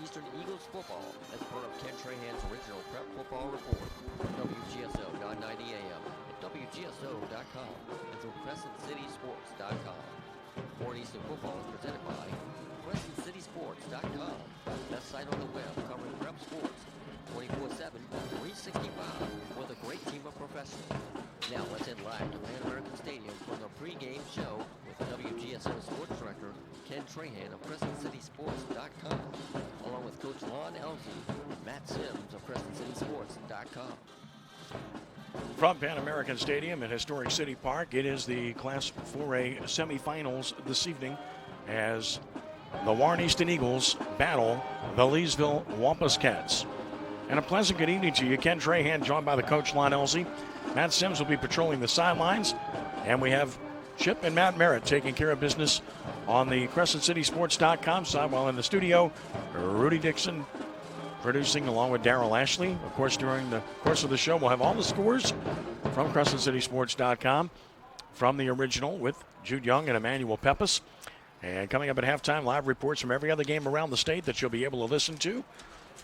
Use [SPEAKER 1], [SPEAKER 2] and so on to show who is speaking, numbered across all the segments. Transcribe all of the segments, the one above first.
[SPEAKER 1] Eastern Eagles football as part of Ken Trahan's original prep football report on WGSO 990 AM at WGSO.com and through CrescentCitySports.com. Warren Easton football is presented by CrescentCitySports.com, best site on the web covering prep sports 24/7, 365 with a great team of professionals. Now let's head live to Pan American Stadium for the pregame show with WGSO Sports Director Ken Trahan of CrescentCitySports.com, along with Coach Lon Elsie and Matt Sims of CrescentCitySports.com.
[SPEAKER 2] From Pan American Stadium at Historic City Park, it is the Class 4A semifinals this evening as the Warren Easton Eagles battle the Leesville Wampus Cats. And a pleasant good evening to you. Ken Trahan joined by the coach Lon Elsie. Matt Sims will be patrolling the sidelines. And we have Chip and Matt Merritt taking care of business on the CrescentCitySports.com side, while in the studio, Rudy Dixon producing along with Darrell Ashley. Of course, during the course of the show, we'll have all the scores from CrescentCitySports.com from the original with Jude Young and Emmanuel Peppas. And coming up at halftime, live reports from every other game around the state that you'll be able to listen to.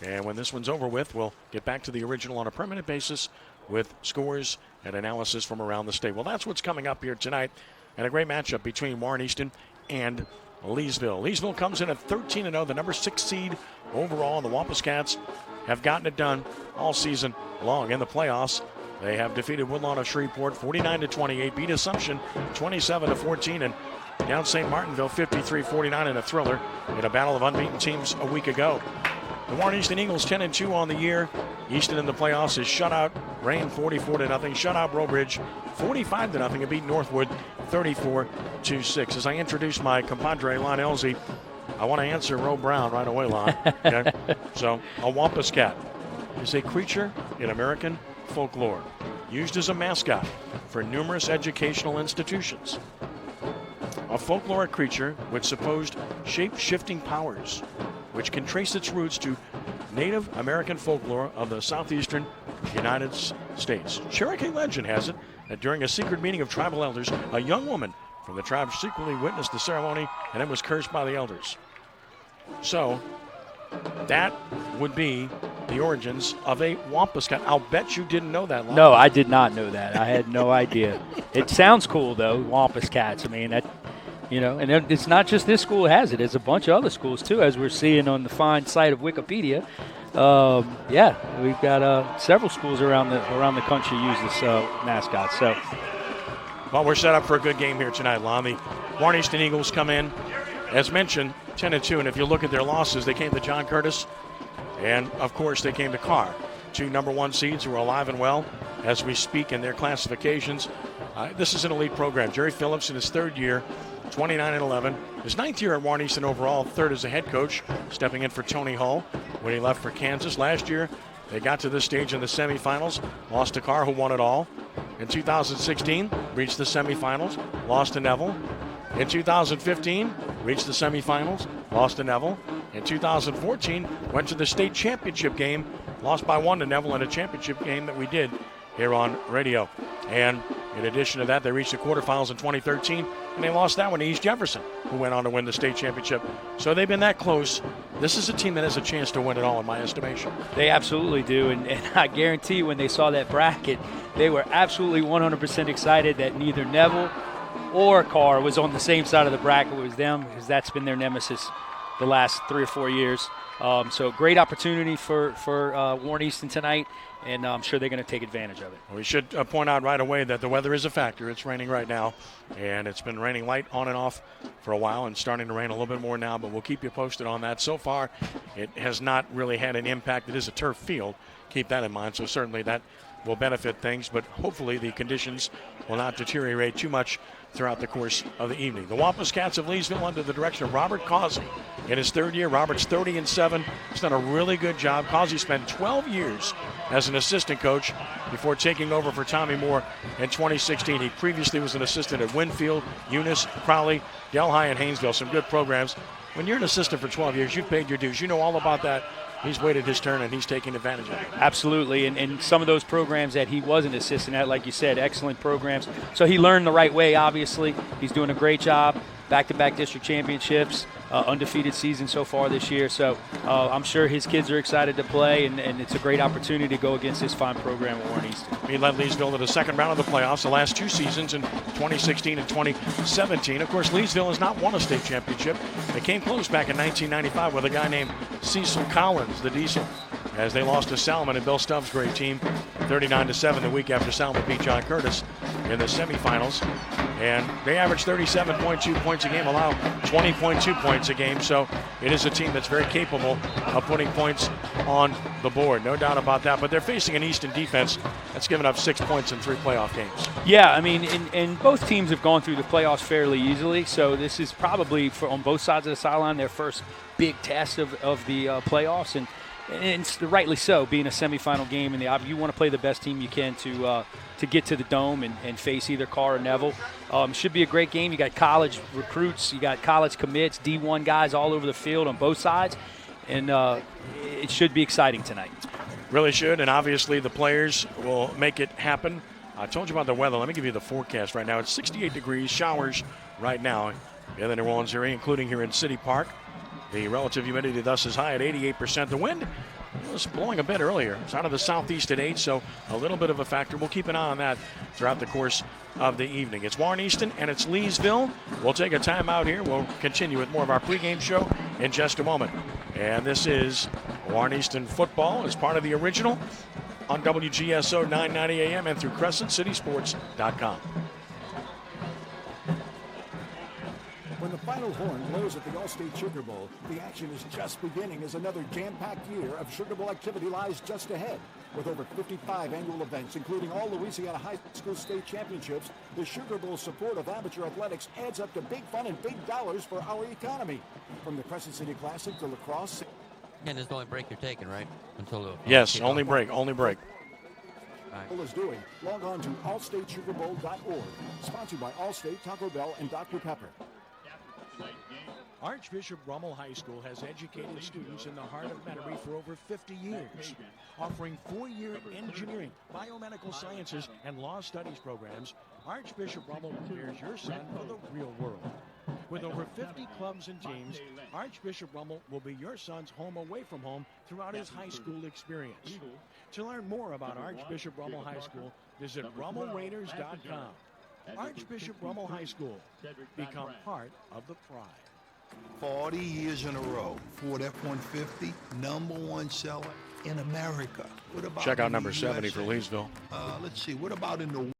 [SPEAKER 2] And when this one's over with, we'll get back to the original on a permanent basis with scores and analysis from around the state. Well, that's what's coming up here tonight. And a great matchup between Warren Easton and Leesville. Leesville comes in at 13-0, the number 6 seed overall. And the Wampus Cats have gotten it done all season long in the playoffs. They have defeated Woodlawn of Shreveport 49-28, beat Assumption 27-14, and down St. Martinville 53-49 in a thriller in a battle of unbeaten teams a week ago. The Warren Easton Eagles 10-2 on the year. Easton in the playoffs has shut out Rain 44-0, shut out Brobridge 45-0, and beat Northwood 34-6. As I introduce my compadre Lon Elsie, I want to answer Roe Brown right away, Lon. Okay? So, a Wampus Cat is a creature in American folklore, used as a mascot for numerous educational institutions. A folkloric creature with supposed shape-shifting powers, which can trace its roots to Native American folklore of the southeastern United States. Cherokee legend has it that during a secret meeting of tribal elders, a young woman from the tribe secretly witnessed the ceremony and then was cursed by the elders. So, that would be the origins of a Wampus Cat. I'll bet you didn't know that, Lon.
[SPEAKER 3] No, I did not know that. I had no idea. It sounds cool, though, Wampus Cats. I mean, that, you know, and it's not just this school has it. There's a bunch of other schools, too, as we're seeing on the fine site of Wikipedia. Yeah, we've got several schools around the country use this mascot. So,
[SPEAKER 2] well, we're set up for a good game here tonight, Lon. The Warren Easton Eagles come in, as mentioned, 10-2, and if you look at their losses, they came to John Curtis, and of course they came to Carr, 2 number 1 seeds who are alive and well as we speak in their classifications. This is an elite program. Jerry Phillips in his 3rd year, 29-11. His 9th year at Warren Easton overall, 3rd as a head coach, stepping in for Tony Hull when he left for Kansas. Last year, they got to this stage in the semifinals, lost to Carr, who won it all. In 2016, reached the semifinals, lost to Neville. In 2015, reached the semifinals, lost to Neville. In 2014, went to the state championship game, lost by 1 to Neville in a championship game that we did here on radio. And in addition to that, they reached the quarterfinals in 2013, and they lost that one to East Jefferson, who went on to win the state championship. So they've been that close. This is a team that has a chance to win it all, in my estimation.
[SPEAKER 3] They absolutely do, and I guarantee you when they saw that bracket, they were absolutely 100% excited that neither Neville or Carr was on the same side of the bracket with them, because that's been their nemesis the last 3 or 4 years. So great opportunity for Warren Easton tonight, and I'm sure they're going to take advantage of it.
[SPEAKER 2] We should point out right away that the weather is a factor. It's raining right now, and it's been raining light on and off for a while and starting to rain a little bit more now, but we'll keep you posted on that. So far, it has not really had an impact. It is a turf field. Keep that in mind, so certainly that will benefit things, but hopefully the conditions will not deteriorate too much throughout the course of the evening. The Wampus Cats of Leesville under the direction of Robert Causey. In his 3rd year, Robert's 30-7. He's done a really good job. Causey spent 12 years as an assistant coach before taking over for Tommy Moore in 2016. He previously was an assistant at Winfield, Eunice, Crowley, Delhi, and Haynesville. Some good programs. When you're an assistant for 12 years, you've paid your dues. You know all about that. He's waited his turn, and he's taking advantage of it.
[SPEAKER 3] Absolutely, and some of those programs that he was an assistant at, like you said, excellent programs. So he learned the right way, obviously. He's doing a great job. back-to-back district championships, undefeated season so far this year. So I'm sure his kids are excited to play, and it's a great opportunity to go against this fine program at Warren Easton.
[SPEAKER 2] He led Leesville to the second round of the playoffs the last 2 seasons in 2016 and 2017. Of course, Leesville has not won a state championship. They came close back in 1995 with a guy named Cecil Collins, the Diesel, as they lost to Salmon and Bill Stubbs' great team 39-7 the week after Salmon beat John Curtis in the semifinals. And they averaged 37.2 points a game, allow 20.2 points a game. So it is a team that's very capable of putting points on the board. No doubt about that. But they're facing an Easton defense that's given up 6 points in 3 playoff games.
[SPEAKER 3] Yeah, I mean, and both teams have gone through the playoffs fairly easily. So this is probably, on both sides of the sideline, their first big test of the playoffs. And rightly so, being a semifinal game, and you want to play the best team you can to get to the Dome and face either Carr or Neville. Should be a great game. You got college recruits, you got college commits, D1 guys all over the field on both sides, and it should be exciting tonight.
[SPEAKER 2] Really should, and obviously the players will make it happen. I told you about the weather. Let me give you the forecast right now. It's 68 degrees, showers right now in the New Orleans area, including here in City Park. The relative humidity thus is high at 88%. The wind was blowing a bit earlier. It's out of the southeast at 8, so a little bit of a factor. We'll keep an eye on that throughout the course of the evening. It's Warren Easton and it's Leesville. We'll take a time out here. We'll continue with more of our pregame show in just a moment. And this is Warren Easton football as part of the original on WGSO 990 AM and through CrescentCitySports.com.
[SPEAKER 4] When the final horn blows at the All-State Sugar Bowl, the action is just beginning as another jam-packed year of Sugar Bowl activity lies just ahead. With over 55 annual events, including all Louisiana high school state championships, the Sugar Bowl support of amateur athletics adds up to big fun and big dollars for our economy. From the Crescent City Classic to lacrosse.
[SPEAKER 1] And there's the only break you're taking, right? Until the
[SPEAKER 2] yes, only break.
[SPEAKER 1] Right.
[SPEAKER 4] Is doing. Log on to allstatesugarbowl.org. Sponsored by Allstate, Taco Bell, and Dr. Pepper.
[SPEAKER 2] Archbishop Rummel High School has educated students in the heart of Metairie for over 50 years, offering 4-year engineering, biomedical sciences, and law studies programs. Archbishop Rummel prepares your son for the real world. With over 50 clubs and teams, Archbishop Rummel will be your son's home away from home throughout his high school experience. To learn more about Archbishop Rummel High School, visit RummelRaiders.com. Archbishop Rummel High School. Become part of the pride.
[SPEAKER 5] 40 years in a row, Ford F-150, #1 seller in America. What about
[SPEAKER 2] check out
[SPEAKER 5] in
[SPEAKER 2] number
[SPEAKER 5] the
[SPEAKER 2] 70
[SPEAKER 5] USA?
[SPEAKER 2] for Leesville.
[SPEAKER 5] Let's see, what about in the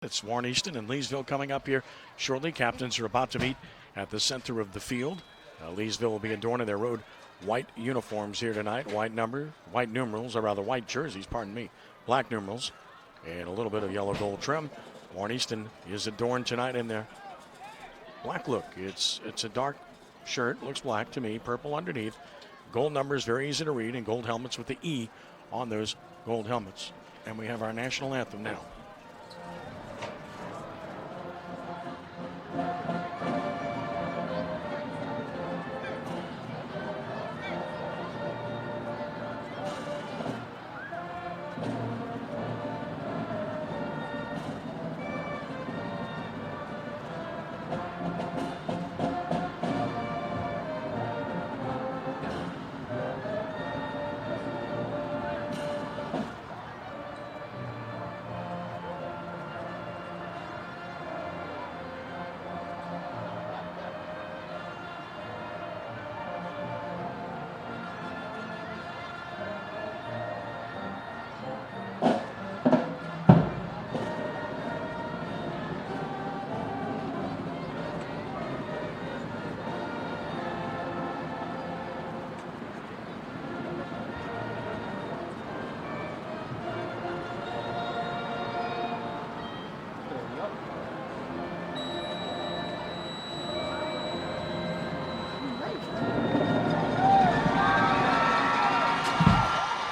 [SPEAKER 2] It's Warren Easton and Leesville coming up here shortly. Captains are about to meet at the center of the field. Leesville will be adorning their road white uniforms here tonight. White numerals, or rather white jerseys, pardon me. Black numerals and a little bit of yellow gold trim. Warren Easton is adorned tonight in their black look. It's a dark shirt, looks black to me, purple underneath. Gold numbers, very easy to read, and gold helmets with the E on those gold helmets. And we have our national anthem now.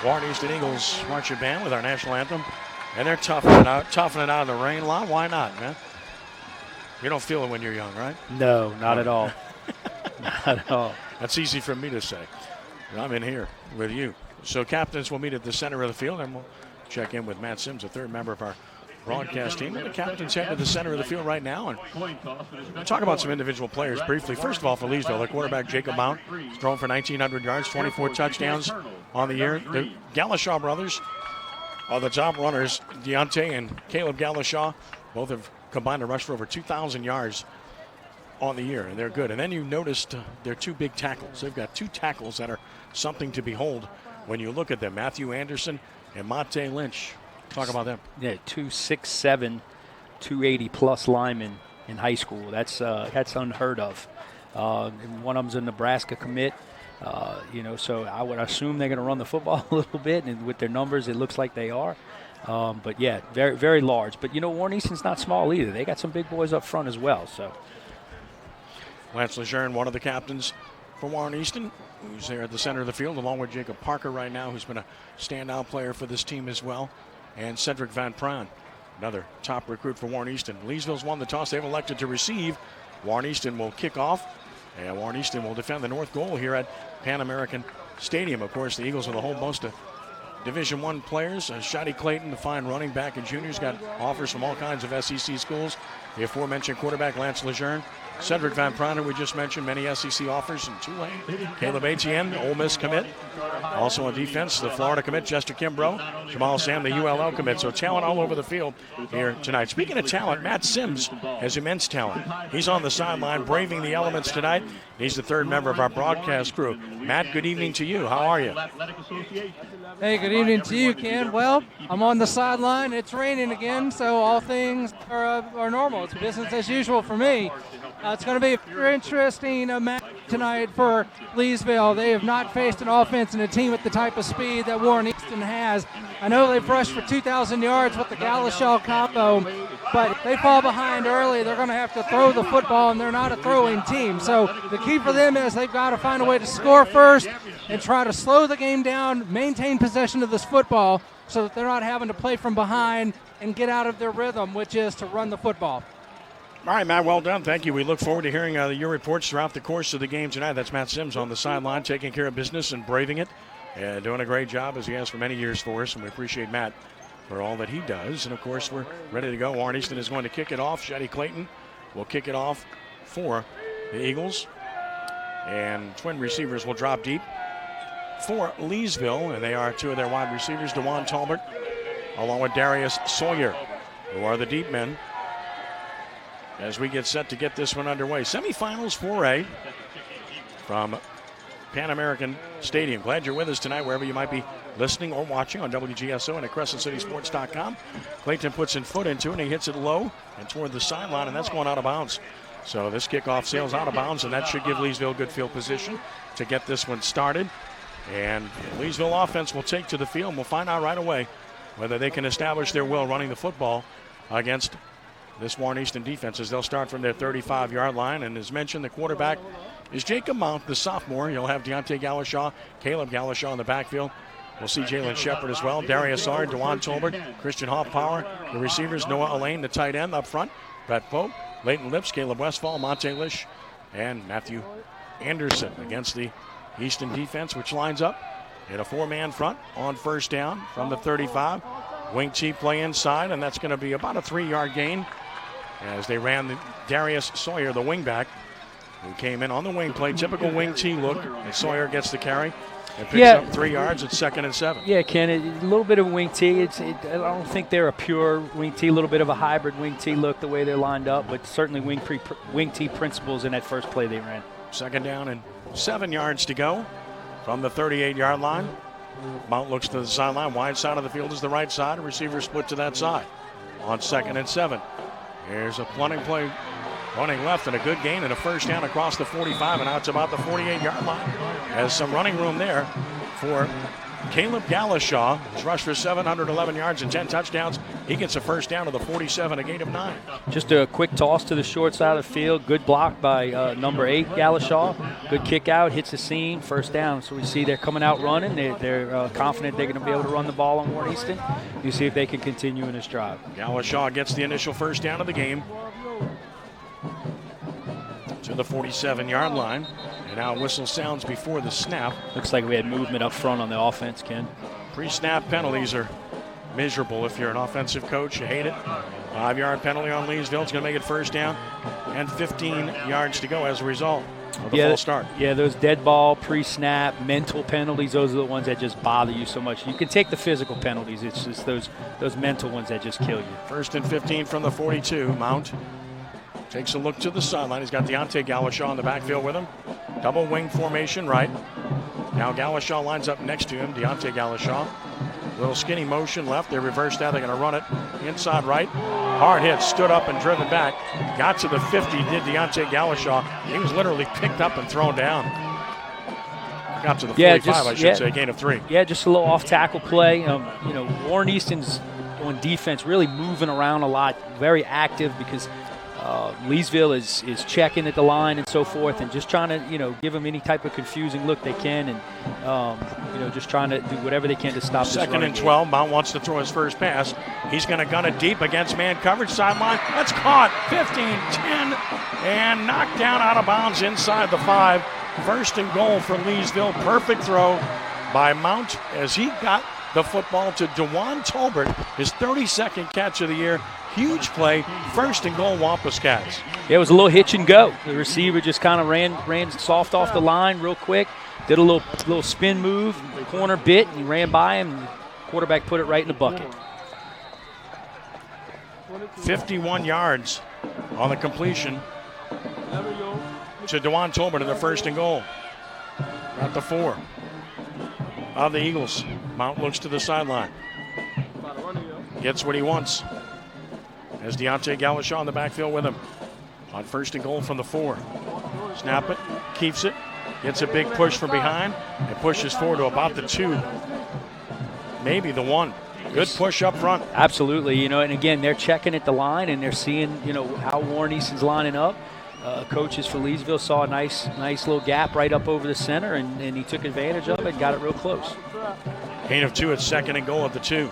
[SPEAKER 2] Warren Easton Eagles marching band with our national anthem. And they're toughing it out in the rain a lot. Why not, man? You don't feel it when you're young, right?
[SPEAKER 3] No, not at all. Not at all.
[SPEAKER 2] That's easy for me to say. I'm in here with you. So captains will meet at the center of the field, and we'll check in with Matt Sims, a third member of our broadcast team. And the captains head to the center of the field right now. And we'll talk about some individual players briefly. First of all, for Leesville, the quarterback Jacob Mount is thrown for 1,900 yards, 24 touchdowns on the year. The Galashaw brothers are the top runners. Deontay and Caleb Galashaw both have combined to rush for over 2,000 yards on the year, and they're good. And then you noticed their two big tackles. They've got two tackles that are something to behold when you look at them. Matthew Anderson and Monte Lynch. Talk about them.
[SPEAKER 3] Yeah, 2'6'7", 280-plus linemen in high school. That's unheard of. And one of them's a Nebraska commit. So I would assume they're going to run the football a little bit, and with their numbers, it looks like they are. But yeah, very, very large. But Warren Easton's not small either. They got some big boys up front as well. So
[SPEAKER 2] Lance Lazar, one of the captains for Warren Easton, who's there at the center of the field, along with Jacob Parker right now, who's been a standout player for this team as well, and Cedric Van Pran, another top recruit for Warren Easton. Leesville's won the toss. They've elected to receive. Warren Easton will kick off, and Warren Easton will defend the north goal here at Pan American Stadium. Of course, the Eagles are the home most of Division I players. Shotty Clayton, the fine running back and juniors, got offers from all kinds of SEC schools. The aforementioned quarterback Lance Lejeune, Cedric Van Pran, we just mentioned, many SEC offers in Tulane. Caleb Etienne, Ole Miss commit. Also on defense, the Florida commit, Jester Kimbrough. Jamal Sam, the ULL commit. So talent all over the field here tonight. Speaking of talent, Matt Sims has immense talent. He's on the sideline braving the elements tonight. He's the third member of our broadcast crew. Matt, good evening to you. How are you?
[SPEAKER 6] Hey, good evening to you, Ken. Well, I'm on the sideline. It's raining again, so all things are normal. It's business as usual for me. It's going to be a very interesting match tonight for Leesville. They have not faced an offense and a team at the type of speed that Warren Easton has. I know they've rushed for 2,000 yards with the Galashaw combo, but if they fall behind early, they're going to have to throw the football, and they're not a throwing team. So the key for them is they've got to find a way to score first and try to slow the game down, maintain possession of this football so that they're not having to play from behind and get out of their rhythm, which is to run the football.
[SPEAKER 2] All right, Matt, well done. Thank you. We look forward to hearing your reports throughout the course of the game tonight. That's Matt Sims on the sideline, taking care of business and braving it, and doing a great job, as he has for many years for us, and we appreciate Matt for all that he does. And, of course, we're ready to go. Warren Easton is going to kick it off. Shotty Clayton will kick it off for the Eagles. And twin receivers will drop deep for Leesville, and they are two of their wide receivers, DeJuan Talbot, along with Darius Sawyer, who are the deep men, as we get set to get this one underway. Semifinals 4A from Pan American Stadium. Glad you're with us tonight, wherever you might be listening or watching on WGSO and at CrescentCitySports.com. Clayton puts his foot into it, and he hits it low and toward the sideline, and that's going out of bounds. So this kickoff sails out of bounds, and that should give Leesville good field position to get this one started. And Leesville offense will take to the field. We'll find out right away whether they can establish their will running the football against this Warren Easton defense, as they'll start from their 35-yard line. And as mentioned, the quarterback is Jacob Mount, the sophomore. You'll have Deontay Galashaw, Caleb Galashaw in the backfield. We'll see Jalen Shepard as well, Darius Sawyer, DeJuan Talbot, Christian Hoffpower. The receivers, Noah Elaine, the tight end up front, Brett Pope, Leighton Lips, Caleb Westfall, Monte Lish, and Matthew Anderson against the Easton defense, which lines up in a four-man front on first down from the 35. Wing T play inside, and that's going to be about a 3-yard gain as they ran the Darius Sawyer, the wingback, who came in on the wing play. Typical wing T look, and Sawyer gets the carry and picks up 3 yards at 2nd and 7.
[SPEAKER 3] Yeah, Ken, a little bit of wing T. I don't think they're a pure wing T, a little bit of a hybrid wing T look the way they're lined up, but certainly wing T principles in that first play they ran.
[SPEAKER 2] 2nd down and 7 yards to go from the 38-yard line. Mount looks to the sideline. Wide side of the field is the right side. Receiver split to that side on 2nd and 7. Here's a punting play running left, and a good gain and a first down across the 45, and out to about the 48-yard line. Has some running room there for Caleb Galashaw has rushed for 711 yards and 10 touchdowns. He gets a first down to the 47, a gain of 9.
[SPEAKER 3] Just a quick toss to the short side of the field. Good block by number 8, Galashaw. Good kick out, hits the seam, first down. So we see they're coming out running. They're confident they're going to be able to run the ball on Warren Easton. You see if they can continue in this drive.
[SPEAKER 2] Galashaw gets the initial first down of the game to the 47-yard line. And now whistle sounds before the snap.
[SPEAKER 3] Looks like we had movement up front on the offense, Ken.
[SPEAKER 2] Pre-snap penalties are miserable if you're an offensive coach. You hate it. 5-yard penalty on Leesville. It's going to make it first down and 15 yards to go as a result of the false start.
[SPEAKER 3] Yeah, those dead ball, pre-snap, mental penalties, those are the ones that just bother you so much. You can take the physical penalties. It's just those mental ones that just kill you.
[SPEAKER 2] First and 15 from the 42. Mount takes a look to the sideline. He's got Deontay Galashaw in the backfield with him. Double wing formation right. Now Galashaw lines up next to him, Deontay Galashaw. Little skinny motion left. They reversed that. They're going to run it inside right. Hard hit, stood up and driven back. Got to the 50, did Deontay Galashaw. He was literally picked up and thrown down. Got to the 45, I should say, gain of 3.
[SPEAKER 3] Yeah, just a little off-tackle play. Warren Easton's on defense really moving around a lot, very active because Leesville is checking at the line and so forth, and just trying to give them any type of confusing look they can, and just trying to do whatever they can to stop this
[SPEAKER 2] Second and 12. Mount wants to throw his first pass. He's going to gun it deep against man coverage sideline. That's caught. 15, 10, and knocked down out of bounds inside the 5. First and goal for Leesville. Perfect throw by Mount as he got the football to DeJuan Tolbert, his 32nd catch of the year. Huge play, first and goal, Wampus Cats.
[SPEAKER 3] Yeah, it was a little hitch and go. The receiver just kind of ran soft off the line real quick, did a little spin move, corner bit, and he ran by him. And the quarterback put it right in the bucket.
[SPEAKER 2] 51 yards on the completion to DeJuan Tolbert in the first and goal. At the 4 of the Eagles. Mount looks to the sideline. Gets what he wants. As Deontay Galashaw in the backfield with him. On first and goal from the 4. Snap it, keeps it, gets a big push from behind, and pushes forward to about the 2. Maybe the 1. Good push up front.
[SPEAKER 3] Absolutely, and again, they're checking at the line and they're seeing, how Warren Easton's lining up. Coaches for Leesville saw a nice little gap right up over the center, and he took advantage of it, got it real close.
[SPEAKER 2] Gain of 2 at second and goal at the 2.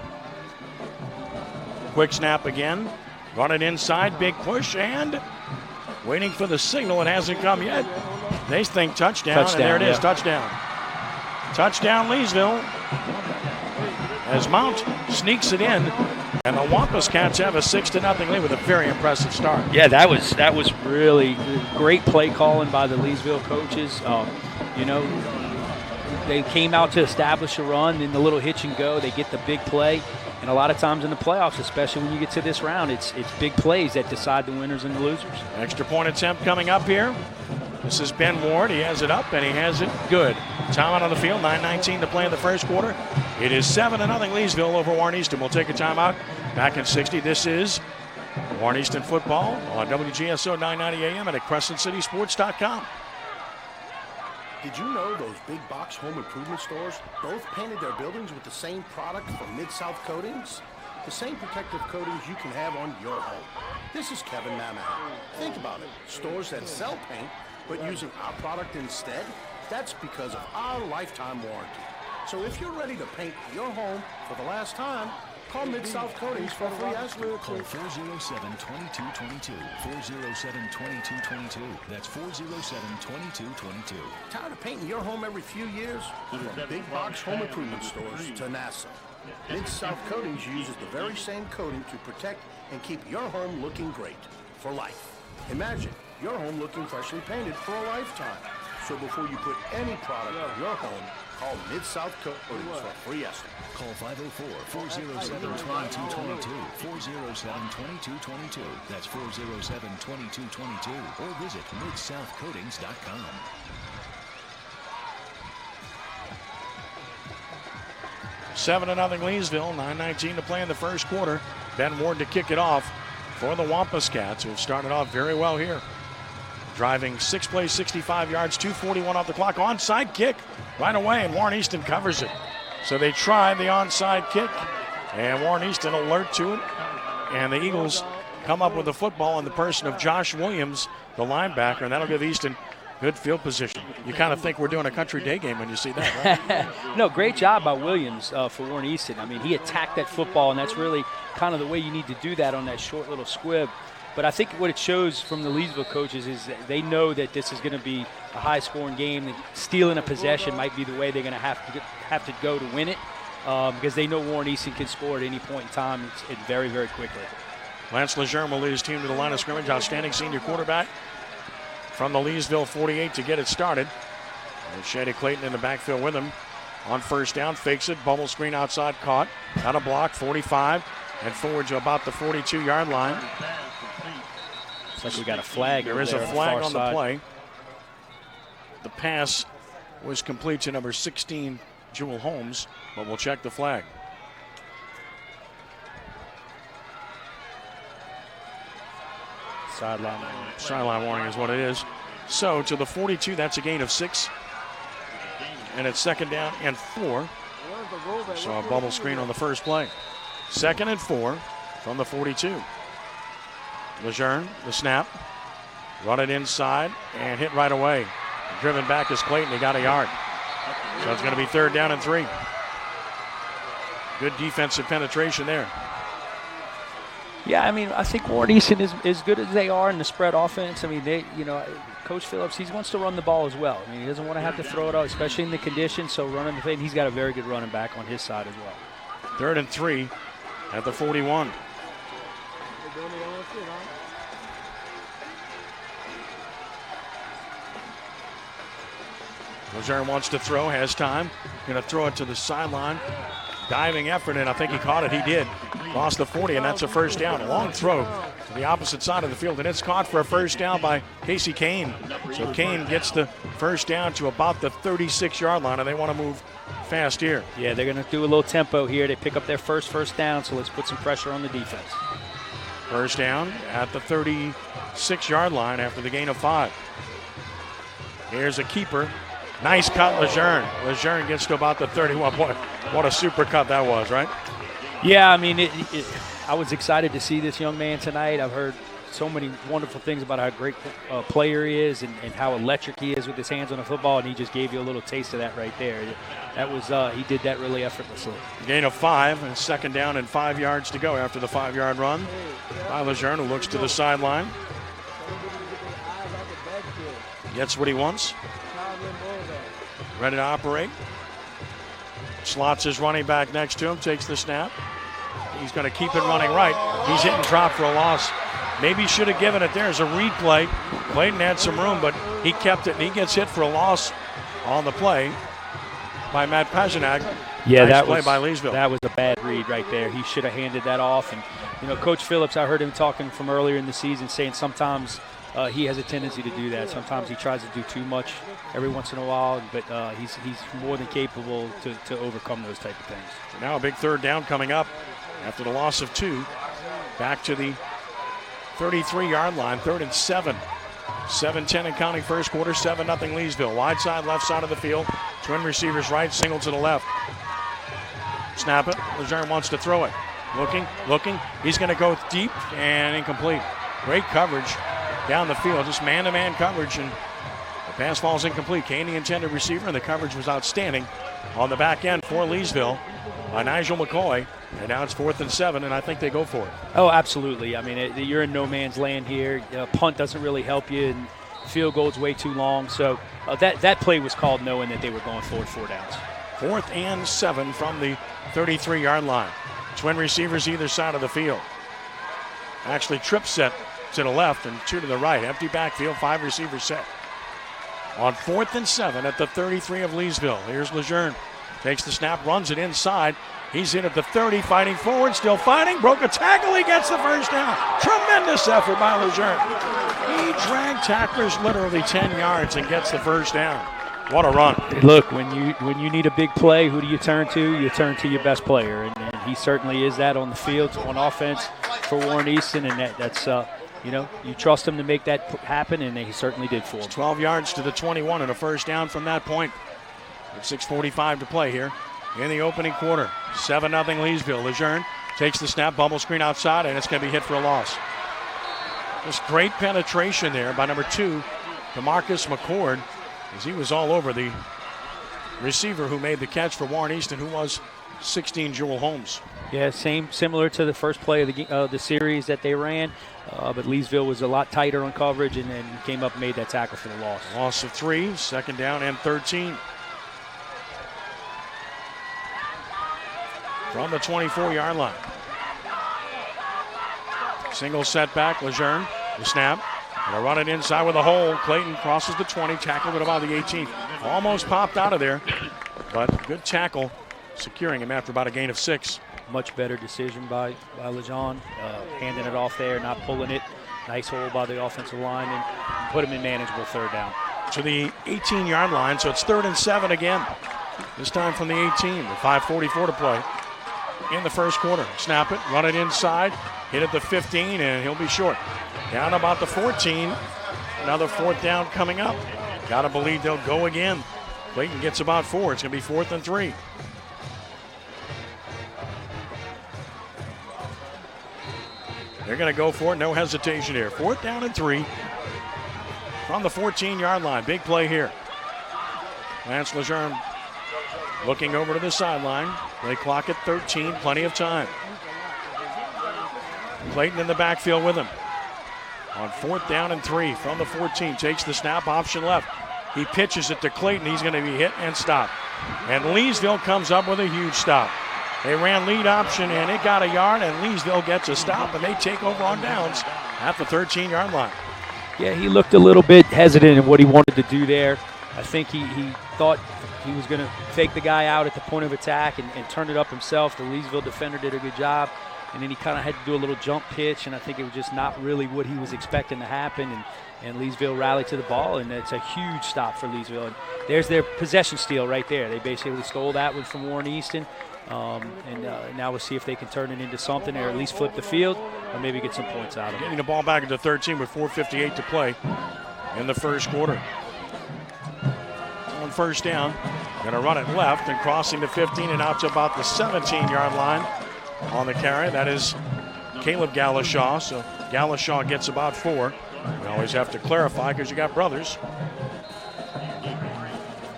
[SPEAKER 2] Quick snap again. Run it inside, big push, and waiting for the signal. It hasn't come yet. They think touchdown, and there it is, touchdown. Touchdown, Leesville. As Mount sneaks it in, and the Wampus Cats have a 6-0 lead with a very impressive start.
[SPEAKER 3] Yeah, that was really great play calling by the Leesville coaches. They came out to establish a run, then the little hitch and go. They get the big play. And a lot of times in the playoffs, especially when you get to this round, it's big plays that decide the winners and the losers.
[SPEAKER 2] Extra point attempt coming up here. This is Ben Ward. He has it up, and he has it good. Timeout on the field, 9:19 to play in the first quarter. It is 7-0 Leesville over Warren Easton. We'll take a timeout. Back in 60. This is Warren Easton football on WGSO 990 AM and at CrescentCitySports.com.
[SPEAKER 7] Did you know those big box home improvement stores both painted their buildings with the same product from Mid-South Coatings? The same protective coatings you can have on your home. This is Kevin Mamahan. Think about it. Stores that sell paint but using our product instead? That's because of our lifetime warranty. So if you're ready to paint your home for the last time, call Mid-South Coatings for a free estimate.
[SPEAKER 8] Call 407-2222. 407-2222. That's 407-2222.
[SPEAKER 7] Tired of painting your home every few years? From big box home improvement stores to NASA. Mid-South Coatings uses the very same coating to protect and keep your home looking great for life. Imagine your home looking freshly painted for a lifetime. So before you put any product on your home, call Mid-South Coatings for a free estimate.
[SPEAKER 8] Call 504-407-2222. 407-2222. That's 407-2222. Or visit midsouthcoatings.com.
[SPEAKER 2] Seven to nothing Leesville. 9:19 to play in the first quarter. Ben Ward to kick it off for the Wampus Cats, who have started off very well here. Driving 6 plays, 65 yards, 2:41 off the clock. Onside kick right away, and Warren Easton covers it. So they tried the onside kick, and Warren Easton alert to it. And the Eagles come up with the football in the person of Josh Williams, the linebacker, and that'll give Easton good field position. You kind of think we're doing a country day game when you see that, right?
[SPEAKER 3] No, great job by Williams for Warren Easton. I mean, he attacked that football, and that's really kind of the way you need to do that on that short little squib. But I think what it shows from the Leesville coaches is that they know that this is going to be a high-scoring game. That stealing a possession might be the way they're going to have to go to win it because they know Warren Easton can score at any point in time and very, very quickly.
[SPEAKER 2] Lance Lejeune will lead his team to the line of scrimmage. Outstanding senior quarterback from the Leesville 48 to get it started. And Shady Clayton in the backfield with him on first down. Fakes it. Bubble screen outside. Caught. Out of block. 45. And forward to about the 42-yard line.
[SPEAKER 3] Looks like we got a flag.
[SPEAKER 2] There is a flag on the play. The pass was complete to number 16, Jewel Holmes, but we'll check the flag. Sideline warning is what it is. So to the 42, that's a gain of 6. And it's 2nd down and 4. So a bubble screen on the first play. 2nd and 4 from the 42. Lejeune, the snap. Run it inside and hit right away. Driven back is Clayton. He got a yard. So it's going to be 3rd down and 3. Good defensive penetration there.
[SPEAKER 3] Yeah, I mean, I think Warren Easton is as good as they are in the spread offense. I mean, Coach Phillips, he wants to run the ball as well. I mean, he doesn't want to have to throw it out, especially in the conditions. So running the thing, he's got a very good running back on his side as well.
[SPEAKER 2] 3rd and 3 at the 41. Lazar wants to throw, has time. Going to throw it to the sideline. Diving effort, and I think he caught it. He did. Lost the 40, and that's a first down. A long throw to the opposite side of the field, and it's caught for a first down by Casey Kane. So Kane gets the first down to about the 36-yard line, and they want to move fast here.
[SPEAKER 3] Yeah, they're going to do a little tempo here. They pick up their first down, so let's put some pressure on the defense.
[SPEAKER 2] First down at the 36-yard line after the gain of 5. Here's a keeper. Nice cut, Lejeune. Lejeune gets to about the 31. What a super cut that was, right?
[SPEAKER 3] Yeah, I mean, I was excited to see this young man tonight. I've heard so many wonderful things about how great a player he is and how electric he is with his hands on the football, and he just gave you a little taste of that right there. That was he did that really effortlessly.
[SPEAKER 2] Gain of 5, and 2nd down and 5 yards to go after the 5-yard run by Lejeune, who looks to the sideline. Gets what he wants. Ready to operate. Slots his running back next to him, takes the snap. He's going to keep it running right. He's hit and dropped for a loss. Maybe he should have given it there as a read play. Clayton had some room, but he kept it, and he gets hit for a loss on the play by Matt Pajanak.
[SPEAKER 3] Yeah,
[SPEAKER 2] nice
[SPEAKER 3] that
[SPEAKER 2] play
[SPEAKER 3] was
[SPEAKER 2] by Leesville.
[SPEAKER 3] That was a bad read right there. He should have handed that off. And, Coach Phillips, I heard him talking from earlier in the season saying sometimes he has a tendency to do that. Sometimes he tries to do too much every once in a while, but he's more than capable to overcome those type of things.
[SPEAKER 2] So now a big 3rd down coming up after the loss of 2. Back to the 33-yard line, 3rd and 7. 7-10 and counting first quarter, 7-0 Leesville. Wide side, left side of the field. Twin receivers right, single to the left. Snap it. Lejeune wants to throw it. Looking. He's going to go deep and incomplete. Great coverage down the field, just man-to-man coverage, and the pass falls incomplete. Kane, the intended receiver, and the coverage was outstanding on the back end for Leesville by Nigel McCoy. And now it's 4th and 7, and I think they go for it.
[SPEAKER 3] Oh, absolutely. I mean, you're in no man's land here. Punt doesn't really help you, and field goal's way too long. So that play was called knowing that they were going forward 4 downs.
[SPEAKER 2] 4th and 7 from the 33-yard line. Twin receivers either side of the field. Actually, trip set to the left and 2 to the right. Empty backfield, 5 receivers set. On 4th and 7 at the 33 of Leesville. Here's Lejeune. Takes the snap, runs it inside. He's in at the 30, fighting forward, still fighting. Broke a tackle, he gets the first down. Tremendous effort by Lejeune. He dragged tacklers literally 10 yards and gets the first down. What a run.
[SPEAKER 3] Look, when you need a big play, who do you turn to? You turn to your best player, and he certainly is that on the field, on offense for Warren Easton, and that's you trust him to make that happen, and he certainly did for him.
[SPEAKER 2] 12 yards to the 21 and a first down from that point. With 6:45 to play here. in the opening quarter. 7-0 Leesville. Lejeune takes the snap, bubble screen outside, and it's going to be hit for a loss. Just great penetration there by number 2, DeMarcus McCord, as he was all over the receiver who made the catch for Warren Easton, who was 16 Jewel Holmes.
[SPEAKER 3] Yeah, similar to the first play of the series that they ran, but Leesville was a lot tighter on coverage and then came up and made that tackle for the loss.
[SPEAKER 2] Loss of 3, 2nd down and 13. From the 24-yard line. Single setback, Lejeune, the snap. And run it inside with a hole. Clayton crosses the 20, tackled at about the 18. Almost popped out of there, but good tackle, securing him after about a gain of 6.
[SPEAKER 3] Much better decision by Lejeune, handing it off there, not pulling it. Nice hole by the offensive line and put him in manageable 3rd down.
[SPEAKER 2] To the 18-yard line, so it's 3rd and 7 again. This time from the 18, with 5:44 to play in the first quarter. Snap it, run it inside, hit at the 15, and he'll be short. Down about the 14, another 4th down coming up. Gotta believe they'll go again. Clayton gets about 4, it's gonna be 4th and 3. They're going to go for it, no hesitation here. 4th down and 3 from the 14-yard line. Big play here. Lance Lejeune looking over to the sideline. Play clock at 13, plenty of time. Clayton in the backfield with him. On 4th down and 3 from the 14, takes the snap, option left. He pitches it to Clayton. He's going to be hit and stopped. And Leesville comes up with a huge stop. They ran lead option, and it got a yard, and Leesville gets a stop, and they take over on downs at the 13-yard line.
[SPEAKER 3] Yeah, he looked a little bit hesitant in what he wanted to do there. I think he thought he was going to fake the guy out at the point of attack and turn it up himself. The Leesville defender did a good job, and then he kind of had to do a little jump pitch, and I think it was just not really what he was expecting to happen, and Leesville rallied to the ball, and it's a huge stop for Leesville. And there's their possession steal right there. They basically stole that one from Warren Easton. Now we'll see if they can turn it into something or at least flip the field or maybe get some points out of it.
[SPEAKER 2] Getting the ball back into 13 with 4:58 to play in the first quarter. On 1st down, going to run it left and crossing the 15 and out to about the 17-yard line on the carry. That is Caleb Galashaw. So Galashaw gets about 4. We always have to clarify because you got brothers.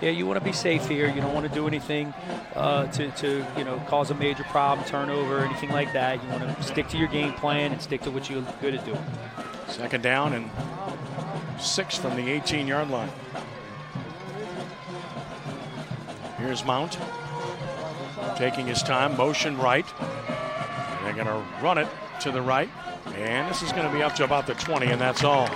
[SPEAKER 3] Yeah, you want to be safe here. You don't want to do anything to cause a major problem, turnover, anything like that. You want to stick to your game plan and stick to what you're good at doing.
[SPEAKER 2] 2nd down and 6 from the 18-yard line. Here's Mount taking his time, motion right. And they're going to run it to the right. And this is going to be up to about the 20, and that's all.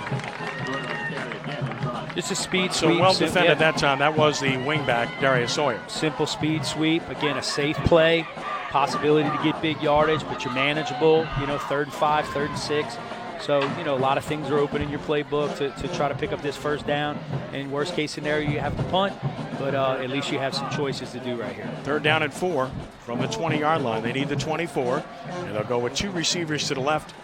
[SPEAKER 3] Just a speed
[SPEAKER 2] so
[SPEAKER 3] sweep.
[SPEAKER 2] So well defended that time. That was the wingback, Darius Sawyer.
[SPEAKER 3] Simple speed sweep. Again, a safe play. Possibility to get big yardage, but you're manageable. 3rd and 5, 3rd and 6. So, a lot of things are open in your playbook to try to pick up this 1st down. In worst case scenario, you have to punt, but at least you have some choices to do right here.
[SPEAKER 2] 3rd down and 4 from the 20-yard line. They need the 24, and they'll go with 2 receivers to the left.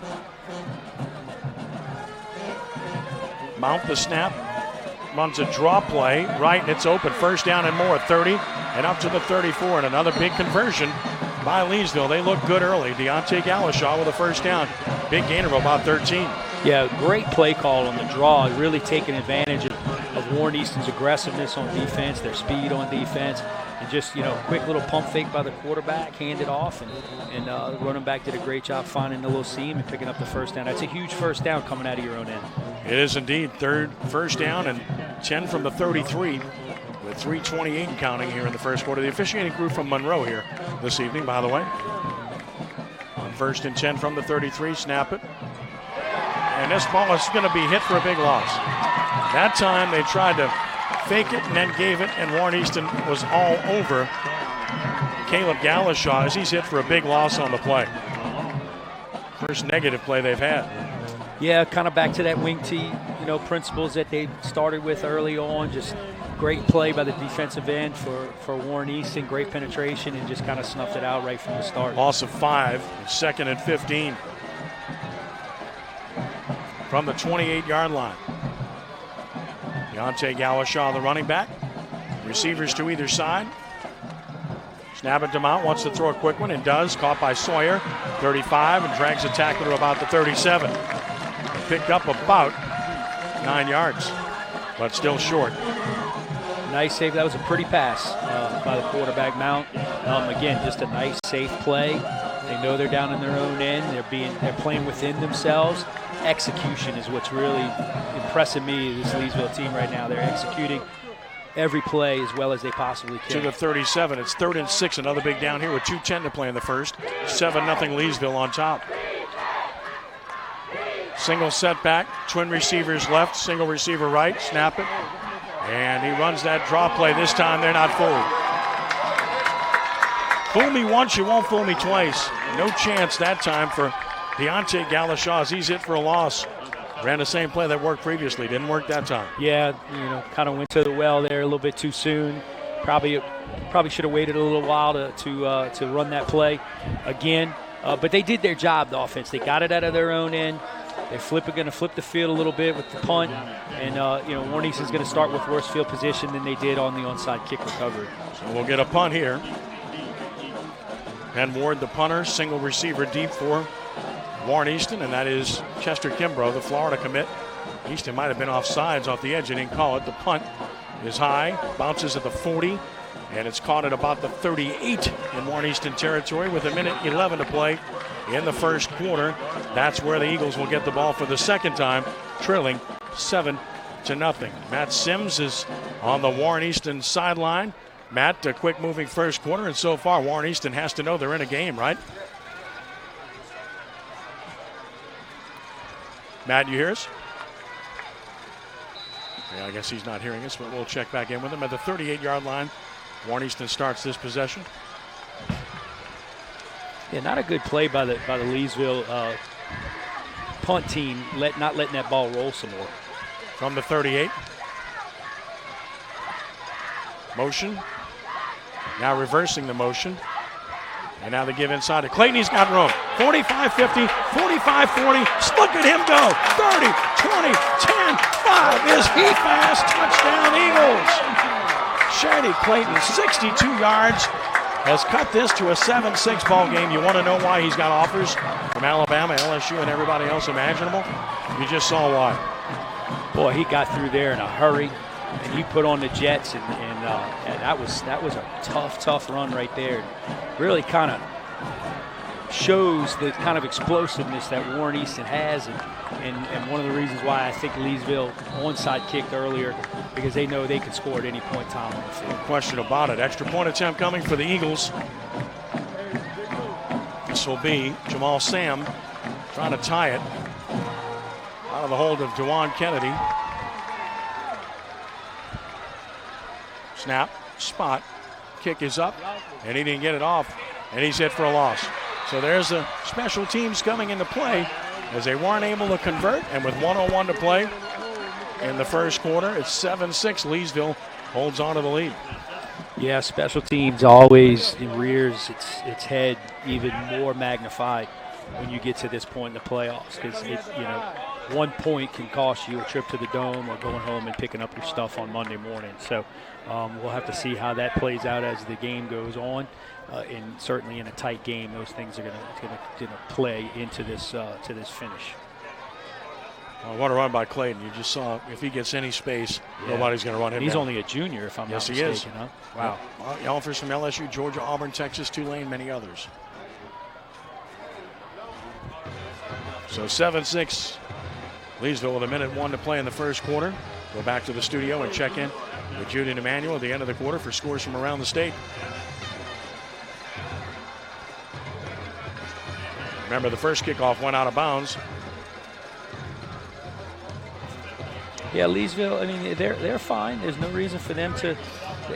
[SPEAKER 2] Mount the snap. Runs a draw play right, and it's open. 1st down and more, 30 and up to the 34, and another big conversion by Leesville. They look good early. Deontay Galashaw with a 1st down. Big gain of about 13.
[SPEAKER 3] Yeah, great play call on the draw. Really taking advantage of Warren Easton's aggressiveness on defense, their speed on defense, and just, quick little pump fake by the quarterback, hand it off, and the running back did a great job finding the little seam and picking up the 1st down. That's a huge 1st down coming out of your own end.
[SPEAKER 2] It is indeed. 1st down and 10 from the 33 with 3:28 and counting here in the first quarter. The officiating crew from Monroe here this evening, by the way. On 1st and 10 from the 33, snap it. And this ball is going to be hit for a big loss. That time they tried to fake it and then gave it, and Warren Easton was all over Caleb Galashaw as he's hit for a big loss on the play. First negative play they've had.
[SPEAKER 3] Yeah, kind of back to that wing tee, principles that they started with early on. Just great play by the defensive end for Warren Easton. Great penetration and just kind of snuffed it out right from the start.
[SPEAKER 2] Loss of 5, 2nd and 15 from the 28-yard line. Deontay Galashaw, the running back. Receivers to either side. Snap it to Mount, wants to throw a quick one and does. Caught by Sawyer, 35, and drags the tackle to about the 37. Picked up about 9 yards, but still short.
[SPEAKER 3] Nice save. That was a pretty pass by the quarterback, Mount. Again, just a nice, safe play. They know they're down in their own end. They're playing within themselves. Execution is what's really impressing me, this Leesville team right now. They're executing every play as well as they possibly can.
[SPEAKER 2] To the 37. It's 3rd and 6. Another big down here with 2:10 to play in the first. 7-0 Leesville on top. Single setback. Twin receivers left. Single receiver right. Snap it. And he runs that draw play. This time they're not fooled. Fool me once, you won't fool me twice. No chance that time for Deontay Galashaw as he's hit for a loss. Ran the same play that worked previously. Didn't work that time.
[SPEAKER 3] Yeah, kind of went to the well there a little bit too soon. Probably should have waited a little while to run that play again. But they did their job, the offense. They got it out of their own end. They're going to flip the field a little bit with the punt. And, Warren Easton's going to start with worse field position than they did on the onside kick recovery.
[SPEAKER 2] So we'll get a punt here. Ben Ward, the punter, single receiver deep for Warren Easton, and that is Chester Kimbrough, the Florida commit. Easton might have been off sides off the edge. They didn't call it. The punt is high, bounces at the 40, and it's caught at about the 38 in Warren Easton territory with 1:11 to play in the first quarter. That's where the Eagles will get the ball for the second time, trailing 7-0. Matt Sims is on the Warren Easton sideline. Matt, a quick moving first quarter, and so far Warren Easton has to know they're in a game, right? Matt, you hear us? Yeah, I guess he's not hearing us, but we'll check back in with him. At the 38-yard line, Warren Easton starts this possession.
[SPEAKER 3] Yeah, not a good play by the Leesville punt team, not letting that ball roll some more.
[SPEAKER 2] From the 38. Motion. Now reversing the motion. And now they give inside to Clayton. He's got room. 45-50, 45-40. Look at him go. 30, 20, 10, 5. Is he fast? Touchdown Eagles. Shady Clayton, 62 yards, has cut this to a 7-6 ball game. You want to know why he's got offers from Alabama, LSU, and everybody else imaginable? You just saw why.
[SPEAKER 3] Boy, he got through there in a hurry, and he put on the Jets, and that was a tough run right there. Really kind of shows the kind of explosiveness that Warren Easton has, and one of the reasons why I think Leesville onside kicked earlier, because they know they can score at any point in time on the field.
[SPEAKER 2] No question about it. Extra point attempt coming for the Eagles. This will be Jamal Sam trying to tie it out of the hold of DeJuan Kennedy. Snap, spot, kick is up, and he didn't get it off, and he's hit for a loss. So there's the special teams coming into play as they weren't able to convert, and with 1:01 to play in the first quarter, it's 7-6. Leesville holds on to the lead.
[SPEAKER 3] Yeah, special teams always rears its head even more magnified when you get to this point in the playoffs, because 1 point can cost you a trip to the Dome or going home and picking up your stuff on Monday morning. So we'll have to see how that plays out as the game goes on. And certainly in a tight game, those things are going to play into this finish.
[SPEAKER 2] Well, what a run by Clayton. You just saw if he gets any space, nobody's going to run him
[SPEAKER 3] He's
[SPEAKER 2] down.
[SPEAKER 3] only a junior, if I'm not
[SPEAKER 2] yes,
[SPEAKER 3] mistaken.
[SPEAKER 2] He is.
[SPEAKER 3] Huh? Wow.
[SPEAKER 2] Well, offers from LSU, Georgia, Auburn, Texas, Tulane, many others. So 7-6. Leesville with 1:01 to play in the first quarter. Go back to the studio and check in with Judy and Emmanuel at the end of the quarter for scores from around the state. Remember, the first kickoff went out of bounds.
[SPEAKER 3] Yeah, Leesville, I mean, they're fine. There's no reason for them to.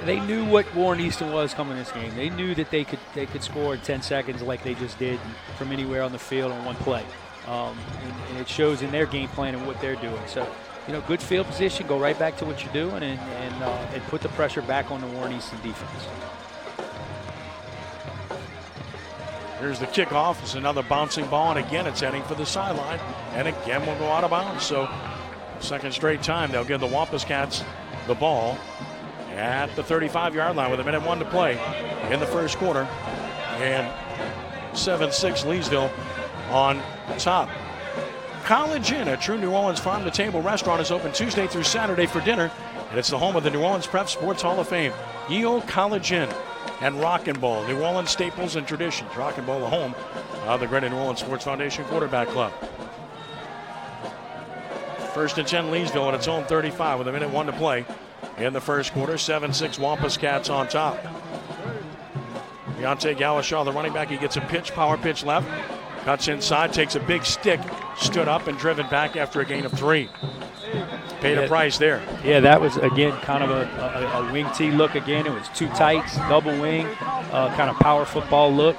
[SPEAKER 3] They knew what Warren Easton was coming this game. They knew that they could score in 10 seconds like they just did from anywhere on the field on one play. And it shows in their game plan and what they're doing. So, good field position, go right back to what you're doing and put the pressure back on the Warren Easton defense.
[SPEAKER 2] Here's the kickoff. It's another bouncing ball, and again, it's heading for the sideline. And again, we'll go out of bounds. So, second straight time, they'll give the Wampus Cats the ball at the 35-yard line with 1:01 to play in the first quarter. And 7-6 Leesville on top. College Inn, a true New Orleans farm-to-table restaurant, is open Tuesday through Saturday for dinner, and it's the home of the New Orleans Prep Sports Hall of Fame. Yale College Inn and Rock and Bowl, New Orleans staples and traditions. Rock and Bowl, the home of the Greater New Orleans Sports Foundation Quarterback Club. First and 10 Leesville at its own 35 with 1:01 to play in the first quarter. 7-6 Wampus Cats on top. Deontay Galashaw, the running back, he gets a pitch, power pitch left. Cuts inside, takes a big stick, stood up and driven back after a gain of 3. Paid a price there.
[SPEAKER 3] Yeah, that was, again, kind of a wing tee look again. It was two tights, double wing, kind of power football look.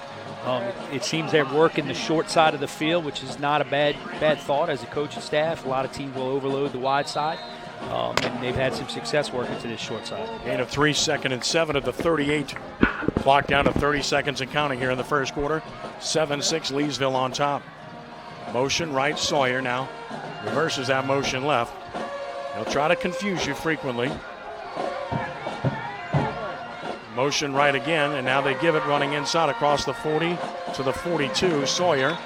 [SPEAKER 3] It seems they're working the short side of the field, which is not a bad thought as a coaching staff. A lot of teams will overload the wide side, and they've had some success working to this short side.
[SPEAKER 2] Gain of 3, 2nd and 7 at the 38. Clock down to 30 seconds and counting here in the first quarter. 7-6 Leesville on top. Motion right, Sawyer now reverses that motion left. They'll try to confuse you frequently. Motion right again, and now they give it running inside across the 40 to the 42. Sawyer,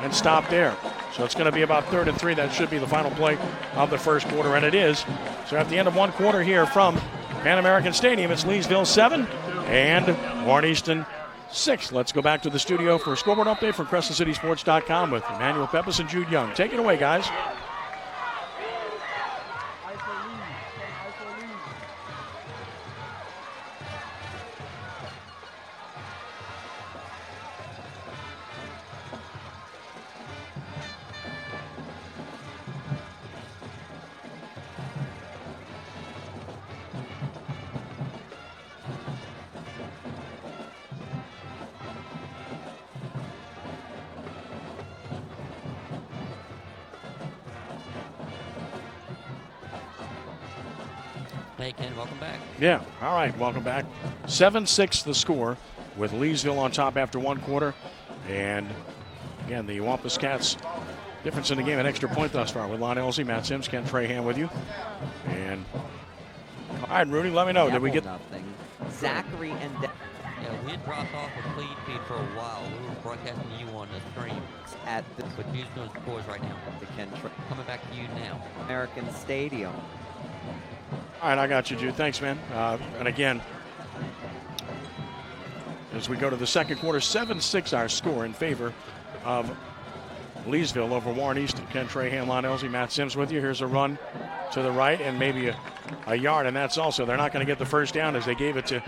[SPEAKER 2] and stop there. So it's going to be about 3rd and 3. That should be the final play of the first quarter, and it is. So at the end of one quarter here from Pan American Stadium, it's Leesville 7 and Warren Easton 6. Let's go back to the studio for a scoreboard update from CrescentCitySports.com with Emmanuel Peppis and Jude Young. Take it away, guys.
[SPEAKER 1] Hey, Ken, welcome back.
[SPEAKER 2] Yeah, all right, welcome back. 7-6 the score with Leesville on top after one quarter. And again, the Wampus Cats difference in the game, an extra point thus far with Lon Elsie, Matt Sims, Ken Trahan with you. And all right, Rudy, let me know. Did we get
[SPEAKER 9] nothing? Zachary and
[SPEAKER 1] Yeah, we had dropped off a play feed for a while. We were broadcasting you on the stream.
[SPEAKER 9] at the
[SPEAKER 1] But use those scores right now. Coming back to you now.
[SPEAKER 9] American Stadium?
[SPEAKER 2] All right, I got you, Jude. Thanks, man. And again, as we go to the second quarter, 7-6 our score in favor of Leesville over Warren Easton. Ken Trahan, Lon Elsie, Matt Sims with you. Here's a run to the right and maybe a yard, and that's also, they're not going to get the first down as they gave it to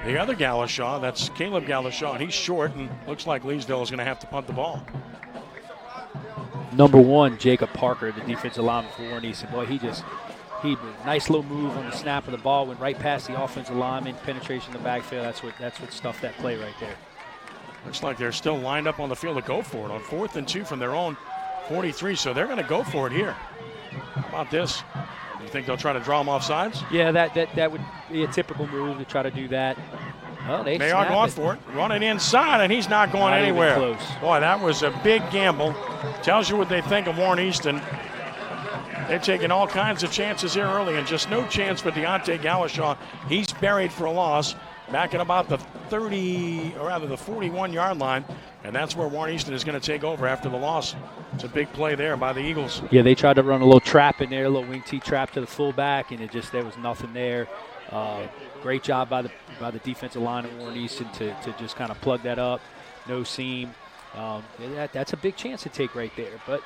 [SPEAKER 2] the other Galashaw. That's Caleb Galashaw, and he's short, and looks like Leesville is going to have to punt the ball.
[SPEAKER 3] Number 1, Jacob Parker, the defensive lineman for Warren Easton. Boy, he nice little move on the snap of the ball, went right past the offensive lineman, penetration in the backfield. That's what stuffed that play right there.
[SPEAKER 2] Looks like they're still lined up on the field to go for it on 4th and 2 from their own 43, so they're going to go for it here. How about this? Do you think they'll try to draw them off sides?
[SPEAKER 3] Yeah, that would be a typical move to try to do that. Oh,
[SPEAKER 2] they are going for it. Running inside, and he's not going anywhere.
[SPEAKER 3] Close.
[SPEAKER 2] Boy, that was a big gamble. Tells you what they think of Warren Easton. They're taking all kinds of chances here early, and just no chance for Deontay Galashaw. He's buried for a loss back at about the 41-yard line, and that's where Warren Easton is going to take over after the loss. It's a big play there by the Eagles.
[SPEAKER 3] Yeah, they tried to run a little trap in there, a little wing T trap to the fullback, and there was nothing there. Great job by the defensive line of Warren Easton to just kind of plug that up. No seam. That's a big chance to take right there. But,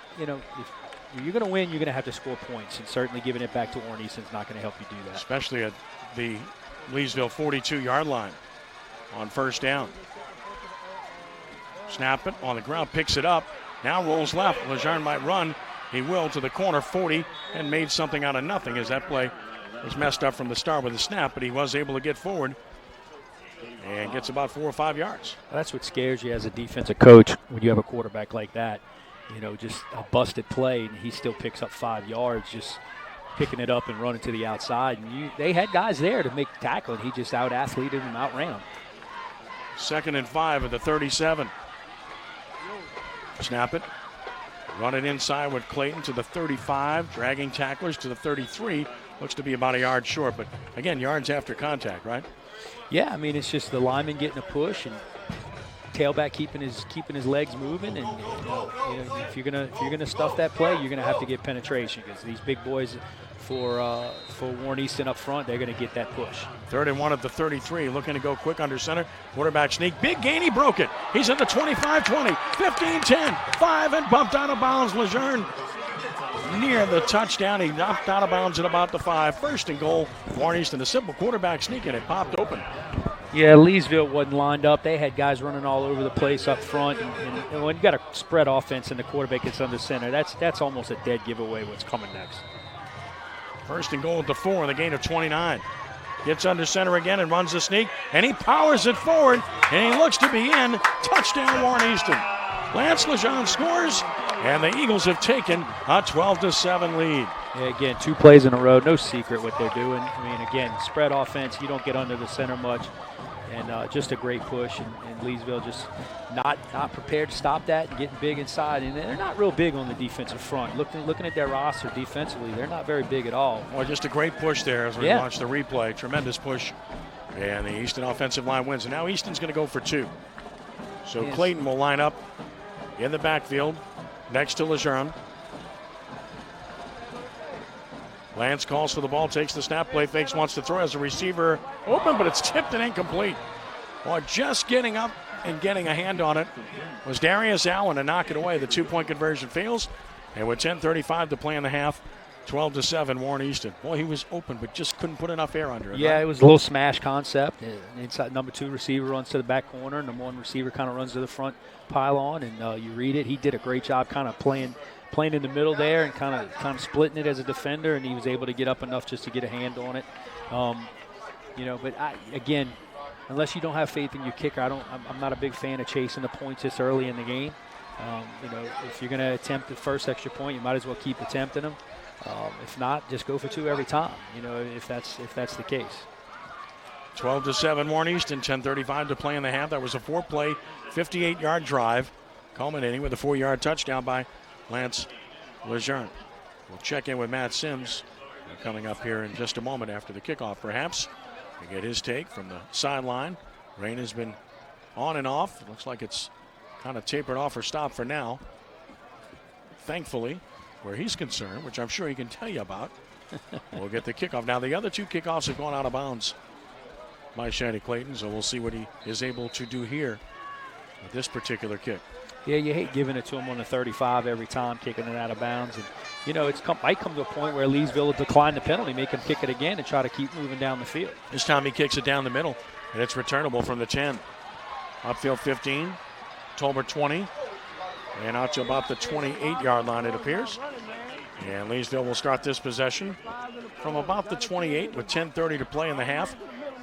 [SPEAKER 3] if you're going to win, you're going to have to score points, and certainly giving it back to Warren Easton is not going to help you do that.
[SPEAKER 2] Especially at the Leesville 42-yard line on first down. Snap it on the ground, picks it up, now rolls left. Lazar might run. He will to the corner, 40, and made something out of nothing as that play was messed up from the start with the snap, but he was able to get forward and gets about 4 or 5 yards.
[SPEAKER 3] That's what scares you as a defensive coach when you have a quarterback like that. Just a busted play, and he still picks up 5 yards, just picking it up and running to the outside. And they had guys there to make the tackle, and he just out-athleted him, outran him.
[SPEAKER 2] 2nd and 5 at the 37. Snap it. Run it inside with Clayton to the 35, dragging tacklers to the 33. Looks to be about a yard short, but again, yards after contact, right?
[SPEAKER 3] Yeah, I mean, it's just the lineman getting a push and tailback keeping his legs moving, and if you're gonna stuff that play, you're gonna have to get penetration because these big boys for Warren Easton up front, they're gonna get that push.
[SPEAKER 2] 3rd and 1 at the 33, looking to go quick under center. Quarterback sneak, big gain, he broke it. He's at the 25-20, 15-10, 5 and bumped out of bounds. Lazar near the touchdown. He knocked out of bounds at about the 5. 1st and goal. Warren Easton, a simple quarterback sneak, and it popped open.
[SPEAKER 3] Yeah, Leesville wasn't lined up. They had guys running all over the place up front, and when you got a spread offense and the quarterback gets under center, that's almost a dead giveaway what's coming next.
[SPEAKER 2] 1st and goal at the 4, the gain of 29. Gets under center again and runs the sneak, and he powers it forward, and he looks to be in. Touchdown, Warren Easton. Lance Lejean scores, and the Eagles have taken a 12-7 lead.
[SPEAKER 3] Yeah, again, 2 plays in a row, no secret what they're doing. I mean, again, spread offense, you don't get under the center much, and just a great push, and Leesville just not prepared to stop that and getting big inside. And they're not real big on the defensive front. Looking at their roster defensively, they're not very big at all.
[SPEAKER 2] Well, just a great push there as we watch the replay. Tremendous push, and the Easton offensive line wins. And now Easton's going to go for 2. So Clayton will line up in the backfield next to Lejean. Lance calls for the ball, takes the snap, play fakes, wants to throw as a receiver open, but it's tipped and incomplete. Well, just getting up and getting a hand on it was Darius Allen to knock it away. The 2-point conversion fails, and with 10:35 to play in the half, 12-7, Warren Easton. Boy, he was open, but just couldn't put enough air under it.
[SPEAKER 3] Yeah,
[SPEAKER 2] right?
[SPEAKER 3] It was a little smash concept. Inside number 2 receiver runs to the back corner, number 1 receiver kind of runs to the front pylon, and you read it. He did a great job kind of playing in the middle there and kind of splitting it as a defender, and he was able to get up enough just to get a hand on it. But again, unless you don't have faith in your kicker, I'm not a big fan of chasing the points this early in the game. If you're going to attempt the first extra point, you might as well keep attempting them. If not, just go for 2 every time. If that's the case.
[SPEAKER 2] 12-7, Warren Easton. 10:35 to play in the half. That was a 4-play, 58-yard drive, culminating with a 4-yard touchdown by Lance Lejean. We'll check in with Matt Sims coming up here in just a moment after the kickoff, perhaps, to get his take from the sideline. Rain has been on and off. It looks like it's kind of tapered off or stopped for now. Thankfully, where he's concerned, which I'm sure he can tell you about, we'll get the kickoff. Now, the other 2 kickoffs have gone out of bounds by Shanny Clayton, so we'll see what he is able to do here with this particular kick.
[SPEAKER 3] Yeah, you hate giving it to him on the 35 every time, kicking it out of bounds. And, might come to a point where Leesville will decline the penalty, make him kick it again and try to keep moving down the field.
[SPEAKER 2] This time he kicks it down the middle, and it's returnable from the 10. Upfield 15, Tolbert 20, and out to about the 28-yard line, it appears. And Leesville will start this possession from about the 28 with 10:30 to play in the half.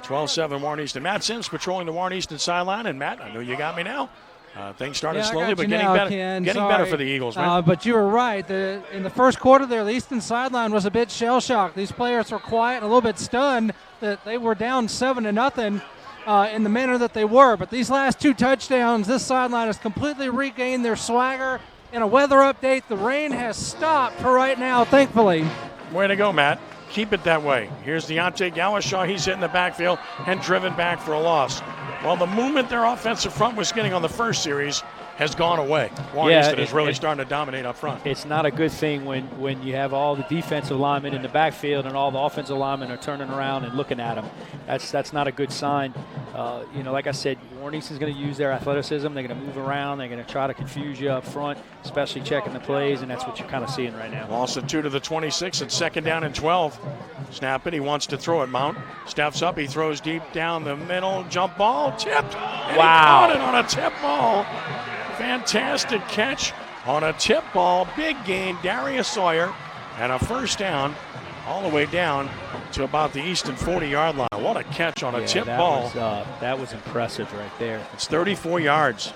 [SPEAKER 2] 12-7 Warren Easton. Matt Sims patrolling the Warren Easton sideline. And, Matt, I know you got me now. Things started slowly, but getting better. Getting better for the Eagles, man.
[SPEAKER 6] But you were right. In the first quarter there, the Easton sideline was a bit shell-shocked. These players were quiet and a little bit stunned that they were down 7-0 in the manner that they were. But these last 2 touchdowns, this sideline has completely regained their swagger. In a weather update, the rain has stopped for right now, thankfully.
[SPEAKER 2] Way to go, Matt. Keep it that way. Here's Deontay Galashaw. He's hit in the backfield and driven back for a loss. Well, the movement their offensive front was getting on the first series has gone away. Warren Easton is really starting to dominate up front.
[SPEAKER 3] It's not a good thing when you have all the defensive linemen in the backfield and all the offensive linemen are turning around and looking at them. That's not a good sign. Like I said, Warren Easton's going to use their athleticism. They're going to move around. They're going to try to confuse you up front, especially checking the plays, and that's what you're kind of seeing right now.
[SPEAKER 2] Loss of 2 to the 26. It's 2nd down and 12. Snap it. He wants to throw it. Mount steps up. He throws deep down the middle. Jump ball. Tipped. And
[SPEAKER 3] wow.
[SPEAKER 2] He caught it on a tip ball. Fantastic catch on a tip ball. Big gain. Darius Sawyer. And a 1st down all the way down to about the Easton 40-yard line. What a catch on a tip ball.
[SPEAKER 3] That was impressive right there.
[SPEAKER 2] It's 34 yards.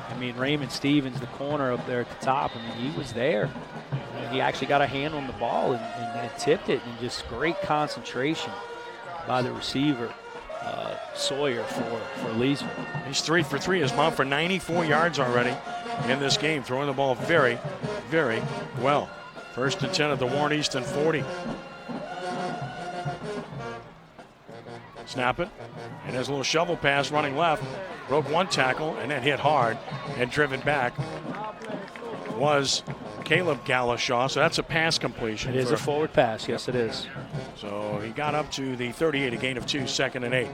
[SPEAKER 3] I mean, Raymond Stevens, the corner up there at the top, he was there. He actually got a hand on the ball and tipped it, and just great concentration by the receiver, Sawyer, for Leesville.
[SPEAKER 2] He's 3 for 3. His mount for 94 yards already in this game, throwing the ball very, very well First and 10 at the Warren Easton 40. Snap it. And his little shovel pass running left. Broke one tackle and then hit hard and driven back was Caleb Galashaw. So that's a pass completion.
[SPEAKER 3] It is a forward pass. Yes, it is.
[SPEAKER 2] So he got up to the 38, a gain of 2, 2nd and 8.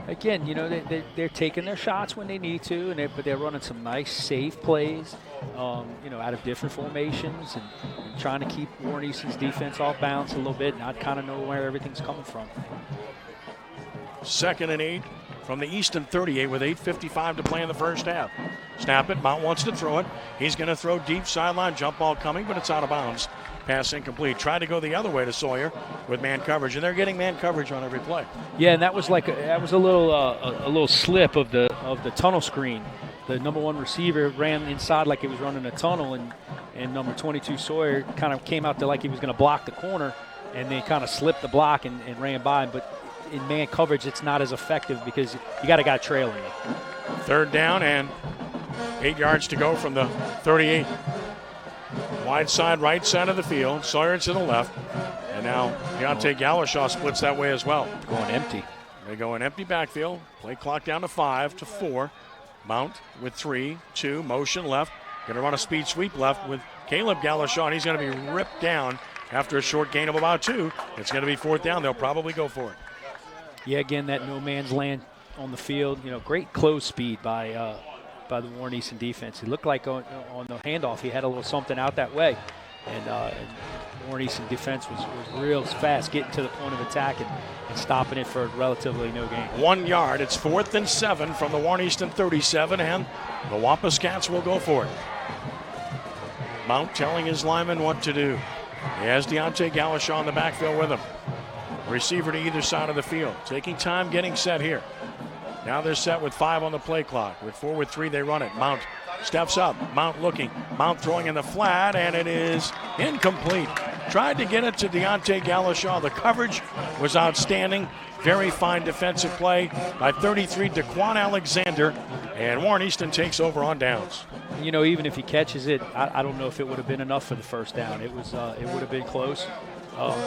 [SPEAKER 3] Again, you know, they're taking their shots when they need to, but they're running some nice, safe plays, you know, out of different formations and trying to keep Warren Easton's defense off balance a little bit, not kind of know where everything's coming from.
[SPEAKER 2] 2nd and 8 from the Easton 38 with 8:55 to play in the first half. Snap it. Mount wants to throw it. He's going to throw deep sideline. Jump ball coming, but it's out of bounds. Pass incomplete. Tried to go the other way to Sawyer with man coverage, and they're getting man coverage on every play.
[SPEAKER 3] Yeah, and that was like a little slip of the tunnel screen. The number 1 receiver ran inside like he was running a tunnel, and number 22 Sawyer kind of came out there like he was going to block the corner, and they kind of slipped the block and ran by him. But in man coverage, it's not as effective because you got a guy trailing you.
[SPEAKER 2] 3rd down and 8 yards to go from the 38. Wide side, right side of the field. Sawyer to the left. And now Deontay Galashaw splits that way as well.
[SPEAKER 3] Going empty.
[SPEAKER 2] They go in empty backfield. Play clock down to 5 to 4. Mount with 3, 2, motion left. Going to run a speed sweep left with Caleb Galashaw. And he's going to be ripped down after a short gain of about 2. It's going to be 4th down. They'll probably go for it.
[SPEAKER 3] Yeah, again, that no man's land on the field. You know, great close speed by the Warren Easton defense. It looked like on the handoff he had a little something out that way. And Warren Easton defense was real fast getting to the point of attack and stopping it for relatively no gain.
[SPEAKER 2] 1 yard. It's 4th and 7 from the Warren Easton 37, and the Wampus Cats will go for it. Mount telling his lineman what to do. He has Deontay Galashaw in the backfield with him. Receiver to either side of the field. Taking time getting set here. Now they're set with 5 on the play clock. With 4 with 3, they run it. Mount steps up. Mount looking. Mount throwing in the flat, and it is incomplete. Tried to get it to Deontay Galashaw. The coverage was outstanding. Very fine defensive play by 33, Daquan Alexander. And Warren Easton takes over on downs.
[SPEAKER 3] You know, even if he catches it, I don't know if it would have been enough for the first down. It would have been close.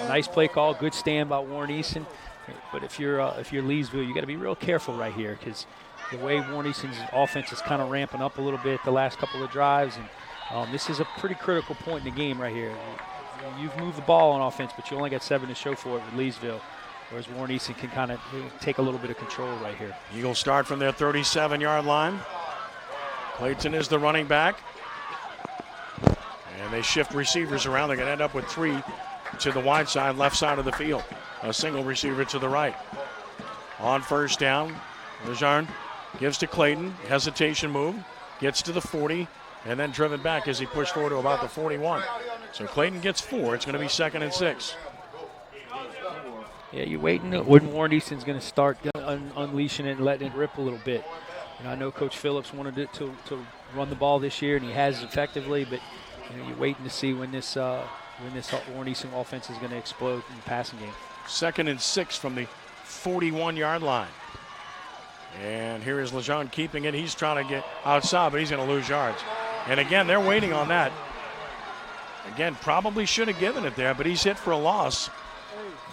[SPEAKER 3] Nice play call, good stand by Warren Easton. But if you're Leesville, you got to be real careful right here because the way Warren Easton's offense is kind of ramping up a little bit the last couple of drives, and this is a pretty critical point in the game right here. You've moved the ball on offense, but you only got 7 to show for it with Leesville, whereas Warren Easton can kind of take a little bit of control right here.
[SPEAKER 2] Eagles start from their 37-yard line. Clayton is the running back, and they shift receivers around. They're going to end up with 3 to the wide side, left side of the field. A single receiver to the right. On first down, Lazar gives to Clayton. Hesitation move. Gets to the 40, and then driven back as he pushed forward to about the 41. So Clayton gets 4. It's going to be 2nd and 6.
[SPEAKER 3] Yeah, you're waiting when Warren Easton's going to start unleashing it and letting it rip a little bit. And I know Coach Phillips wanted it to run the ball this year, and he has effectively, but you're waiting to see when this Warren Easton offense is going to explode in the passing game.
[SPEAKER 2] 2nd and 6 from the 41-yard line. And here is Lejeune keeping it. He's trying to get outside, but he's going to lose yards. And again, they're waiting on that. Again, probably should have given it there, but he's hit for a loss.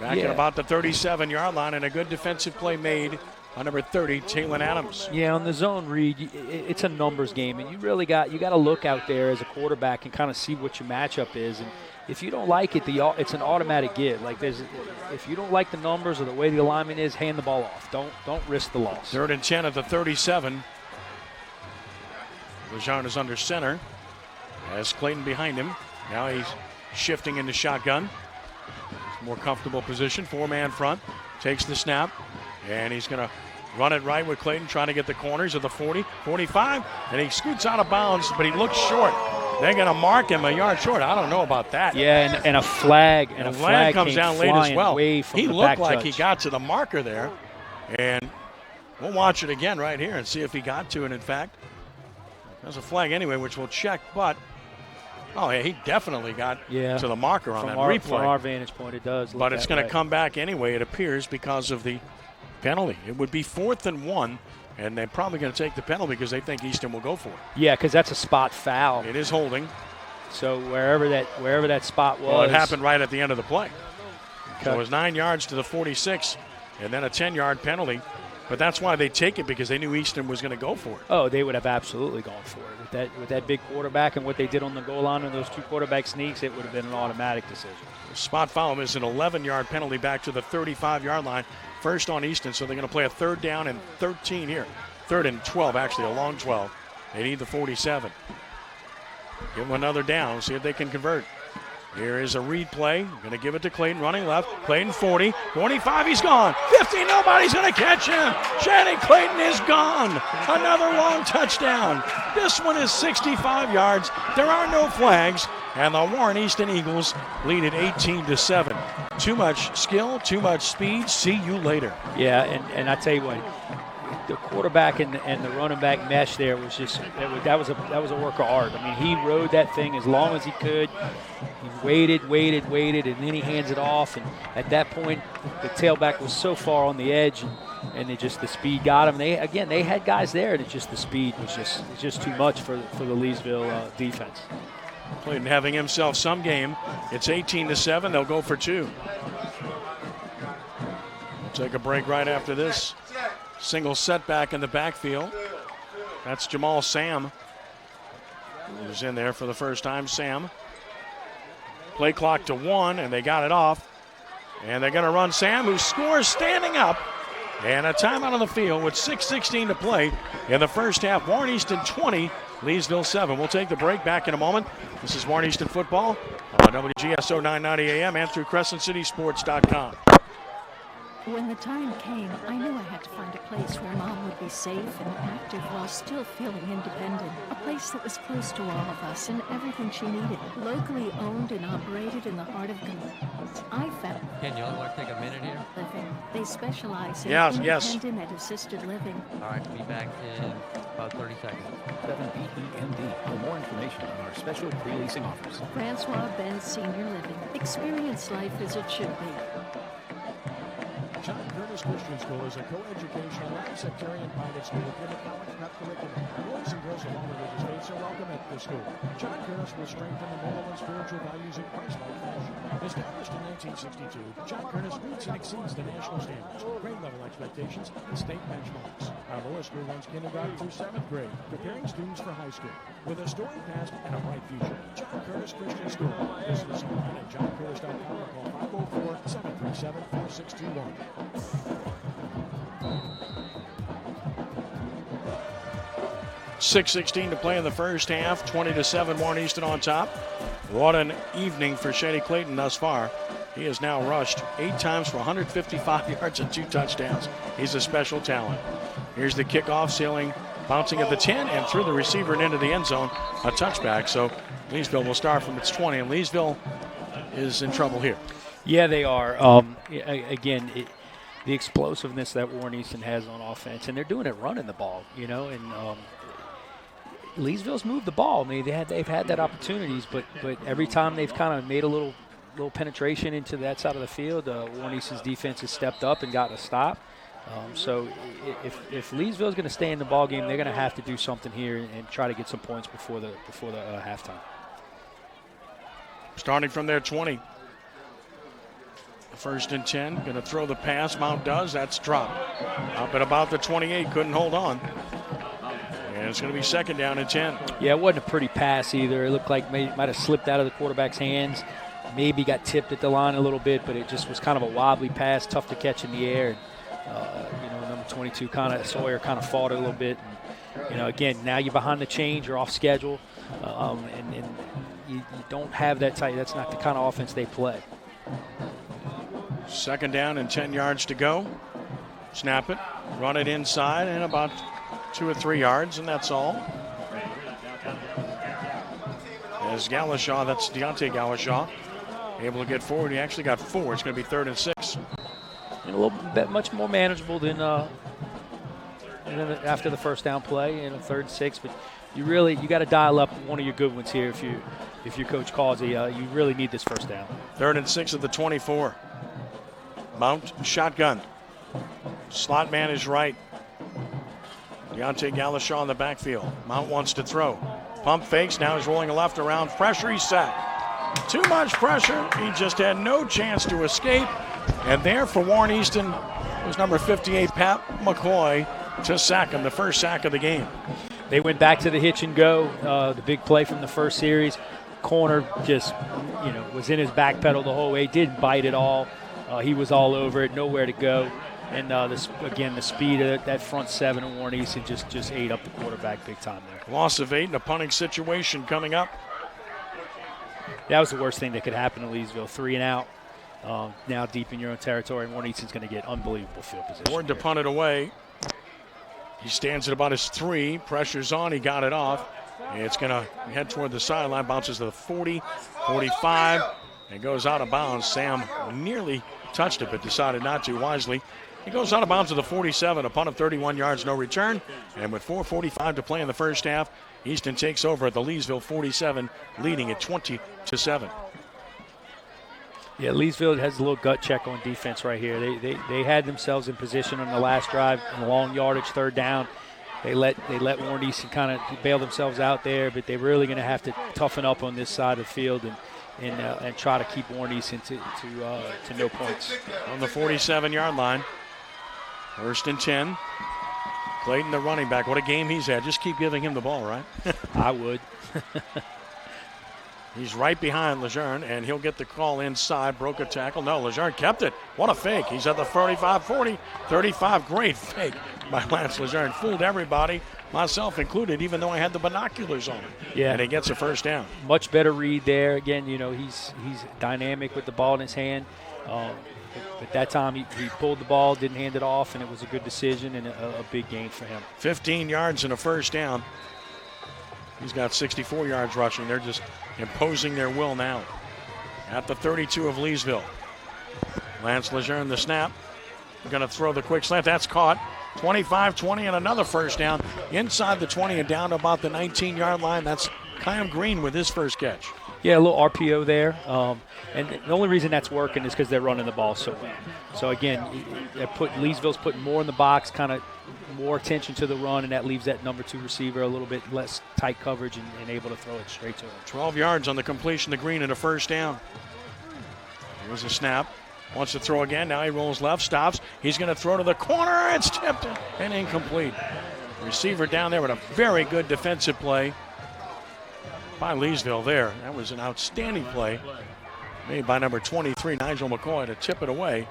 [SPEAKER 2] Back at about the 37-yard line, and a good defensive play made on number 30, Taylon Adams.
[SPEAKER 3] Yeah, on the zone read, it's a numbers game, and you got to look out there as a quarterback and kind of see what your matchup is. And if you don't like it, it's an automatic give. Like if you don't like the numbers or the way the alignment is, hand the ball off. Don't risk the loss.
[SPEAKER 2] 3rd and 10 at the 37. Lejeune is under center. Has Clayton behind him. Now he's shifting into shotgun. More comfortable position, 4-man front. Takes the snap, and he's going to run it right with Clayton, trying to get the corners of the 40, 45, and he scoots out of bounds, but he looks short. They're going to mark him a yard short. I don't know about that.
[SPEAKER 3] Yeah, and a flag.
[SPEAKER 2] And a flag comes down late as well.
[SPEAKER 3] He
[SPEAKER 2] looked like he got to the marker there, and we'll watch it again right here and see if he got to it, in fact. There's a flag anyway, which we'll check, but oh, yeah, he definitely got to the marker on that replay.
[SPEAKER 3] From our vantage point, it does.
[SPEAKER 2] But it's going to come back anyway, it appears, because of the penalty. It would be 4th and 1, and they're probably going to take the penalty because they think Easton will go for it.
[SPEAKER 3] Yeah, because that's a spot foul.
[SPEAKER 2] It is holding.
[SPEAKER 3] So wherever that spot was.
[SPEAKER 2] Well, it happened right at the end of the play.
[SPEAKER 3] Okay.
[SPEAKER 2] So it was 9 yards to the 46, and then a 10-yard penalty. But that's why they take it, because they knew Easton was going to go for it.
[SPEAKER 3] Oh, they would have absolutely gone for it. With that big quarterback and what they did on the goal line and those 2 quarterback sneaks, it would have been an automatic decision.
[SPEAKER 2] Spot foul is an 11-yard penalty back to the 35-yard line. First on Easton, so they're going to play a 3rd down and 13 here. 3rd and 12, actually, a long 12. They need the 47. Give them another down, see if they can convert. Here is a read play. Going to give it to Clayton, running left. Clayton 40, 45, he's gone. 50, nobody's going to catch him. Shannon Clayton is gone. Another long touchdown. This one is 65 yards. There are no flags, and the Warren Easton Eagles lead at 18-7. Too much skill, too much speed. See you later.
[SPEAKER 3] Yeah, and I tell you what, the quarterback and the running back mesh there was just that was a work of art. I mean, he rode that thing as long as he could. He waited, and then he hands it off. And at that point, the tailback was so far on the edge, and the speed got him. They had guys there, and the speed was just too much for the Leesville defense.
[SPEAKER 2] Clayton having himself some game. It's 18-7. They'll go for 2. We'll take a break right after this. Single setback in the backfield. That's Jamal Sam, who's in there for the first time. Sam. Play clock to 1, and they got it off. And they're going to run Sam, who scores standing up. And a timeout on the field with 6:16 to play in the first half. Warren Easton 20, Leesville 7. We'll take the break. Back in a moment. This is Warren Easton football on WGSO 990 AM and through CrescentCitySports.com.
[SPEAKER 10] When the time came, I knew I had to find a place where Mom would be safe and active while still feeling independent. A place that was close to all of us and everything she needed. Locally owned and operated in the heart of communities. I found
[SPEAKER 1] Ken, you want to take a minute here?
[SPEAKER 10] living. They specialize in
[SPEAKER 2] Yes.
[SPEAKER 10] independent and assisted living.
[SPEAKER 1] All right, be back in about 30 seconds.
[SPEAKER 11] 7BEMD for more information on our special pre-leasing offers.
[SPEAKER 10] Francois Benz Senior Living. Experience life as it should be.
[SPEAKER 4] John Curtis Christian School is a co-educational, non-sectarian private school with a college prep curriculum. Boys and girls of all religious faiths are welcome at the school. John Curtis will strengthen the moral and spiritual values in Christ-like fashion. Established in 1962, John Curtis meets and exceeds the national standards, grade level expectations, and state benchmarks. Our lower school runs kindergarten through 7th grade, preparing students for high school. With a storied past and a bright future, John Curtis Christian School. Visit us online at johncurtis.com or call 504-737-4621.
[SPEAKER 2] 6:16 to play in the first half. 20-7, Warren Easton on top. What an evening for Shady Clayton thus far. He has now rushed 8 times for 155 yards and 2 touchdowns. He's a special talent. Here's the kickoff, sailing, bouncing at the 10 and through the receiver and into the end zone. A touchback. So Leesville will start from its 20, and Leesville is in trouble here.
[SPEAKER 3] Yeah, they are. Again, the explosiveness that Warren Easton has on offense, and they're doing it running the ball, and Leesville's moved the ball. I mean, they've had that opportunities, but every time they've kind of made a little penetration into that side of the field, Warren Easton's defense has stepped up and got a stop. So if Leesville's going to stay in the ball game, they're going to have to do something here and try to get some points before the halftime.
[SPEAKER 2] Starting from their 20. 1st and 10, going to throw the pass. Mount does. That's dropped. Up at about the 28, couldn't hold on. And it's going to be 2nd down and 10.
[SPEAKER 3] Yeah, it wasn't a pretty pass either. It looked like it might have slipped out of the quarterback's hands. Maybe got tipped at the line a little bit, but it just was kind of a wobbly pass, tough to catch in the air. And, number 22, Sawyer kind of fought it a little bit. And, again, now you're behind the change, you're off schedule, and you don't have that tight. That's not the kind of offense they play.
[SPEAKER 2] 2nd down and 10 yards to go. Snap it, run it inside, and about 2 or 3 yards, and that's all. As Galashaw, that's Deontay Galashaw, able to get forward. He actually got 4. It's going to be 3rd and 6.
[SPEAKER 3] And a little bit much more manageable than after the first down play and a 3rd and 6. But you got to dial up one of your good ones here if your coach calls it. You really need this first down.
[SPEAKER 2] 3rd and 6 at the 24. Mount shotgun. Slot man is right. Deontay Galashaw in the backfield. Mount wants to throw. Pump fakes, now he's rolling a left around. Pressure, he's sacked. Too much pressure. He just had no chance to escape. And there for Warren Easton was number 58, Pat McCoy, to sack him, the first sack of the game.
[SPEAKER 3] They went back to the hitch and go, the big play from the first series. Corner just, was in his back pedal the whole way, didn't bite at all. He was all over it, nowhere to go. And the speed of that front seven of Warren Easton just ate up the quarterback big time there.
[SPEAKER 2] Loss of 8 in a punting situation coming up.
[SPEAKER 3] That was the worst thing that could happen to Leesville. 3 and out, now deep in your own territory, and Warren Easton's going to get unbelievable field position.
[SPEAKER 2] Ward to punt it away. He stands at about his 3. Pressure's on. He got it off. It's going to head toward the sideline. Bounces to the 40, 45, and goes out of bounds. Sam nearly touched it, but decided not to wisely. He goes out of bounds to the 47. A punt of 31 yards, no return. And with 4:45 to play in the first half, Easton takes over at the Leesville 47, leading at 20-7.
[SPEAKER 3] Yeah, Leesville has a little gut check on defense right here. They had themselves in position on the last drive, in long yardage, 3rd down. They let Warren Easton kind of bail themselves out there, but they're really going to have to toughen up on this side of the field and try to keep Warren Easton to no points.
[SPEAKER 2] On the 47-yard line, 1st and 10. Clayton, the running back. What a game he's had. Just keep giving him the ball, right?
[SPEAKER 3] I would.
[SPEAKER 2] He's right behind Lazar, and he'll get the call inside. Broke a tackle. No, Lazar kept it. What a fake. He's at the 35, 40, 35. Great fake by Lance Lazar. Fooled everybody, myself included, even though I had the binoculars on him.
[SPEAKER 3] Yeah.
[SPEAKER 2] And he gets a first down.
[SPEAKER 3] Much better read there. Again, he's dynamic with the ball in his hand. But that time he pulled the ball, didn't hand it off, and it was a good decision and a big gain for him.
[SPEAKER 2] 15 yards and a first down. He's got 64 yards rushing. They're just imposing their will now. At the 32 of Leesville. Lance Lazar in the snap. Going to throw the quick slant. That's caught. 25-20 and another first down. Inside the 20 and down to about the 19-yard line. That's Kyle Green with his first catch.
[SPEAKER 3] Yeah, a little RPO there. And the only reason that's working is because they're running the ball so well. So, again, Leesville's putting more in the box, kind of more attention to the run, and that leaves that number 2 receiver a little bit less tight coverage and able to throw it straight to him.
[SPEAKER 2] 12 yards on the completion to Green and a first down. Here's a snap. Wants to throw again. Now he rolls left, stops. He's going to throw to the corner. It's tipped and incomplete. Receiver down there with a very good defensive play by Leesville there. That was an outstanding play made by number 23, Nigel McCoy, to tip it away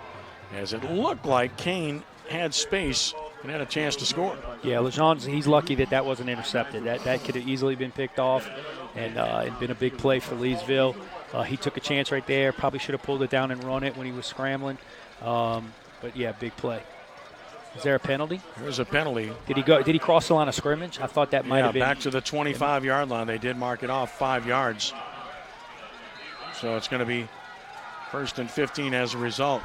[SPEAKER 2] as it looked like Kane had space and had a chance to score.
[SPEAKER 3] Yeah, Lejean's, he's lucky that wasn't intercepted. That could have easily been picked off and it'd been a big play for Leesville. He took a chance right there. Probably should have pulled it down and run it when he was scrambling. But, yeah, big play. Is there a penalty?
[SPEAKER 2] There's a penalty.
[SPEAKER 3] Did he cross the line of scrimmage? I thought that might have been.
[SPEAKER 2] Back to the 25-yard line. They did mark it off 5 yards. So it's going to be 1st and 15 as a result.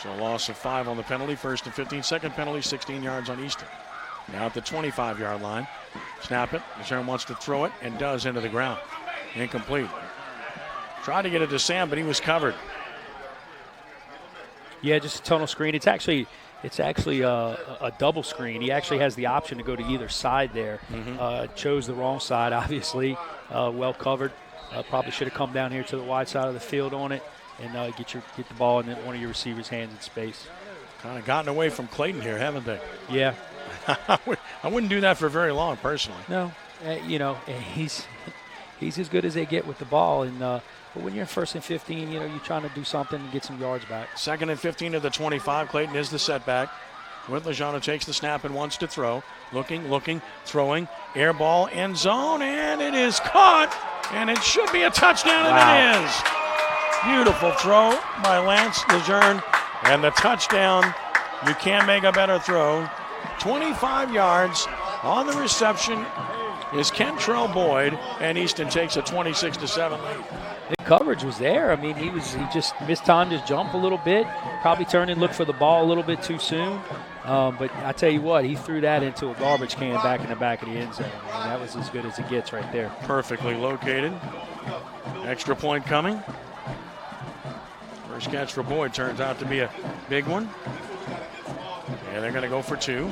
[SPEAKER 2] So a loss of 5 on the penalty. 1st and 15. Second penalty, 16 yards on Easton. Now at the 25-yard line. Snap it. Lazar wants to throw it and does into the ground. Incomplete. Tried to get it to Sam, but he was covered.
[SPEAKER 3] Yeah, just a tunnel screen. It's actually a double screen. He actually has the option to go to either side there. Chose the wrong side, obviously. Well covered. Probably should have come down here to the wide side of the field on it and get the ball in one of your receivers' hands in space.
[SPEAKER 2] Kind of gotten away from Clayton here, haven't they?
[SPEAKER 3] Yeah.
[SPEAKER 2] I wouldn't do that for very long, personally.
[SPEAKER 3] No, he's as good as they get with the ball, and but when you're in 1st and 15, you're trying to do something and get some yards back.
[SPEAKER 2] 2nd and 15 to the 25. Clayton is the setback. With Lejano takes the snap and wants to throw. Looking, throwing. Air ball, end zone, and it is caught, and it should be a touchdown, and it is. Beautiful throw by Lance Lazar, and the touchdown. You can't make a better throw. 25 yards on the reception is Kentrell Boyd, and Easton takes a 26-7 lead.
[SPEAKER 3] The coverage was there. I mean, he just mistimed his jump a little bit. Probably turned and looked for the ball a little bit too soon. But I tell you what, he threw that into a garbage can back in the back of the end zone. And that was as good as it gets right there.
[SPEAKER 2] Perfectly located. Extra point coming. First catch for Boyd turns out to be a big one. And they're going to go for 2.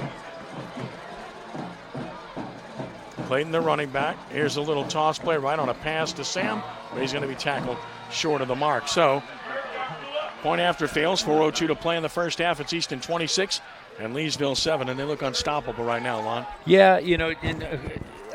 [SPEAKER 2] Clayton, the running back. Here's a little toss play right on a pass to Sam, but he's going to be tackled short of the mark. So, point after fails, 4:02 to play in the first half. It's Easton 26 and Leesville 7, and they look unstoppable right now, Lon.
[SPEAKER 3] Yeah, you know, and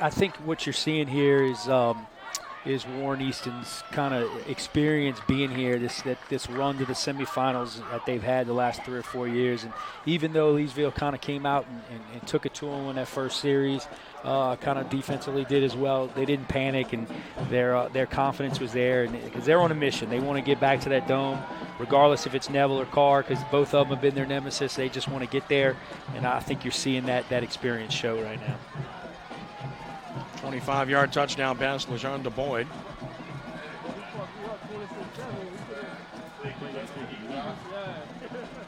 [SPEAKER 3] I think what you're seeing here is Warren Easton's kind of experience being here, this run to the semifinals that they've had the last 3 or 4 years. And even though Leesville kind of came out and took it to them in that first series, kind of defensively did as well. They didn't panic, and their confidence was there, and because they're on a mission. They want to get back to that dome, regardless if it's Neville or Carr, because both of them have been their nemesis. They just want to get there, and I think you're seeing that experience show right now.
[SPEAKER 2] 25-yard touchdown pass, LeJean de Boyd.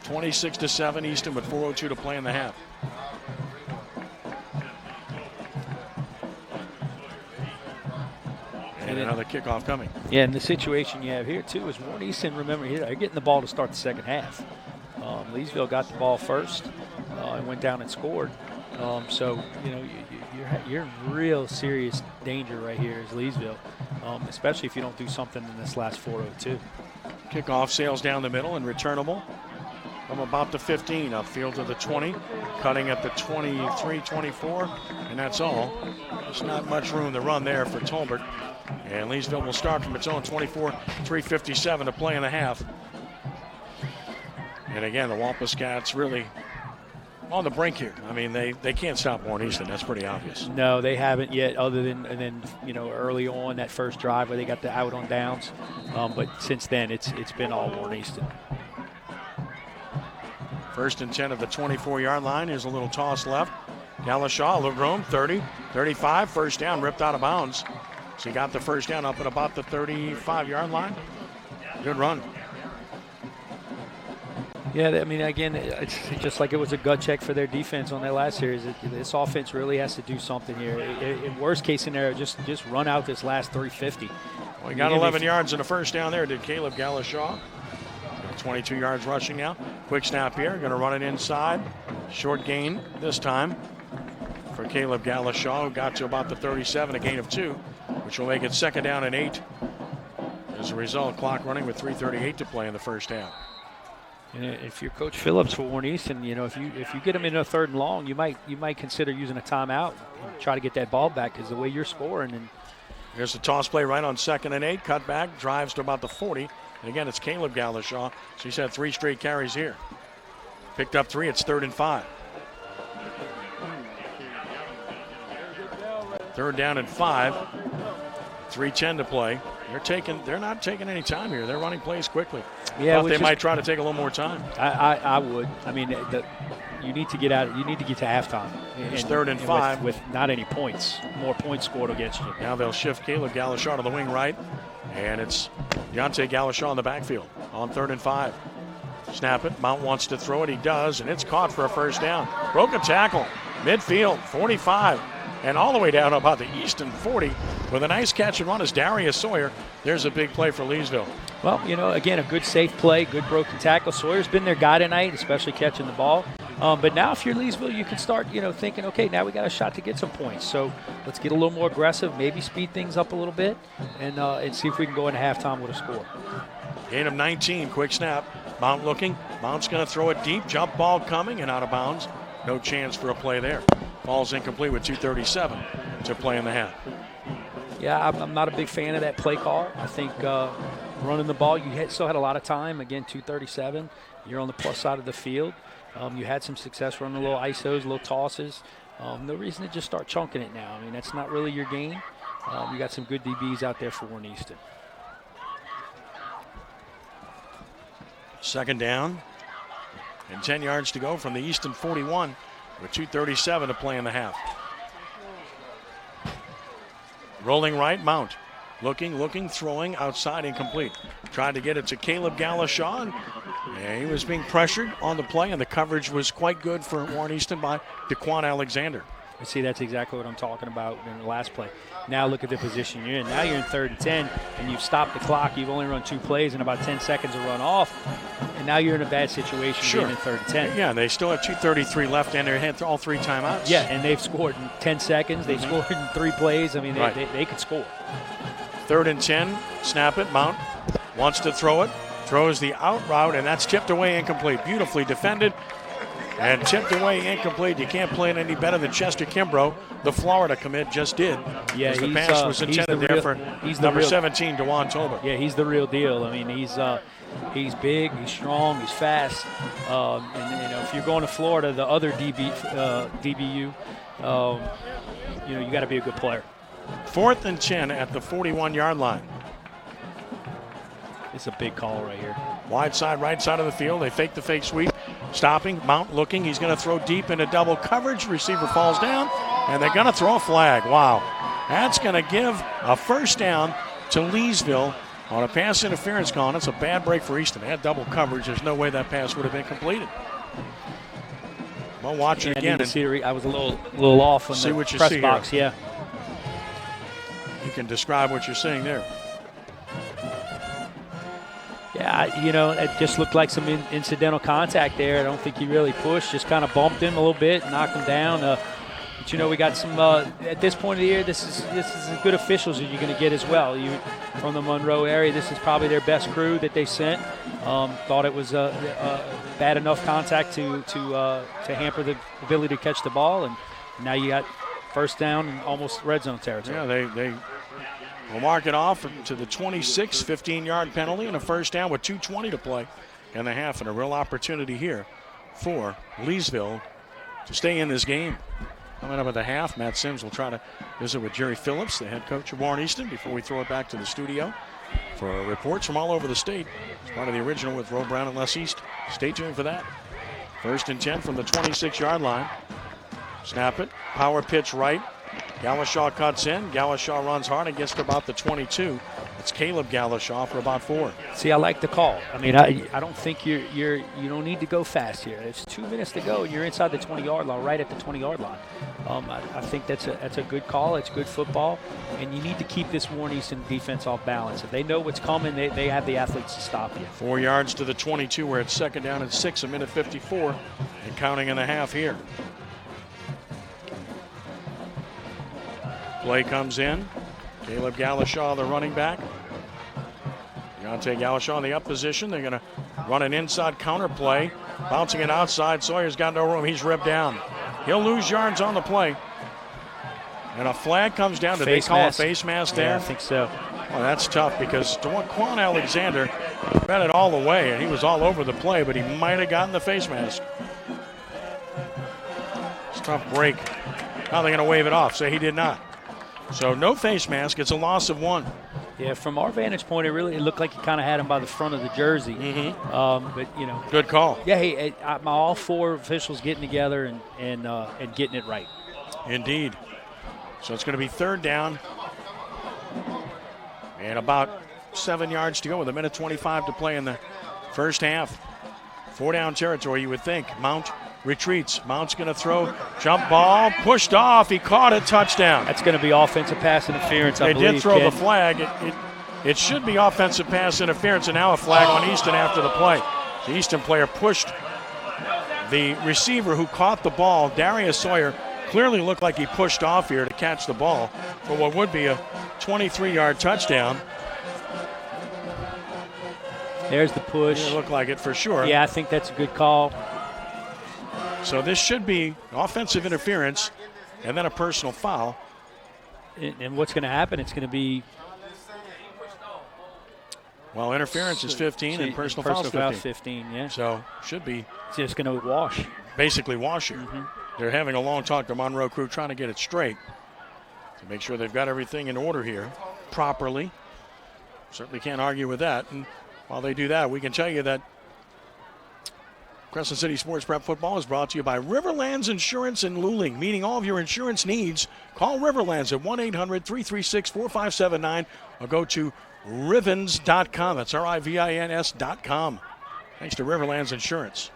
[SPEAKER 2] (26-7) Easton with 4:02 to play in the half. And another kickoff coming.
[SPEAKER 3] Yeah, and the situation you have here too is Warren Easton. Remember, here they're getting the ball to start the second half. Leesville got the ball first and went down and scored. So you know you're in real serious danger right here as Leesville, especially if you don't do something in this last 4:02.
[SPEAKER 2] Kickoff sails down the middle and returnable from about the 15 upfield to the 20, cutting at the 23, 24, and that's all. There's not much room to run there for Tolbert, and Leesville will start from its own 24, 3:57 to play in the half. And again, the Wampuscats really on the brink here. I mean, they can't stop Warren Easton. That's pretty obvious.
[SPEAKER 3] No, they haven't yet, other than and then you know early on that first drive where they got the out on downs. But since then, it's been all Warren Easton.
[SPEAKER 2] 1st and 10 at the 24-yard line. Here's a little toss left. Galashaw, a little room, 30, 35, first down, ripped out of bounds. So he got the first down up at about the 35-yard line. Good run.
[SPEAKER 3] Yeah, I mean, again, it's just like it was a gut check for their defense on that last series. This offense really has to do something here. In worst case scenario, just run out this last 350.
[SPEAKER 2] Well, he got 11 yards in the first down there, did Caleb Galashaw. 22 yards rushing now. Quick snap here, going to run it inside. Short gain this time for Caleb Galashaw, who got to about the 37, a gain of 2, which will make it 2nd down and 8. As a result, clock running with 3:38 to play in the first half.
[SPEAKER 3] And if you're Coach Phillips for Warren Easton, you know, if you get them in a 3rd and long, you might consider using a timeout and try to get that ball back, because the way you're scoring. And
[SPEAKER 2] here's the toss play right on 2nd and 8. Cut back, drives to about the 40. And again, it's Caleb Galashaw. So he's had 3 straight carries here. Picked up 3. It's 3rd and 5. 3rd down and 5. 3:10 to play. They're not taking any time here. They're running plays quickly.
[SPEAKER 3] Yeah,
[SPEAKER 2] they might try to take a little more time.
[SPEAKER 3] I would. I mean, you need to get out. You need to get to halftime.
[SPEAKER 2] It's 3rd and 5
[SPEAKER 3] with not any points. More points scored against you.
[SPEAKER 2] Now they'll shift Caleb Galashaw to the wing right, and it's Deontay Galashaw in the backfield on 3rd and 5. Snap it. Mount wants to throw it. He does, and it's caught for a first down. Broke a tackle. Midfield, 45, and all the way down about the Easton 40 with a nice catch and run is Darius Sawyer. There's a big play for Leesville.
[SPEAKER 3] Well, you know, again, a good safe play, good broken tackle. Sawyer's been their guy tonight, especially catching the ball. But now if you're Leesville, you can start, you know, thinking, okay, now we got a shot to get some points. So let's get a little more aggressive, maybe speed things up a little bit, and see if we can go into halftime with a score.
[SPEAKER 2] Gain of 19, quick snap. Mount looking. Mount's going to throw it deep. Jump ball coming and out of bounds. No chance for a play there. Ball's incomplete with 2:37 to play in the half.
[SPEAKER 3] Yeah, I'm not a big fan of that play call. I think running the ball, you still had a lot of time. Again, 2:37. You're on the plus side of the field. You had some success running little ISOs, little tosses. No reason to just start chunking it now. I mean, that's not really your game. You got some good DBs out there for Warren Easton.
[SPEAKER 2] 2nd down and 10 yards to go from the Easton 41 with 2:37 to play in the half. Rolling right, Mount. Looking, throwing, outside, incomplete. Tried to get it to Caleb Galashaw, and he was being pressured on the play, and the coverage was quite good for Warren Easton by Daquan Alexander.
[SPEAKER 3] See, that's exactly what I'm talking about in the last play. Now look at the position you're in. Now you're in 3rd and 10, and you've stopped the clock. You've only run 2 plays and about 10 seconds to run off, and now you're in a bad situation being in 3rd and 10.
[SPEAKER 2] Yeah, they still have 2:33 left, and they had all 3 timeouts.
[SPEAKER 3] Yeah, and they've scored in 10 seconds. They scored in 3 plays. I mean, they could score.
[SPEAKER 2] 3rd and 10, snap it. Mount wants to throw it, throws the out route, and that's tipped away incomplete. Beautifully defended. And tipped away incomplete. You can't play it any better than Chester Kimbrough. The Florida commit just did.
[SPEAKER 3] Yeah,
[SPEAKER 2] the pass was intended there for number 17, DeJuan Tolbert.
[SPEAKER 3] Yeah, he's the real deal. I mean, he's big, he's strong, he's fast. And if you're going to Florida, the other DBU, you got to be a good player.
[SPEAKER 2] 4th and 10 at the 41-yard line.
[SPEAKER 3] It's a big call right here.
[SPEAKER 2] Wide side, right side of the field. They fake the fake sweep. Stopping, Mount looking. He's going to throw deep into double coverage. Receiver falls down, and they're going to throw a flag. Wow. That's going to give a first down to Leesville on a pass interference call. And it's a bad break for Easton. They had double coverage. There's no way that pass would have been completed. Well, watch it again.
[SPEAKER 3] I was a little off on the press box.
[SPEAKER 2] Here. Yeah. You can describe what you're seeing there.
[SPEAKER 3] Yeah, it just looked like some incidental contact there. I don't think he really pushed, just kind of bumped him a little bit, knocked him down. But we got some, at this point of the year, this is as good officials as you're going to get as well. You from the Monroe area, this is probably their best crew that they sent. Thought it was bad enough contact to hamper the ability to catch the ball, and now you got first down and almost red zone territory.
[SPEAKER 2] Yeah, they will mark it off to the 26, 15-yard penalty and a first down with 2:20 to play in the half, and a real opportunity here for Leesville to stay in this game. Coming up at the half, Matt Sims will try to visit with Jerry Phillips, the head coach of Warren Easton, before we throw it back to the studio for reports from all over the state. It's part of the original with Roe Brown and Les East. Stay tuned for that. 1st and 10 from the 26-yard line. Snap it, power pitch right. Galashaw cuts in. Galashaw runs hard and gets to about the 22. It's Caleb Galashaw for about 4.
[SPEAKER 3] See, I like the call. I mean, I don't think you don't need to go fast here. It's 2 minutes to go, and you're inside the 20-yard line, right at the 20-yard line. I think that's a good call. It's good football, and you need to keep this Warren Easton defense off balance. If they know what's coming, they have the athletes to stop you.
[SPEAKER 2] 4 yards to the 22, where it's 2nd down and 6, 1:54, and counting in the half here. Play comes in. Caleb Galashaw, the running back. Deontay Galashaw in the up position. They're going to run an inside counter play. Bouncing it outside. Sawyer's got no room. He's ripped down. He'll lose yards on the play. And a flag comes down. Did they call a face mask there?
[SPEAKER 3] Yeah, I think so.
[SPEAKER 2] Well, that's tough because Quan Alexander ran it all the way, and he was all over the play, but he might have gotten the face mask. It's a tough break. Now they're going to wave it off. Say he did not. So no face mask. It's a loss of 1.
[SPEAKER 3] Yeah, from our vantage point, it looked like he kind of had him by the front of the jersey.
[SPEAKER 2] Mm-hmm.
[SPEAKER 3] But
[SPEAKER 2] good call.
[SPEAKER 3] Yeah, hey, all 4 officials getting together and getting it right.
[SPEAKER 2] Indeed. So it's going to be 3rd down and about 7 yards to go with 1:25 to play in the first half. 4 down territory, you would think. Mount retreats. Mount's going to throw. Jump ball. Pushed off. He caught it. Touchdown.
[SPEAKER 3] That's going to be offensive pass interference, I believe.
[SPEAKER 2] They did throw the flag. It should be offensive pass interference, and now a flag on Easton after the play. The Easton player pushed the receiver who caught the ball. Darius Sawyer clearly looked like he pushed off here to catch the ball for what would be a 23-yard touchdown.
[SPEAKER 3] There's the push.
[SPEAKER 2] It looked like it for sure.
[SPEAKER 3] Yeah, I think that's a good call.
[SPEAKER 2] So this should be offensive interference and then a personal foul.
[SPEAKER 3] And what's going to happen? It's going to be...
[SPEAKER 2] Well, interference is 15 and personal foul is
[SPEAKER 3] 15, yeah.
[SPEAKER 2] So should be...
[SPEAKER 3] It's just going to wash.
[SPEAKER 2] Basically wash it.
[SPEAKER 3] Mm-hmm.
[SPEAKER 2] They're having a long talk, the Monroe crew, trying to get it straight to make sure they've got everything in order here properly. Certainly can't argue with that. And while they do that, we can tell you that Crescent City Sports Prep Football is brought to you by Riverlands Insurance in Luling. Meeting all of your insurance needs, call Riverlands at 1-800-336-4579 or go to Rivins.com. That's RIVINS.com. Thanks to Riverlands Insurance.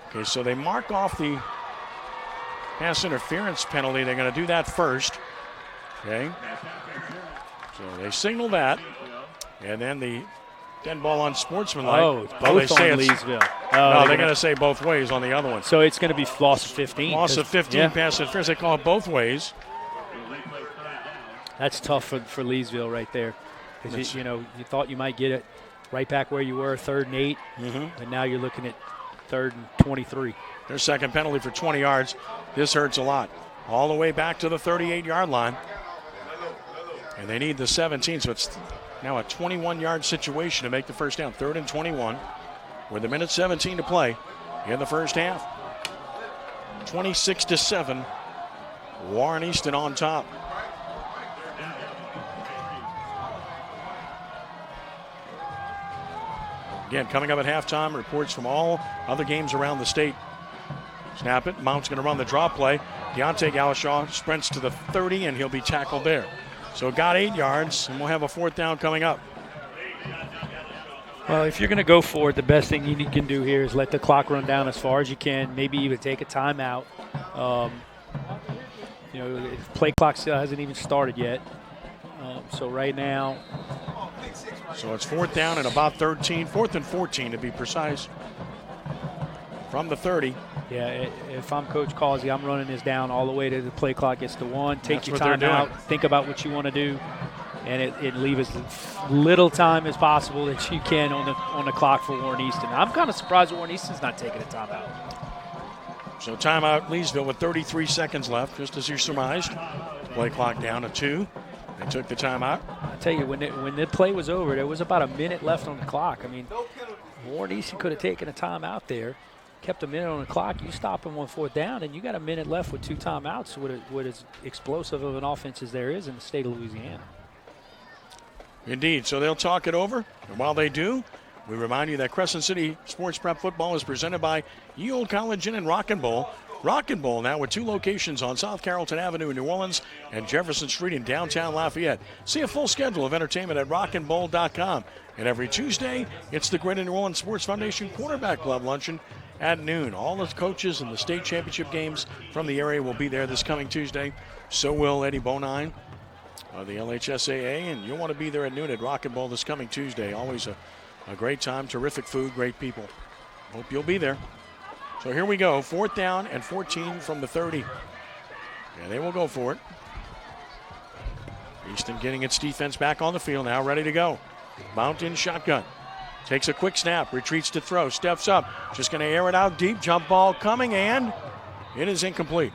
[SPEAKER 2] Okay, so they mark off the pass interference penalty. They're going to do that first. Okay. So they signal that. And then the dead ball unsportsmanlike.
[SPEAKER 3] Oh, it's both on Leesville.
[SPEAKER 2] No, they're going to say both ways on the other one.
[SPEAKER 3] So it's going to be loss of 15.
[SPEAKER 2] Loss of 15, pass interference. They call it both ways.
[SPEAKER 3] That's tough for Leesville right there. Because, you thought you might get it right back where you were, 3rd and 8. And now you're looking at 3rd and 23.
[SPEAKER 2] Their second penalty for 20 yards. This hurts a lot. All the way back to the 38-yard line. And they need the 17, so it's now a 21-yard situation to make the first down. 3rd and 21 with a minute 17 to play in the first half. 26-7. Warren Easton on top. Again, coming up at halftime, reports from all other games around the state. Snap it. Mount's going to run the draw play. Deontay Galashaw sprints to the 30, and he'll be tackled there. So got 8 yards, and we'll have a 4th down coming up.
[SPEAKER 3] Well, if you're going to go for it, the best thing you can do here is let the clock run down as far as you can, maybe even take a timeout. The play clock still hasn't even started yet. So right now.
[SPEAKER 2] So it's 4th down and about 4th and 14 to be precise. From the 30.
[SPEAKER 3] Yeah, if I'm Coach Causey, I'm running this down all the way to the play clock gets to 1. Take your time out. Think about what you want to do, and it leave as little time as possible that you can on the clock for Warren Easton. I'm kind of surprised Warren Easton's not taking a timeout.
[SPEAKER 2] So timeout Leesville with 33 seconds left, just as you surmised. Play clock down to 2. They took the timeout.
[SPEAKER 3] I tell you, when the play was over, there was about a minute left on the clock. I mean, Warren Easton could have taken a timeout there, kept a minute on the clock. You stop him on 4th down, and you got a minute left with 2 timeouts with as explosive of an offense as there is in the state of Louisiana.
[SPEAKER 2] Indeed. So they'll talk it over. And while they do, we remind you that Crescent City Sports Prep Football is presented by Ye Olde College Inn and Rock and Bowl. Rock and Bowl now with 2 locations on South Carrollton Avenue in New Orleans and Jefferson Street in downtown Lafayette. See a full schedule of entertainment at rockandbowl.com. And every Tuesday, it's the Greater New Orleans Sports Foundation Quarterback Club Luncheon at noon. All the coaches in the state championship games from the area will be there this coming Tuesday. So will Eddie Bonine of the LHSAA, and you'll want to be there at noon at Rock and Bowl this coming Tuesday. Always a great time, terrific food, great people. Hope you'll be there. So here we go, 4th down and 14 from the 30. And they will go for it. Easton getting its defense back on the field, now ready to go. Mount in shotgun. Takes a quick snap, retreats to throw, steps up. Just going to air it out deep, jump ball coming, and it is incomplete.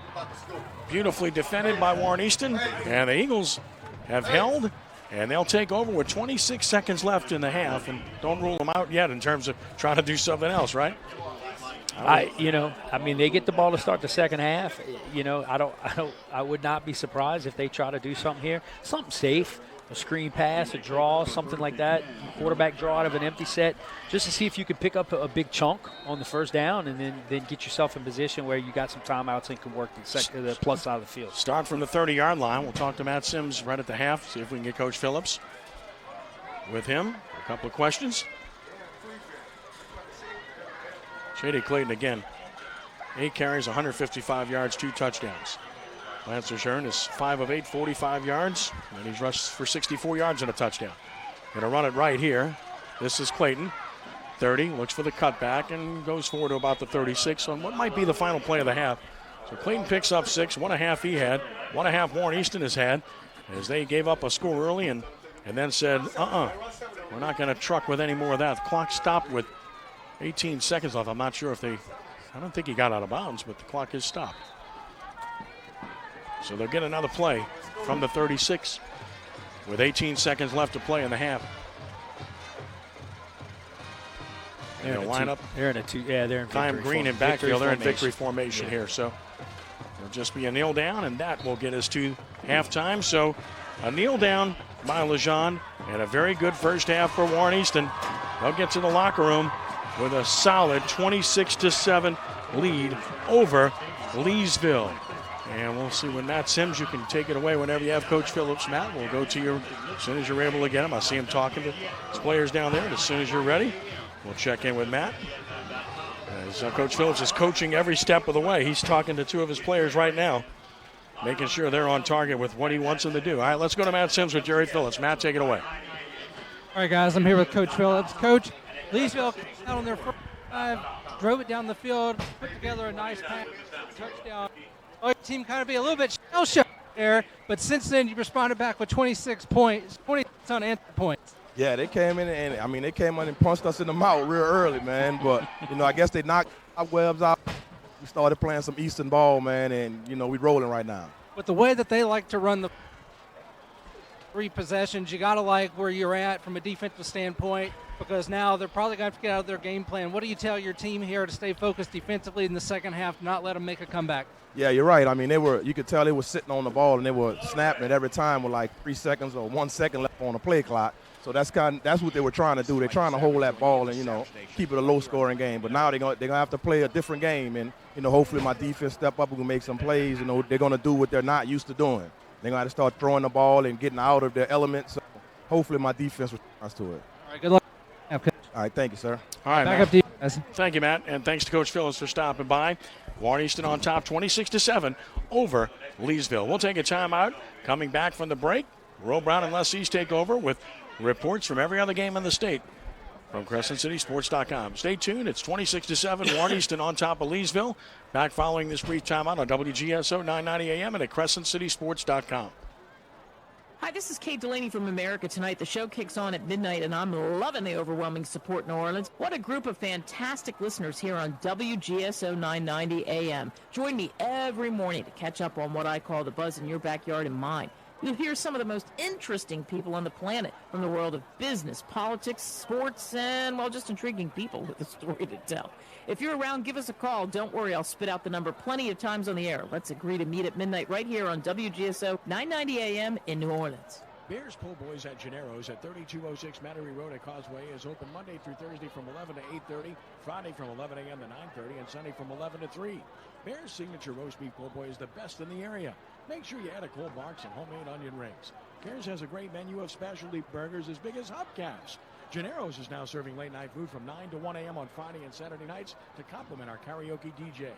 [SPEAKER 2] Beautifully defended by Warren Easton, and the Eagles have held, and they'll take over with 26 seconds left in the half, and don't rule them out yet in terms of trying to do something else, right?
[SPEAKER 3] I mean, they get the ball to start the second half. I would not be surprised if they try to do something here, something safe, a screen pass, a draw, something like that, quarterback draw out of an empty set, just to see if you could pick up a big chunk on the first down and then get yourself in position where you got some timeouts and can work the plus side of the field.
[SPEAKER 2] Start from the 30-yard line. We'll talk to Matt Sims right at the half, see if we can get Coach Phillips with him. A couple of questions. Shady Clayton again. 8 carries, 155 yards, 2 touchdowns. Lance Lejeune is 5 of 8, 45 yards, and he's rushed for 64 yards and a touchdown. Going to run it right here. This is Clayton. 30, looks for the cutback and goes forward to about the 36 on what might be the final play of the half. So Clayton picks up 6, 1.5 he had, 1.5 Warren Easton has had, as they gave up a score early and then said, we're not going to truck with any more of that. The clock stopped with 18 seconds left. I'm not sure if I don't think he got out of bounds, but the clock is stopped. So they'll get another play from the 36 with 18 seconds left to play in the half. They're in
[SPEAKER 3] victory.
[SPEAKER 2] Time Green in backfield. They're in victory formation here. So it'll just be a kneel down, and that will get us to halftime. So a kneel down by Lejeune and a very good first half for Warren Easton. They'll get to the locker room with a solid 26-7 lead over Leesville. And we'll see when Matt Sims, you can take it away whenever you have Coach Phillips. Matt, we'll go to you as soon as you're able to get him. I see him talking to his players down there. And as soon as you're ready, we'll check in with Matt. So Coach Phillips is coaching every step of the way. He's talking to two of his players right now, making sure they're on target with what he wants them to do. All right, let's go to Matt Sims with Jerry Phillips. Matt, take it away.
[SPEAKER 6] All right, guys, I'm here with Coach Phillips. Coach, Leesville out on their first drive, drove it down the field, put together a nice pass, touchdown. Oh, your team kind of be a little bit shell-shocked there, but since then you responded back with 26 points, 26 unanswered points.
[SPEAKER 12] Yeah, they came in and they came in and punched us in the mouth real early, man. But, I guess they knocked our webs out. We started playing some Easton ball, man, and, we rolling right now.
[SPEAKER 6] With the way that they like to run the 3 possessions, you got to like where you're at from a defensive standpoint, because now they're probably going to have to get out of their game plan. What do you tell your team here to stay focused defensively in the second half, not let them make a comeback? Yeah,
[SPEAKER 12] you're right. I mean, you could tell they were sitting on the ball and they were snapping it every time with like 3 seconds or 1 second left on the play clock. So that's what they were trying to do. They're trying to hold that ball and, keep it a low-scoring game. But now they're gonna have to play a different game, and, hopefully my defense step up and can make some plays. They're going to do what they're not used to doing. They're going to have to start throwing the ball and getting out of their element. So hopefully my defense responds to it.
[SPEAKER 6] All right, good luck. Okay.
[SPEAKER 12] All right, thank you, sir.
[SPEAKER 2] All right,
[SPEAKER 6] back
[SPEAKER 2] Matt.
[SPEAKER 6] up to you guys.
[SPEAKER 2] Thank you, Matt, and thanks to Coach Phillips for stopping by. Warren Easton on top, 26-7 over Leesville. We'll take a timeout. Coming back from the break, Roe Brown and Les East take over with reports from every other game in the state from CrescentCitySports.com. Stay tuned. It's 26-7. Warren Easton on top of Leesville. Back following this brief timeout on WGSO 990 AM and at CrescentCitySports.com.
[SPEAKER 13] Hi, this is Kate Delaney from America Tonight. The show kicks on at midnight, and I'm loving the overwhelming support in New Orleans. What a group of fantastic listeners here on WGSO 990 AM. Join me every morning to catch up on what I call the buzz in your backyard and mine. You'll hear some of the most interesting people on the planet from the world of business, politics, sports, and, just intriguing people with a story to tell. If you're around, give us a call. Don't worry, I'll spit out the number plenty of times on the air. Let's agree to meet at midnight right here on WGSO 990 AM in New Orleans.
[SPEAKER 2] Bears Pull Boys at Gennaro's at 3206 Metairie Road at Causeway is open Monday through Thursday from 11 to 8:30, Friday from 11 a.m. to 9:30, and Sunday from 11 to 3. Bears' signature roast beef pull boy is the best in the area. Make sure you add a cold box and homemade onion rings. Bears has a great menu of specialty burgers as big as hubcaps. Gennaro's is now serving late night food from 9 to 1 a.m. on Friday and Saturday nights to complement our karaoke DJ.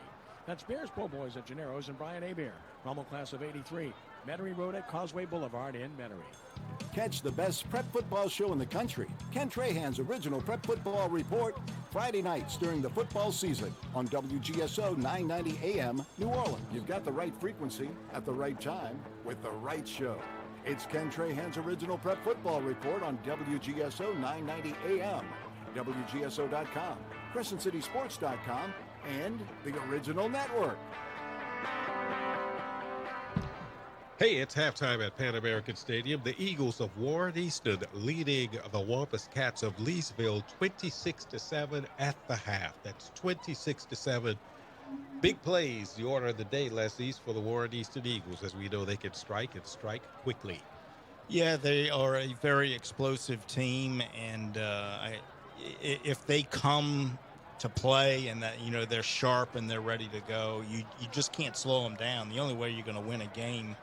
[SPEAKER 2] That's Bears Pull Boys at Gennaro's and Brian Hebert, Rommel class of 83, Metairie Road at Causeway Boulevard in Metairie.
[SPEAKER 4] Catch the best prep football show in the country. Ken Trahan's original Prep Football Report, Friday nights during the football season on WGSO 990 AM, New Orleans. You've got the right frequency at the right time with the right show. It's Ken Trahan's original Prep Football Report on WGSO 990 AM, WGSO.com, CrescentCitySports.com, and the original network.
[SPEAKER 14] Hey, it's halftime at Pan American Stadium. The Eagles of Warren Easton leading the Wampus Cats of Leesville 26-7 at the half. That's 26-7. Big plays, the order of the day, Les East, for the Warren Easton Eagles. As we know, they can strike and strike quickly.
[SPEAKER 15] Yeah, they are a very explosive team, and if they come to play and that they're sharp and they're ready to go, you just can't slow them down. The only way you're going to win a game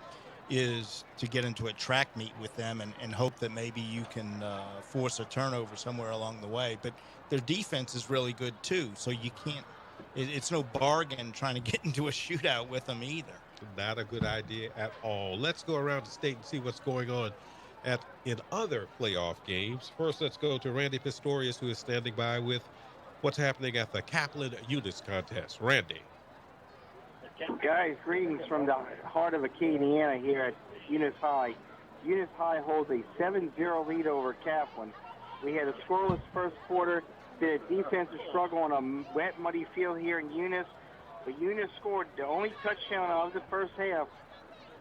[SPEAKER 15] is to get into a track meet with them and hope that maybe you can force a turnover somewhere along the way. But their defense is really good too, so you can't. It's no bargain trying to get into a shootout with them either.
[SPEAKER 14] Not a good idea at all. Let's go around the state and see what's going on in other playoff games. First, let's go to Randy Pistorius, who is standing by with what's happening at the Kaplan Eunice contest. Randy.
[SPEAKER 16] Guys, greetings from the heart of Acadiana here at Eunice High. Eunice High holds a 7-0 lead over Kaplan. We had a scoreless first quarter, did a defensive struggle on a wet, muddy field here in Eunice. But Eunice scored the only touchdown of the first half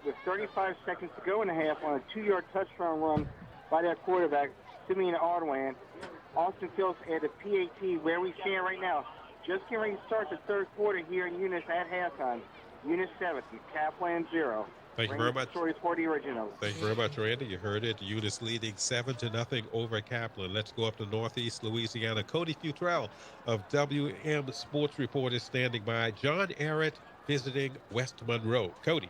[SPEAKER 16] with 35 seconds to go in the half on a 2-yard touchdown run by their quarterback, Simeon Ardwan. Austin Phillips at a PAT. Where we stand right now, just getting ready to start the third quarter here in Eunice at halftime. Eunice 7, Kaplan 0.
[SPEAKER 14] Thank you very much.
[SPEAKER 16] Stories for the originals.
[SPEAKER 14] Thank you very much, Randy. You heard it. Eunice leading 7-0 over Kaplan. Let's go up to Northeast Louisiana. Cody Futrell of WM Sports Report is standing by. John Arrett visiting West Monroe. Cody.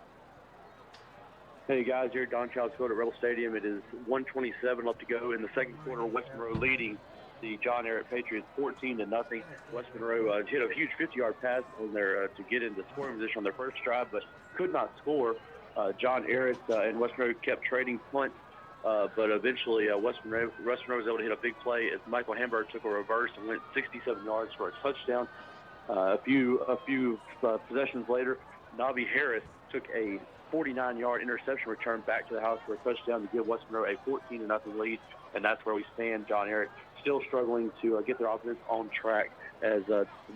[SPEAKER 17] Hey guys, here at Don Child's Field at Rebel Stadium. It is 1:27 left to go in the second quarter. West Monroe leading the John Ehret Patriots 14-0. West Monroe hit a huge 50-yard pass on their to get into scoring position on their first drive, but could not score. John Ehret and West Monroe kept trading punts, but eventually West Monroe was able to hit a big play as Michael Hamburg took a reverse and went 67 yards for a touchdown. A few possessions later, Navi Harris took a 49-yard interception return back to the house for a touchdown to give West Monroe a 14-0 lead, and that's where we stand. John Ehret still struggling to get their offense on track as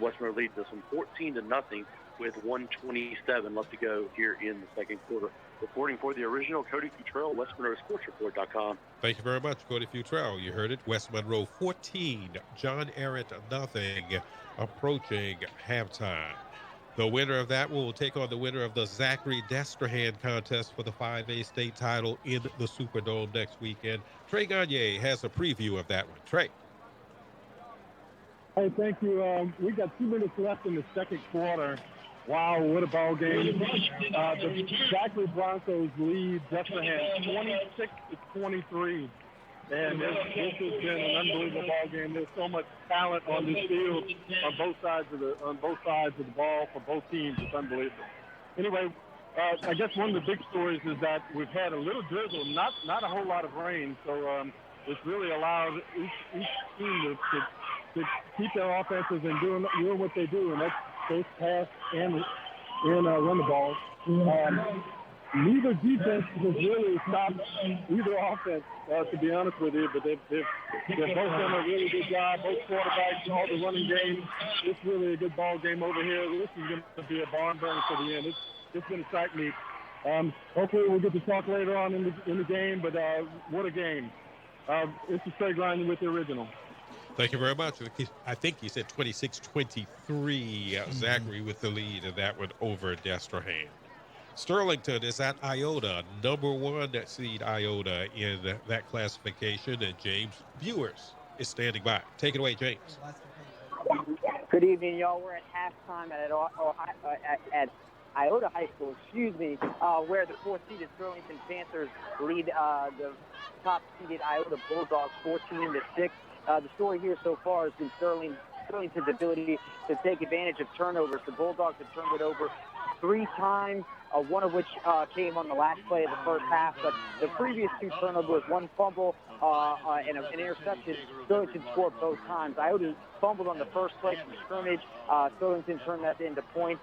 [SPEAKER 17] West Monroe leads us from 14-0 with 1:27 left to go here in the second quarter. Reporting for the original, Cody Futrell, West Monroe SportsReport.com.
[SPEAKER 14] Thank you very much, Cody Futrell. You heard it. West Monroe 14, John Ehret 0, approaching halftime. The winner of that will take on the winner of the Zachary Destrehan contest for the 5A state title in the Superdome next weekend. Trey Gagne has a preview of that one. Trey.
[SPEAKER 18] Hey, thank you. We got 2 minutes left in the second quarter. Wow, what a ball game. The Zachary Broncos lead Destrehan 26-23. And this has been an unbelievable ball game. There's so much talent on this field on both sides of the ball for both teams. It's unbelievable. Anyway, I guess one of the big stories is that we've had a little drizzle, not a whole lot of rain. So it's really allowed each team to keep their offenses and doing what they do, and that's both pass and run the ball. Neither defense has really stopped either offense, to be honest with you, but they've both done a really good job. Both quarterbacks, all the running game. It's really a good ball game over here. This is going to be a barn burner for the end. It's going to excite me. Hopefully we'll get to talk later on in the game, but what a game. It's a straight line with the original.
[SPEAKER 14] Thank you very much. I think you said 26-23, Zachary with the lead, and that one over Destrehan. Sterlington is at Iota, number 1 seed Iota in that classification, and James Viewers is standing by. Take it away, James.
[SPEAKER 19] Good evening, y'all. We're at halftime at Iota High School, where the 4th-seeded Sterlington Panthers lead the top-seeded Iota Bulldogs 14-6. The story here so far has been Sterlington's ability to take advantage of turnovers. The Bulldogs have turned it over 3 times, one of which came on the last play of the first half. But the previous 2 turnovers, 1 fumble and an interception, Sterlington scored both times. Iota fumbled on the first play from scrimmage. Sterlington turned that into points.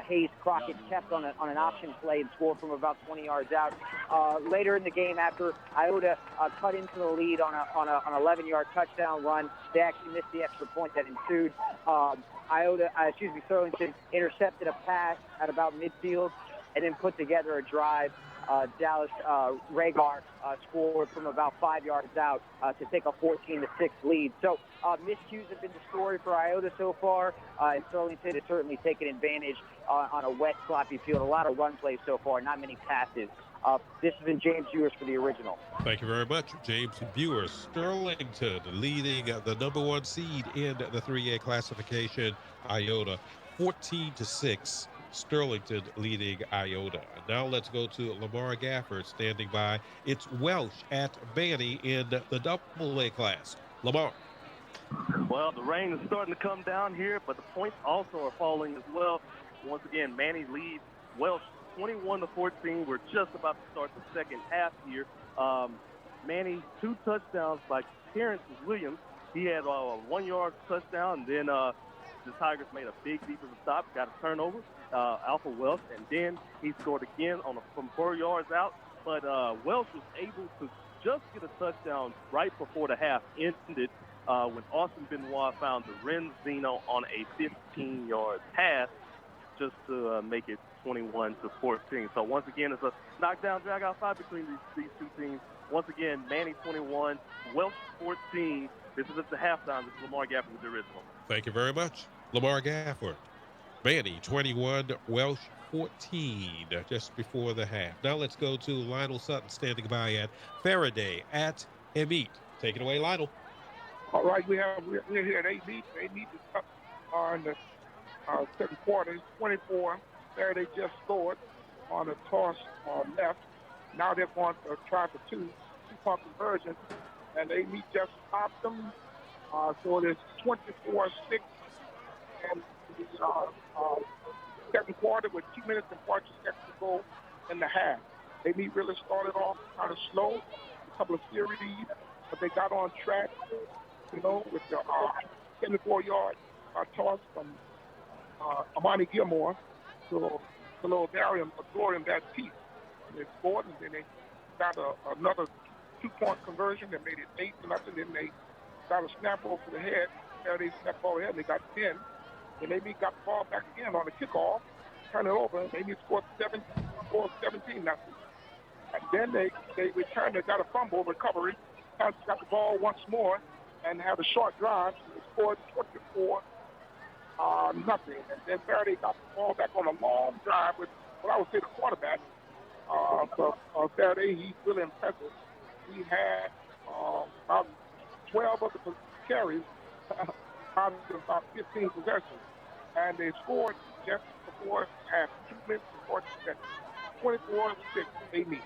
[SPEAKER 19] Hayes Crockett kept on an option play and scored from about 20 yards out. Later in the game, after Iota cut into the lead on an 11-yard touchdown run, they actually missed the extra point that ensued. Sterlington intercepted a pass at about midfield and then put together a drive. Dallas Rhaegar scored from about 5 yards out to take a 14-6 lead. So miscues have been the story for Iota so far, and Sterlington has certainly taken advantage on a wet, sloppy field. A lot of run plays so far, not many passes. This has been James Viewers for the original.
[SPEAKER 14] Thank you very much, James Viewers. Sterlington leading the number 1 seed in the 3A classification, Iota, 14-6. Sterlington leading Iota. Now let's go to Lamar Gafford standing by. It's Welsh at Manny in the AA class. Lamar.
[SPEAKER 20] Well, the rain is starting to come down here, but the points also are falling as well. Once again, Manny leads Welsh 21-14. We're just about to start the second half here. Manny, 2 touchdowns by Terrence Williams. He had a 1-yard touchdown, and then the Tigers made a big defensive stop, got a turnover. Alpha Welsh, and then he scored again from 4 yards out. But Welsh was able to just get a touchdown right before the half ended when Austin Benoit found the Renzino on a 15-yard pass just to make it 21-14. So once again, it's a knockdown, drag-out fight between these 2 teams. Once again, Manny 21, Welsh 14. This is at the halftime. This is Lamar Gafford with the original.
[SPEAKER 14] Thank you very much, Lamar Gafford. Manny 21, Welsh 14, just before the half. Now let's go to Lionel Sutton standing by at Faraday at Emmeet. Take it away, Lionel.
[SPEAKER 21] All right, we're here at Emmeet. Emmeet is up in the second quarter. It's 24. Faraday just scored on a toss left. Now they're going to try for 2-point conversion, and Emmeet just stopped them So it is 24-6 and second quarter with 2 minutes and 40 seconds to go in the half. They really started off kind of slow, a couple of series, but they got on track, with the 74-yard toss from Amani Gilmore to Little Darian Gloria Baptiste. They scored, and then they got another 2-point conversion that made it 8-0. Then they got a snap over the head. They snapped over the head, and they got 10. Then they got the ball back again on the kickoff, turned it over, and they scored 17-0. And then they returned, they got a fumble recovery, got the ball once more, and had a short drive. They scored 24-0. And then Faraday got the ball back on a long drive with, I would say, the quarterback. For Faraday, he's really impressive. He had about 12 of the carries out of about 15 possessions. And they scored just before half, 2 minutes and 40 seconds. 24-6, they meet.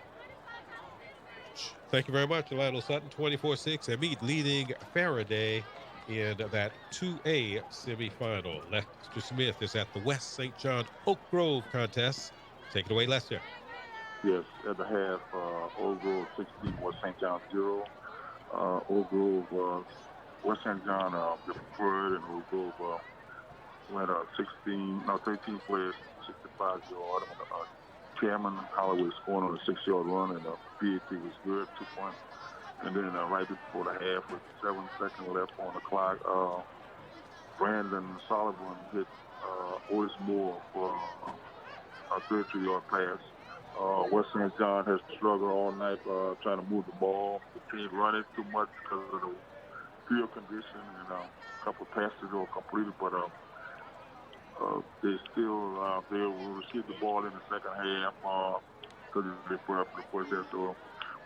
[SPEAKER 14] Thank you very much, Orlando Sutton. 24-6, and meet leading Faraday in that 2A semifinal. Lester Smith is at the West St. John Oak Grove contest. Take it away, Lester.
[SPEAKER 5] Yes, at the half, Oak Grove 16, West St. John 0. Oak Grove, West St. John, the preferred, and Oak Grove went 13 players, 65-yard. Cameron Holloway scoring on a 6-yard run, and PAT was good, 2 points. And then right before the half, with 7 seconds left on the clock, Brandon Sullivan hit Otis Moore for a 32-yard pass. West St. John has struggled all night trying to move the ball. The team running too much because of the field condition, and a couple of passes were completed, but they still they will receive the ball in the second half because they put up the first half. So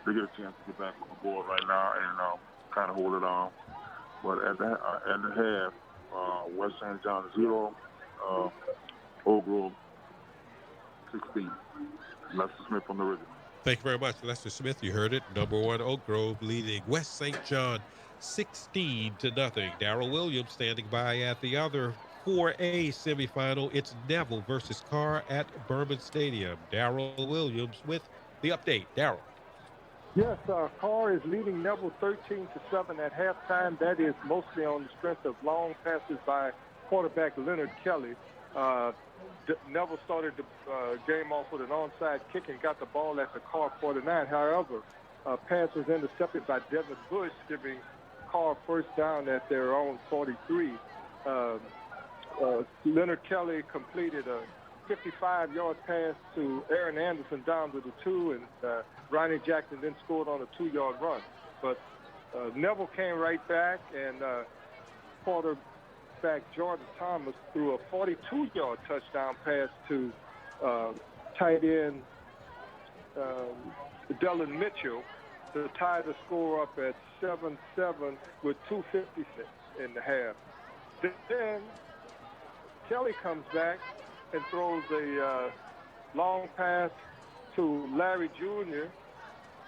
[SPEAKER 5] they get a chance to get back on the board right now and kind of hold it on. But at the half, West St. John 0, Oak Grove 16. Lester Smith on the radio.
[SPEAKER 14] Thank you very much, Lester Smith. You heard it. Number 1, Oak Grove leading West St. John 16-0. Darrell Williams standing by at the other 4A semifinal. It's Neville versus Carr at Berman Stadium. Darrell Williams with the update. Darrell.
[SPEAKER 18] Yes, Carr is leading Neville 13-7 at halftime. That is mostly on the strength of long passes by quarterback Leonard Kelly. Neville started the game off with an onside kick and got the ball at the Carr 49. However, pass was intercepted by Devin Bush, giving Carr first down at their own 43. Leonard Kelly completed a 55-yard pass to Aaron Anderson down to the 2, and Ronnie Jackson then scored on a 2-yard run. But Neville came right back, and quarterback Jordan Thomas threw a 42-yard touchdown pass to tight end Dylan Mitchell to tie the score up at 7-7 with 2:56 in the half. Then Kelly comes back and throws a long pass to Larry Jr.,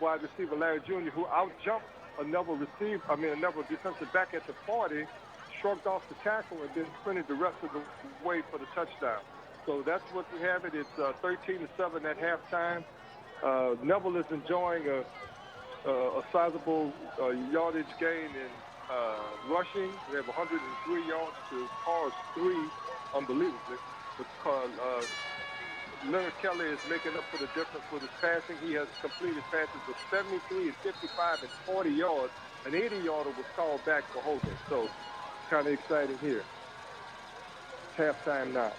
[SPEAKER 18] wide receiver Larry Jr., who out-jumped a Neville defensive back at the 40, shrugged off the tackle, and then sprinted the rest of the way for the touchdown. So that's what we have it. It's 13-7 at halftime. Neville is enjoying a sizable yardage gain in rushing. We have 103 yards to Carr's 3, unbelievably. Because Leonard Kelly is making up for the difference with his passing. He has completed passes of 73 and 55 and 40 yards. An 80-yarder was called back for holding. So kind of exciting here. It's halftime now.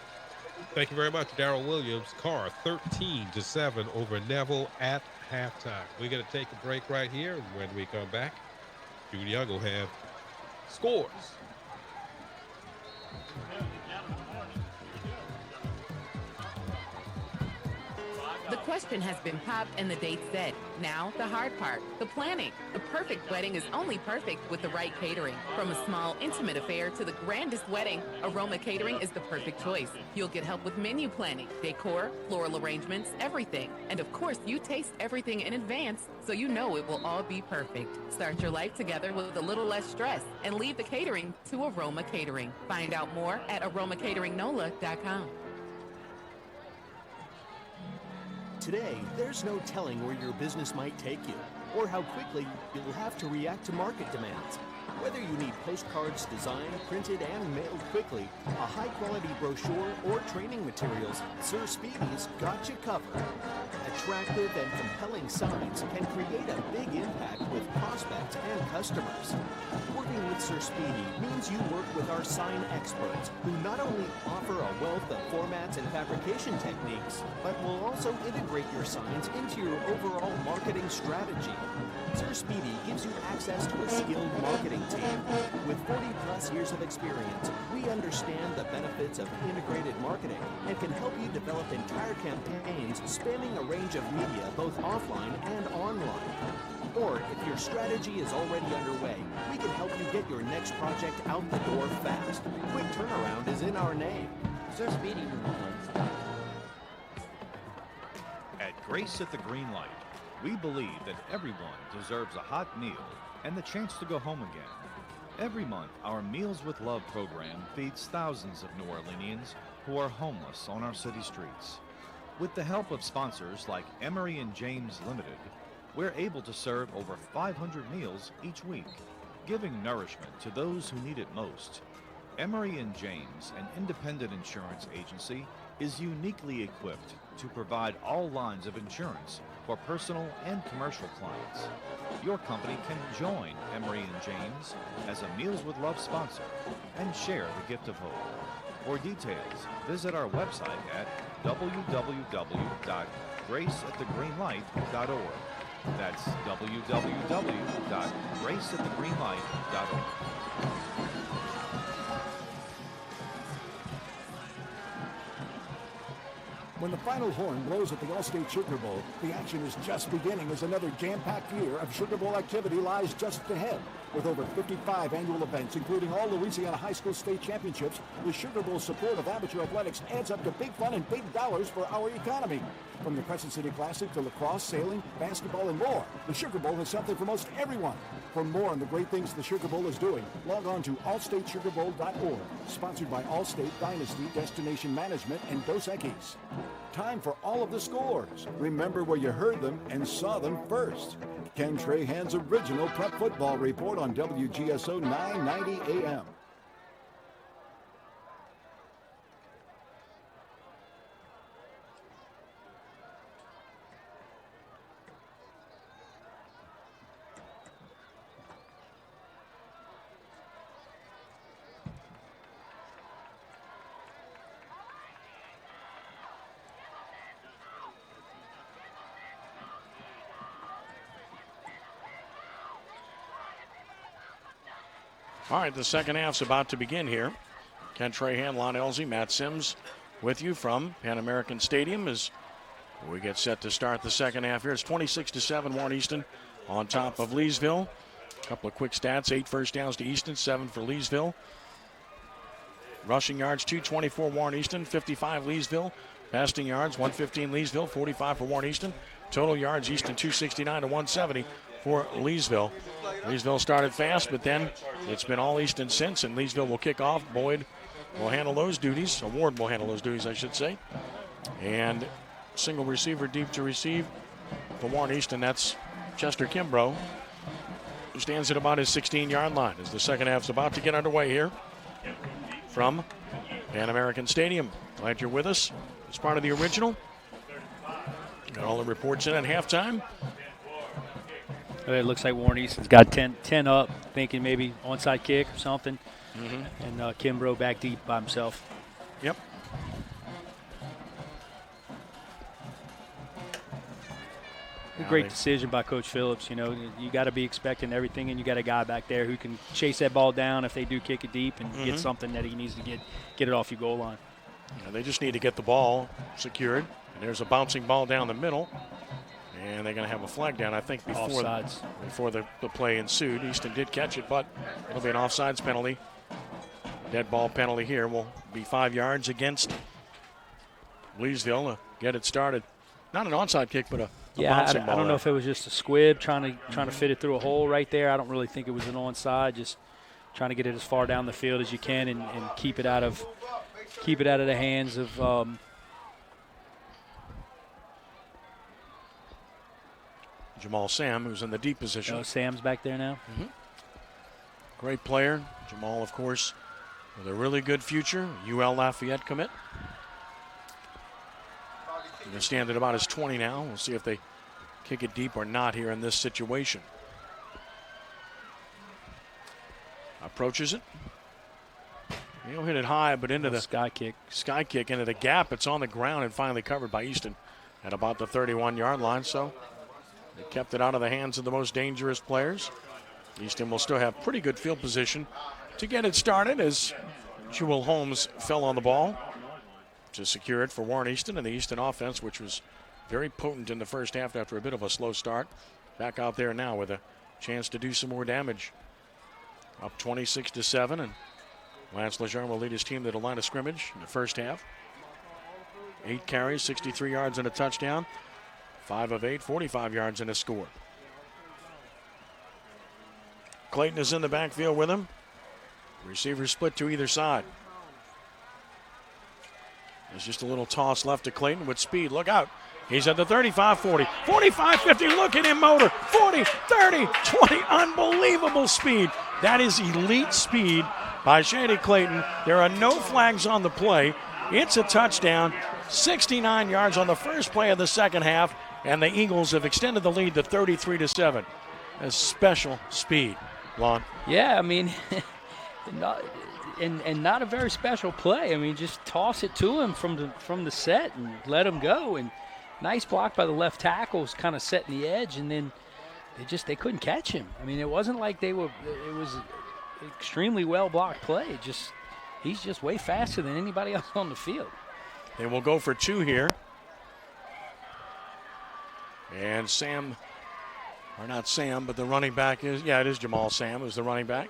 [SPEAKER 14] Thank you very much, Darrell Williams. Carr 13-7 over Neville at halftime. We're going to take a break right here, and when we come back, Jude Young will have scores.
[SPEAKER 13] The
[SPEAKER 7] question has been popped and the date set. Now, the hard part, the planning. The perfect wedding is only perfect with the right catering. From a small, intimate affair to the grandest wedding, Aroma Catering is the perfect choice. You'll get help with menu planning, decor, floral arrangements, everything. And of course, you taste everything in advance, so you know it will all be perfect. Start your life together with a little less stress and leave the catering to Aroma Catering. Find out more at aromacateringnola.com.
[SPEAKER 22] Today, there's no telling where your business might take you or how quickly you'll have to react to market demands. Whether you need postcards designed, printed, and mailed quickly, a high-quality brochure, or training materials, Sir Speedy's got you covered. Attractive and compelling signs can create a big impact with prospects and customers. Working with Sir Speedy means you work with our sign experts, who not only offer a wealth of formats and fabrication techniques, but will also integrate your signs into your overall marketing strategy. Sir Speedy gives you access to a skilled marketing team. With 40-plus years of experience, we understand the benefits of integrated marketing and can help you develop entire campaigns spanning a range of media, both offline and online. Or if your strategy is already underway, we can help you get your next project out the door fast. Quick turnaround is in our name. Sir Speedy New Orleans.
[SPEAKER 23] At Grace at the Green Light, we believe that everyone deserves a hot meal and the chance to go home again. Every month, our Meals with Love program feeds thousands of New Orleanians who are homeless on our city streets. With the help of sponsors like Emery and James Limited, we're able to serve over 500 meals each week, giving nourishment to those who need it most. Emery and James, an independent insurance agency, is uniquely equipped to provide all lines of insurance for personal and commercial clients. Your company can join Emery and James as a Meals with Love sponsor and share the gift of hope. For details, visit our website at www.graceatthegreenlight.org. That's www.graceatthegreenlight.org.
[SPEAKER 4] When the final horn blows at the All-State Sugar Bowl, the action is just beginning as another jam-packed year of Sugar Bowl activity lies just ahead. With over 55 annual events, including all Louisiana high school state championships, the Sugar Bowl support of amateur athletics adds up to big fun and big dollars for our economy. From the Crescent City Classic to lacrosse, sailing, basketball, and more, the Sugar Bowl has something for most everyone. For more on the great things the Sugar Bowl is doing, log on to allstatesugarbowl.org. Sponsored by Allstate, Dynasty, Destination Management, and Dos Equis. Time for all of the scores. Remember where you heard them and saw them first. Ken Trahan's original Prep Football Report on WGSO 990 AM.
[SPEAKER 2] All right, the second half's about to begin here. Ken Trahan, Lon Elsie, Matt Sims with you from Pan American Stadium as we get set to start the second half here. It's 26-7, Warren Easton on top of Leesville. A couple of quick stats, 8 first downs to Easton, 7 for Leesville. Rushing yards, 224 Warren Easton, 55 Leesville. Passing yards, 115 Leesville, 45 for Warren Easton. Total yards, Easton 269 to 170 for Leesville. Leesville started fast, but then it's been all Easton since, and Leesville will kick off. Boyd will handle those duties. Ward will handle those duties, I should say. And single receiver deep to receive for Warren Easton. That's Chester Kimbrough, who stands at about his 16-yard line as the second half's about to get underway here from Pan American Stadium. Glad you're with us. It's part of the original. Got all the reports in at halftime.
[SPEAKER 3] It looks like Warren Easton's got 10 up, thinking maybe onside kick or something. And Kimbrough back deep by himself.
[SPEAKER 2] Yep.
[SPEAKER 3] A great decision by Coach Phillips. You know, you got to be expecting everything, and you got a guy back there who can chase that ball down if they do kick it deep and get something that he needs to get it off your goal line.
[SPEAKER 2] Yeah, they just need to get the ball secured And there's a bouncing ball down the middle. And they're going to have a flag down, I think, before the play ensued. Easton did catch it, but it'll be an offsides penalty. Dead ball penalty here will be 5 yards against Leesville to get it started. Not an onside kick, but a bouncing ball.
[SPEAKER 3] I don't know if it was just a squib trying to fit it through a hole right there. I don't really think it was an onside. Just trying to get it as far down the field as you can and keep it out of the hands of.
[SPEAKER 2] Jamal Sam, who's in the deep position.
[SPEAKER 3] Oh, Sam's back there now.
[SPEAKER 2] Mm-hmm. Great player. Jamal, of course, with a really good future. UL Lafayette commit. Going to stand at about his 20 now. We'll see if they kick it deep or not here in this situation. Approaches it. He'll hit it high, but into the
[SPEAKER 3] sky kick.
[SPEAKER 2] Sky kick into the gap. It's on the ground and finally covered by Easton at about the 31-yard line. So they kept it out of the hands of the most dangerous players. Easton will still have pretty good field position to get it started as Jewel Holmes fell on the ball to secure it for Warren Easton and the Easton offense, which was very potent in the first half after a bit of a slow start. Back out there now with a chance to do some more damage. Up 26-7, and Lance Lazar will lead his team to the line of scrimmage in the first half. 8 carries, 63 yards and a touchdown. 5 of 8, 45 yards and a score. Clayton is in the backfield with him. Receivers split to either side. There's just a little toss left to Clayton with speed. Look out. He's at the 35, 40, 45, 50. Look at him motor. 40, 30, 20. Unbelievable speed. That is elite speed by Shady Clayton. There are no flags on the play. It's a touchdown. 69 yards on the first play of the second half. And the Eagles have extended the lead to 33-7. That's special speed, Lon.
[SPEAKER 3] Yeah, I mean, not a very special play. I mean, just toss it to him from the set and let him go. And nice block by the left tackles, kind of setting the edge, and then they couldn't catch him. I mean, it wasn't like it was extremely well blocked play. He's just way faster than anybody else on the field.
[SPEAKER 2] They will go for 2 here. And but the running back it is Jamal Sam who's the running back.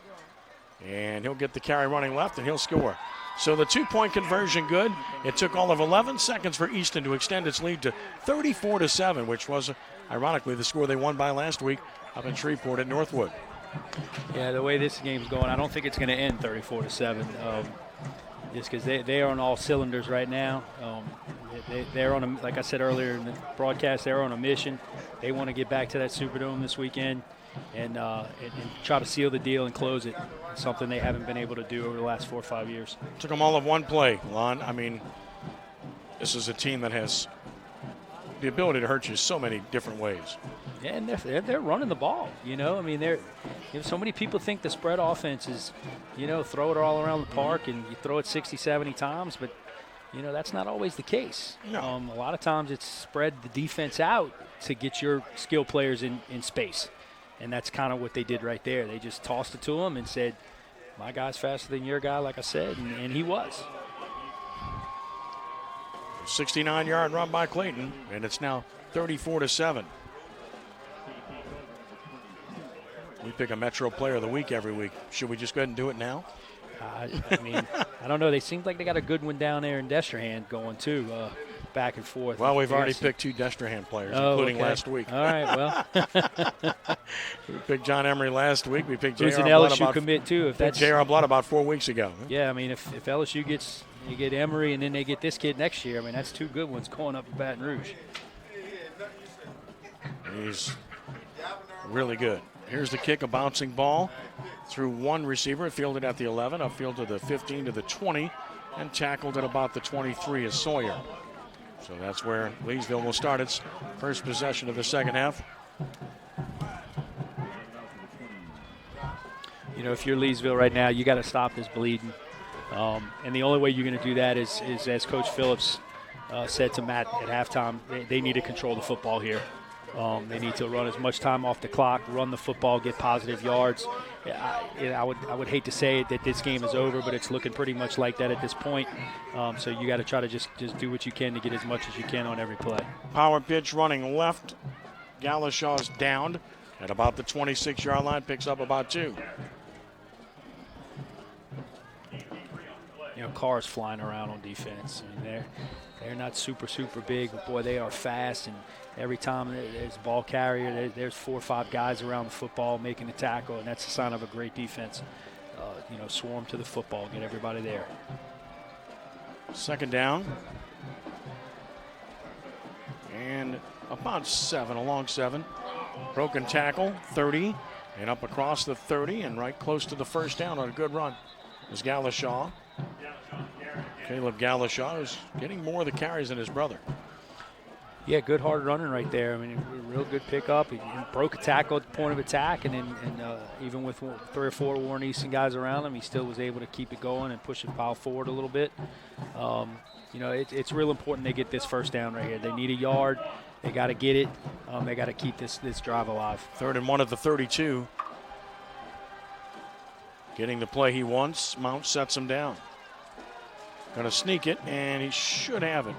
[SPEAKER 2] And he'll get the carry running left and he'll score. So the 2-point conversion good. It took all of 11 seconds for Easton to extend its lead to 34-7, which was, ironically, the score they won by last week up in Shreveport at Northwood.
[SPEAKER 3] Yeah, the way this game's going, I don't think it's going to end 34-7. Just because they are on all cylinders right now. They're on like I said earlier in the broadcast, they're on a mission. They want to get back to that Superdome this weekend and try to seal the deal and close it. It's something they haven't been able to do over the last 4 or 5 years.
[SPEAKER 2] Took them all of one play, Lon. I mean, this is a team that has the ability to hurt you so many different ways.
[SPEAKER 3] Yeah, and they're running the ball. I mean, so many people think the spread offense is, throw it all around the park and you throw it 60, 70 times, but that's not always the case.
[SPEAKER 2] No.
[SPEAKER 3] A lot of times it's spread the defense out to get your skill players in space. And that's kind of what they did right there. They just tossed it to him and said, my guy's faster than your guy, like I said, and he was.
[SPEAKER 2] 69-yard run by Clayton, and it's now 34-7. We pick a Metro Player of the Week every week. Should we just go ahead and do it now?
[SPEAKER 3] I mean, I don't know. They seem like they got a good one down there in Destrehan going, too, back and forth.
[SPEAKER 2] Well, we've already picked 2 Destrehan players, including last week.
[SPEAKER 3] All right, well.
[SPEAKER 2] We picked John Emery last week. We picked
[SPEAKER 3] Who's
[SPEAKER 2] J.R.
[SPEAKER 3] an LSU commit, too. If that's
[SPEAKER 2] J.R. Blood about 4 weeks ago.
[SPEAKER 3] Yeah, I mean, if LSU you get Emery and then they get this kid next year, I mean, that's 2 good ones going up to Baton Rouge.
[SPEAKER 2] He's really good. Here's the kick, a bouncing ball through one receiver, fielded at the 11, upfield to the 15 to the 20, and tackled at about the 23 is Sawyer. So that's where Leesville will start its first possession of the second half.
[SPEAKER 3] If you're Leesville right now, you got to stop this bleeding. And the only way you're going to do that is as Coach Phillips said to Matt at halftime, they need to control the football here. They need to run as much time off the clock, run the football, get positive yards. I would hate to say that this game is over, but it's looking pretty much like that at this point. So you got to try to just do what you can to get as much as you can on every play.
[SPEAKER 2] Power pitch running left. Galashaw's downed at about the 26-yard line, picks up about 2.
[SPEAKER 3] You know, cars flying around on defense. I mean, they're not super big, but boy, they are fast. And every time there's a ball carrier, there's 4 or 5 guys around the football making the tackle, and that's a sign of a great defense. Swarm to the football, get everybody there.
[SPEAKER 2] Second down. And about 7, along 7. Broken tackle, 30, and up across the 30, and right close to the first down on a good run is Galashaw. Caleb Galashaw is getting more of the carries than his brother.
[SPEAKER 3] Yeah, good hard running right there. I mean, a real good pickup. He broke a tackle at the point of attack, and even with 3 or 4 Warren Easton guys around him, he still was able to keep it going and push the pile forward a little bit. It's real important they get this first down right here. They need a yard. They got to get it. They got to keep this drive alive.
[SPEAKER 2] 3rd and 1 at the 32. Getting the play he wants. Mount sets him down. Going to sneak it, and he should have it.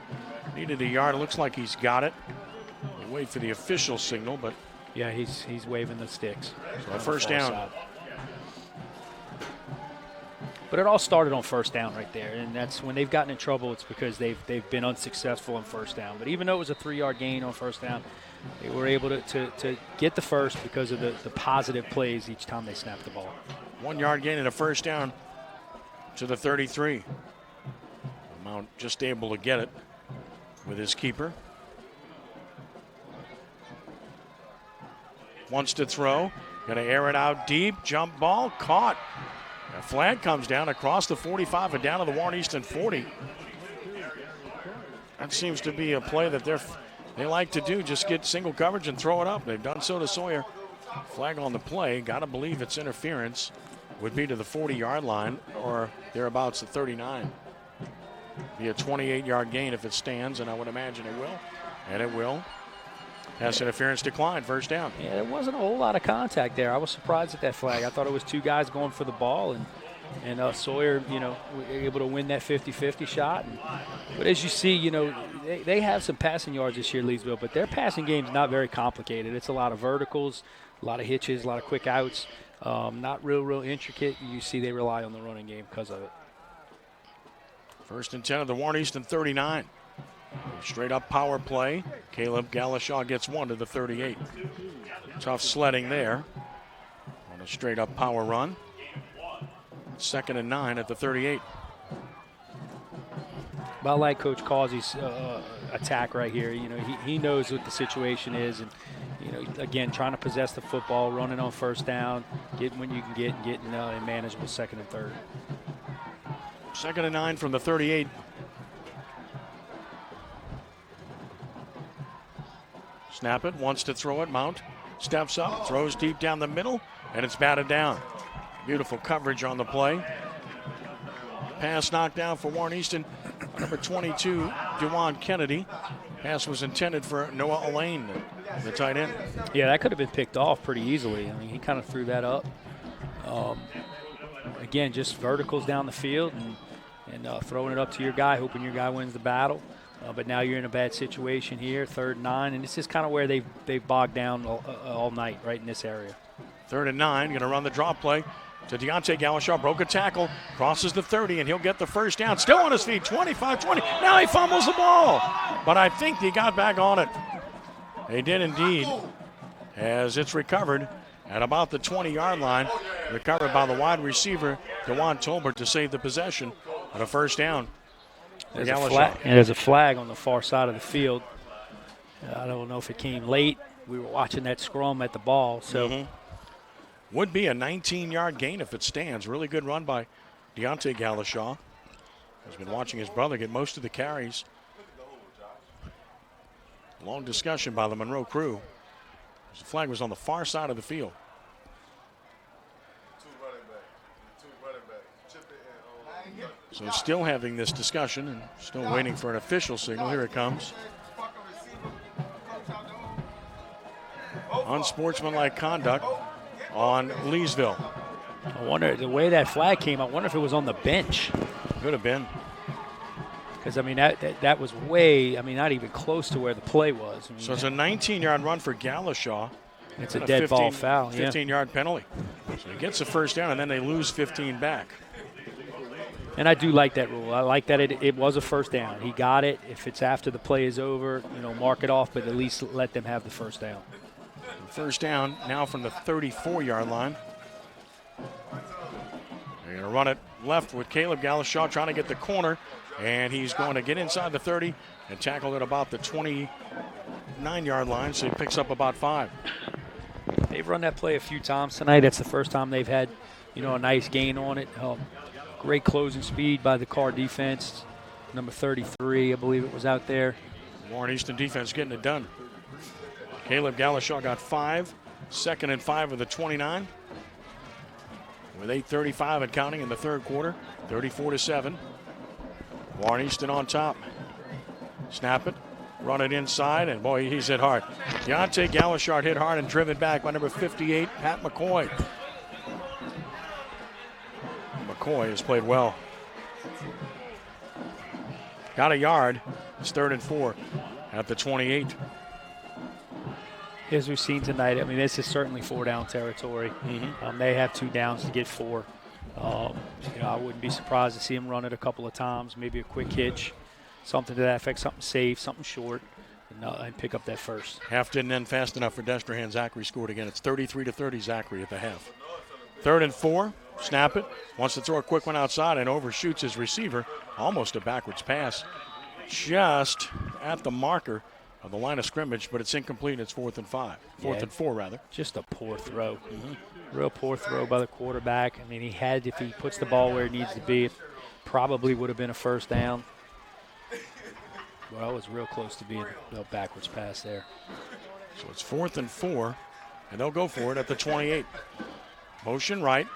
[SPEAKER 2] Needed a yard. It looks like he's got it. We'll wait for the official signal, but
[SPEAKER 3] yeah, he's waving the sticks.
[SPEAKER 2] So first down.
[SPEAKER 3] Side. But it all started on first down right there, and that's when they've gotten in trouble. It's because they've been unsuccessful on first down. But even though it was a 3-yard gain on first down, they were able to get the first because of the positive plays each time they snapped the ball.
[SPEAKER 2] 1-yard gain and a first down to the 33. Mount just able to get it with his keeper. Wants to throw. Going to air it out deep. Jump ball. Caught. A flag comes down across the 45 and down to the Warren Easton 40. That seems to be a play that they like to do. Just get single coverage and throw it up. They've done so to Sawyer. Flag on the play. Got to believe it's interference. Would be to the 40-yard line or thereabouts at 39. Be a 28-yard gain if it stands, and I would imagine it will. And it will. Pass interference declined, first down.
[SPEAKER 3] Yeah, there wasn't a whole lot of contact there. I was surprised at that flag. I thought it was 2 guys going for the ball, and Sawyer, able to win that 50-50 shot. But as you see, they have some passing yards this year, Leesville, but their passing game's not very complicated. It's a lot of verticals, a lot of hitches, a lot of quick outs. Not real intricate. You see they rely on the running game because of it.
[SPEAKER 2] 1st and 10 of the Warren Easton 39. Straight up power play. Caleb Galashaw gets 1 to the 38. Tough sledding there on a straight up power run. 2nd and 9 at the 38.
[SPEAKER 3] But I like Coach Causey's attack right here. He knows what the situation is, and again, trying to possess the football, running on first down, getting when you can get, and getting in manageable 2nd and 3rd.
[SPEAKER 2] 2nd and 9 from the 38. Snap it, wants to throw it. Mount steps up, throws deep down the middle, and it's batted down. Beautiful coverage on the play. Pass knocked down for Warren Easton. Number 22, DeJuan Kennedy. Pass was intended for Noah Elaine, the tight end.
[SPEAKER 3] Yeah, that could have been picked off pretty easily. I mean, he kind of threw that up. Again, just verticals down the field and throwing it up to your guy, hoping your guy wins the battle. But now you're in a bad situation here, 3rd and 9, and this is kind of where they've bogged down all night, right in this area.
[SPEAKER 2] 3rd and 9, going to run the drop play to Deontay Galashaw. Broke a tackle, crosses the 30, and he'll get the first down. Still on his feet, 25-20. Now he fumbles the ball, but I think he got back on it. They did indeed, as it's recovered at about the 20-yard line. Recovered by the wide receiver, DeJuan Tolbert, to save the possession on a first down.
[SPEAKER 3] There's a flag on the far side of the field. I don't know if it came late. We were watching that scrum at the ball. So
[SPEAKER 2] would be a 19-yard gain if it stands. Really good run by Deontay Galashaw. Has been watching his brother get most of the carries. Long discussion by the Monroe crew. The flag was on the far side of the field. So still having this discussion and still waiting for an official signal. Here it comes. unsportsmanlike conduct on Leesville.
[SPEAKER 3] I wonder, the way that flag came, I wonder if it was on the bench.
[SPEAKER 2] Could have been.
[SPEAKER 3] Because, I mean, that was way, I mean, not even close to where the play was. I mean,
[SPEAKER 2] So it's a 19-yard run for Galashaw.
[SPEAKER 3] It's a dead ball foul,
[SPEAKER 2] 15-yard penalty. So he gets a first down, and then they lose 15 back.
[SPEAKER 3] And I do like that rule. I like that it was a first down. He got it. If it's after the play is over, mark it off, but at least let them have the first down.
[SPEAKER 2] First down now from the 34-yard line. They're going to run it left with Caleb Galashaw trying to get the corner, and he's going to get inside the 30 and tackle at about the 29-yard line, so he picks up about 5.
[SPEAKER 3] They've run that play a few times tonight. That's the first time they've had, a nice gain on it. Great closing speed by the Carr defense. Number 33, I believe it was out there.
[SPEAKER 2] Warren Easton defense getting it done. Caleb Galashaw got 5. 2nd and 5 of the 29. With 8:35 and counting in the third quarter. 34-7. Warren Easton on top. Snap it. Run it inside, and boy, he's hit hard. Deontay Galashaw hit hard and driven back by number 58, Pat McCoy. McCoy has played well. Got a yard. It's 3rd and 4 at the 28.
[SPEAKER 3] As we've seen tonight, I mean, this is certainly 4-down territory. They have 2 downs to get 4. I wouldn't be surprised to see him run it a couple of times, maybe a quick hitch, something to that effect, something safe, something short, and pick up that first.
[SPEAKER 2] Half didn't end fast enough for Destrehan. Zachary scored again. It's 33-30 Zachary at the half. 3rd and 4. Snap it. Wants to throw a quick one outside and overshoots his receiver. Almost a backwards pass. Just at the marker of the line of scrimmage, but it's incomplete. It's 4th and 5. 4th and 4, rather.
[SPEAKER 3] Just a poor throw. Real poor throw by the quarterback. I mean, if he puts the ball where it needs to be, it probably would have been a first down. Well, it was real close to being a backwards pass there.
[SPEAKER 2] So it's 4th and 4, and they'll go for it at the 28. Motion right.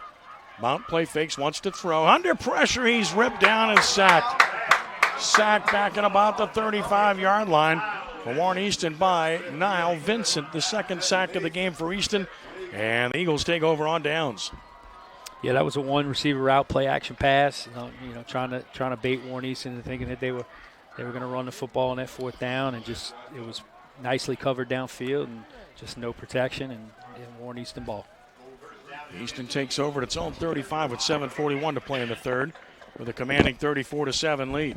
[SPEAKER 2] Mount play fakes, wants to throw. Under pressure, he's ripped down and sacked. Sacked back at about the 35-yard line for Warren Easton by Niall Vincent. The 2nd sack of the game for Easton, and the Eagles take over on downs.
[SPEAKER 3] Yeah, that was a one receiver route, play action pass. Trying to bait Warren Easton and thinking that they were going to run the football on that 4th down, and just it was nicely covered downfield and just no protection, and Warren Easton ball.
[SPEAKER 2] Easton takes over at its own 35 with 7:41 to play in the third, with a commanding 34-7 lead.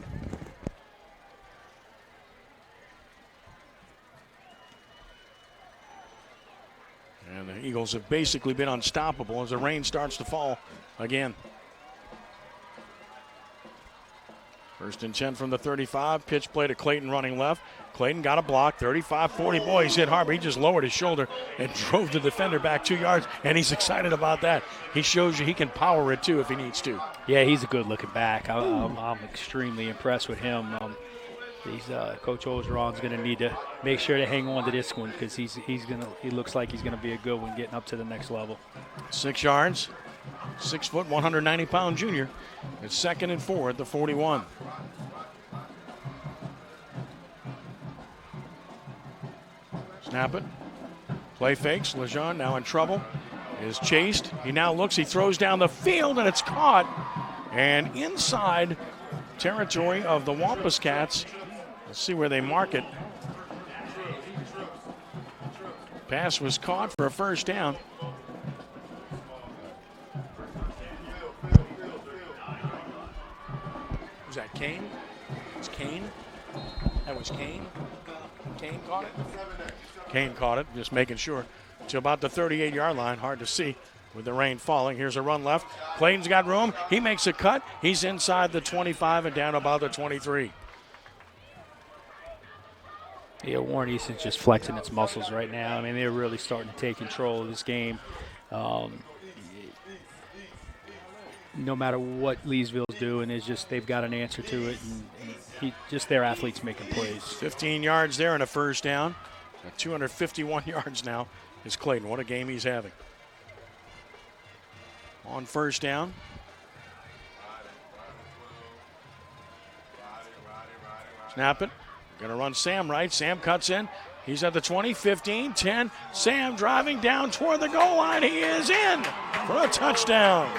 [SPEAKER 2] And the Eagles have basically been unstoppable as the rain starts to fall again. 1st and 10 from the 35. Pitch play to Clayton running left. Clayton got a block, 35-40. Boy, he's hit hard, but he just lowered his shoulder and drove the defender back 2 yards, and he's excited about that. He shows you he can power it, too, if he needs to.
[SPEAKER 3] Yeah, he's a good-looking back. I'm extremely impressed with him. Coach Ogeron's going to need to make sure to hang on to this one because he looks like he's going to be a good one getting up to the next level.
[SPEAKER 2] 6 yards. 6 foot, 190-pound junior. It's 2nd and 4 at the 41. Snap it. Play fakes. Lejeune now in trouble. Is chased. He now looks. He throws down the field, and it's caught. And inside territory of the Wampus Cats. Let's see where they mark it. Pass was caught for a first down. Was that Kane? It's Kane. That was Kane. Kane caught it? Kane caught it, just making sure. To about the 38-yard line, hard to see with the rain falling. Here's a run left. Clayton's got room. He makes a cut. He's inside the 25 and down about the 23.
[SPEAKER 3] Yeah, Warren Easton's just flexing its muscles right now. I mean, they're really starting to take control of this game. No matter what Leesville's doing, is just they've got an answer to it, and their athletes making plays.
[SPEAKER 2] 15 yards there and a first down. At 251 yards now is Clayton. What a game he's having. On first down. Snap it. Going to run Sam right. Sam cuts in. He's at the 20, 15, 10. Sam driving down toward the goal line. He is in for a touchdown.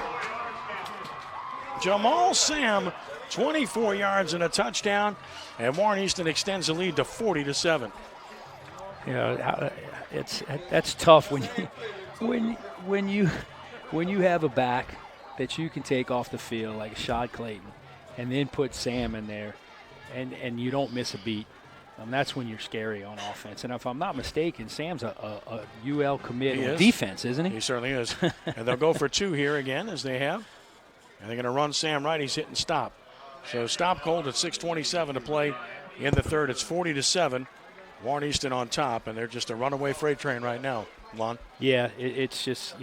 [SPEAKER 2] Jamal Sam, 24 yards and a touchdown, and Warren Easton extends the lead to 40-7.
[SPEAKER 3] Yeah, that's tough when you have a back that you can take off the field like Shad Clayton, and then put Sam in there, and you don't miss a beat. That's when you're scary on offense. And if I'm not mistaken, Sam's a UL commit on defense, isn't he?
[SPEAKER 2] He certainly is. And they'll go for 2 here again, as they have. And they're going to run Sam right. He's hitting stop. So stop cold at 6:27 to play in the third. It's 40-7. Warren Easton on top, and they're just a runaway freight train right now, Lon.
[SPEAKER 3] Yeah, it's just,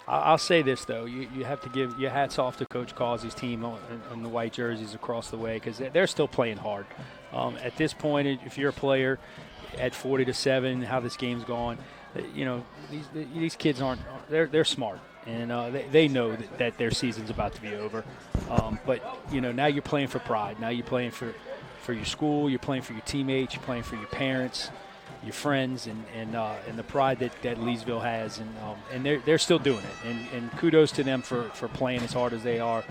[SPEAKER 3] I'll say this, though. You have to give your hats off to Coach Causey's team on the white jerseys across the way, because they're still playing hard. At this point, if you're a player at 40-7, how this game's gone, these kids they're smart, and they know that their season's about to be over. But now you're playing for pride. Now you're playing for your school. You're playing for your teammates. You're playing for your parents, your friends, and the pride that Leesville has, and they're still doing it. And kudos to them for playing as hard as they are,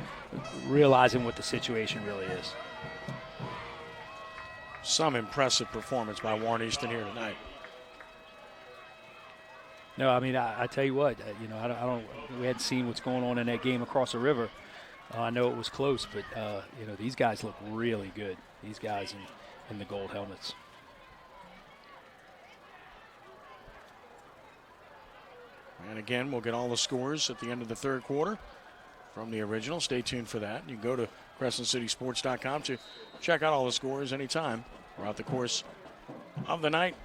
[SPEAKER 3] realizing what the situation really is.
[SPEAKER 2] Some impressive performance by Warren Easton here tonight.
[SPEAKER 3] No, I mean, I tell you what, we hadn't seen what's going on in that game across the river. I know it was close, but these guys look really good. These guys in the gold helmets.
[SPEAKER 2] And again, we'll get all the scores at the end of the third quarter from the original. Stay tuned for that. You can go to CrescentCitySports.com to check out all the scores anytime throughout the course of the night.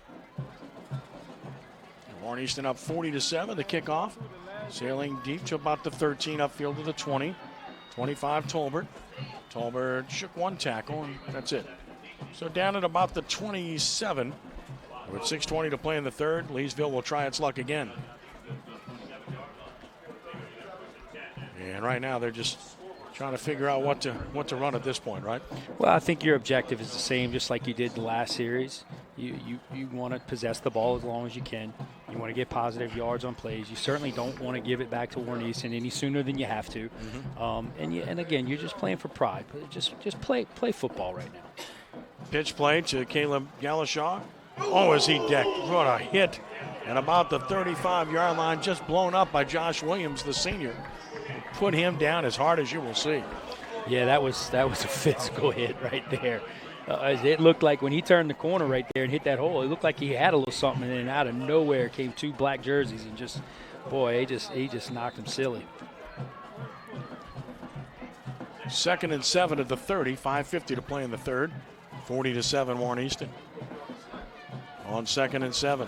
[SPEAKER 2] Warren Easton up 40-7. The kickoff, sailing deep to about the 13, upfield to the 20. 25, Tolbert. Tolbert shook one tackle, and that's it. So down at about the 27. With 6:20 to play in the third, Leesville will try its luck again. And right now they're just trying to figure out what to run at this point, right?
[SPEAKER 3] Well, I think your objective is the same, just like you did the last series. You want to possess the ball as long as you can. You want to get positive yards on plays. You certainly don't want to give it back to Warren Easton any sooner than you have to. Mm-hmm. And again, you're just playing for pride. But just play football right now.
[SPEAKER 2] Pitch play to Caleb Galashaw. Oh, is he decked? What a hit. And about the 35-yard line, just blown up by Josh Williams, the senior. Put him down as hard as you will see.
[SPEAKER 3] Yeah, that was a physical hit right there. It looked like when he turned the corner right there and hit that hole, it looked like he had a little something, and then out of nowhere came 2 black jerseys and just, boy, he just knocked him silly.
[SPEAKER 2] 2nd and 7 at the 30, 5:50 to play in the third. 40-7 Warren Easton. On 2nd and 7.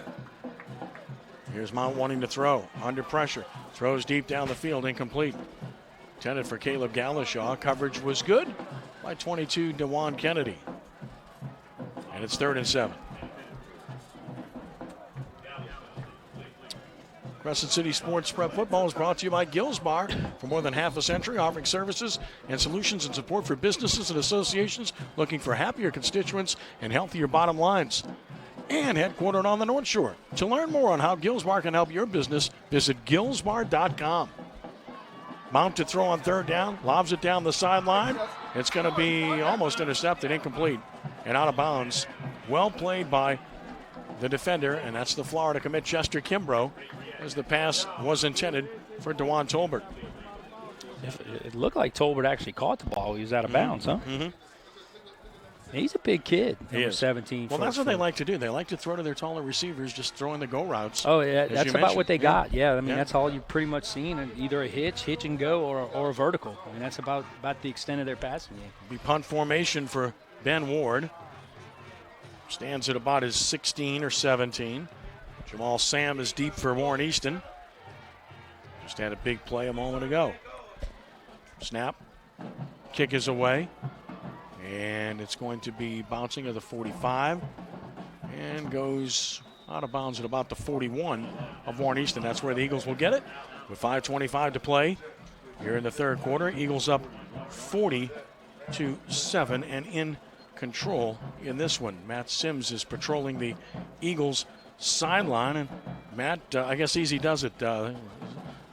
[SPEAKER 2] Here's Mount wanting to throw, under pressure. Throws deep down the field, incomplete. Intended for Caleb Galashaw. Coverage was good by 22, DeJuan Kennedy. And it's 3rd and 7. Crescent City Sports Spread Football is brought to you by Gills Bar. For more than half a century, offering services and solutions and support for businesses and associations looking for happier constituents and healthier bottom lines. And headquartered on the North Shore. To learn more on how Gills Bar can help your business, visit gillsbar.com. Mount to throw on 3rd down, lobs it down the sideline. It's going to be almost intercepted, incomplete, and out of bounds. Well played by the defender, and that's the Florida commit, Chester Kimbrough, as the pass was intended for DeJuan Tolbert.
[SPEAKER 3] It looked like Tolbert actually caught the ball. He was out of bounds, huh?
[SPEAKER 2] Mm-hmm.
[SPEAKER 3] He's a big kid, number 17.
[SPEAKER 2] Well, that's what they like to do. They like to throw to their taller receivers, just throwing the go routes.
[SPEAKER 3] Oh, yeah, that's about what they got. Yeah, I mean, that's all you've pretty much seen, either a hitch and go, or a vertical. I mean, that's about the extent of their passing game.
[SPEAKER 2] Be punt formation for Ben Ward. Stands at about his 16 or 17. Jamal Sam is deep for Warren Easton. Just had a big play a moment ago. Snap. Kick is away. And it's going to be bouncing at the 45 and goes out of bounds at about the 41 of Warren Easton. That's where the Eagles will get it with 5:25 to play here in the third quarter. Eagles up 40-7 and in control in this one. Matt Sims is patrolling the Eagles sideline, and Matt, I guess easy does it.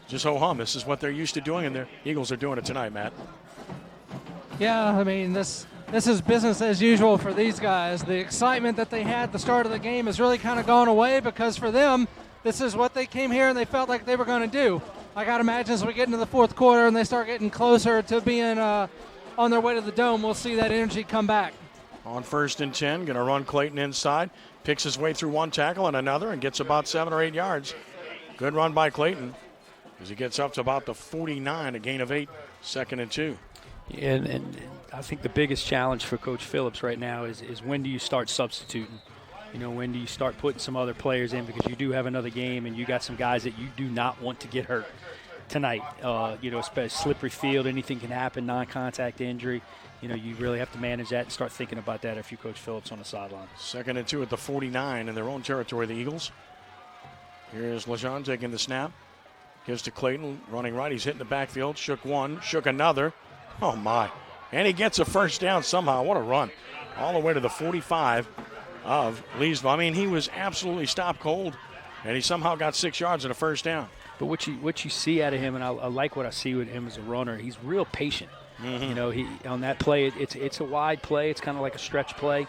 [SPEAKER 2] Just ho-hum. This is what they're used to doing, and the Eagles are doing it tonight, Matt.
[SPEAKER 6] Yeah, I mean, this is business as usual for these guys. The excitement that they had at the start of the game has really kind of gone away because for them, this is what they came here and they felt like they were going to do. I got to imagine as we get into the fourth quarter and they start getting closer to being on their way to the Dome, we'll see that energy come back.
[SPEAKER 2] On 1st and 10, going to run Clayton inside, picks his way through one tackle and another and gets about 7 or 8 yards. Good run by Clayton as he gets up to about the 49, a gain of 8, 2nd and 2.
[SPEAKER 3] Yeah, and I think the biggest challenge for Coach Phillips right now is when do you start substituting? You know, when do you start putting some other players in, because you do have another game and you got some guys that you do not want to get hurt tonight. You know, especially slippery field, anything can happen, non-contact injury. You know, you really have to manage that and start thinking about that if you Coach Phillips on the sideline.
[SPEAKER 2] 2nd and 2 at the 49 in their own territory, the Eagles. Here's Lazar taking the snap. Gives to Clayton, running right. He's hitting the backfield. Shook one, shook another. Oh, my. And he gets a first down somehow. What a run. All the way to the 45 of Leesville. I mean, he was absolutely stopped cold, and he somehow got 6 yards and a first down.
[SPEAKER 3] But what you see out of him, and I like what I see with him as a runner, he's real patient. You know, he on that play, it's a wide play. It's kind of like a stretch play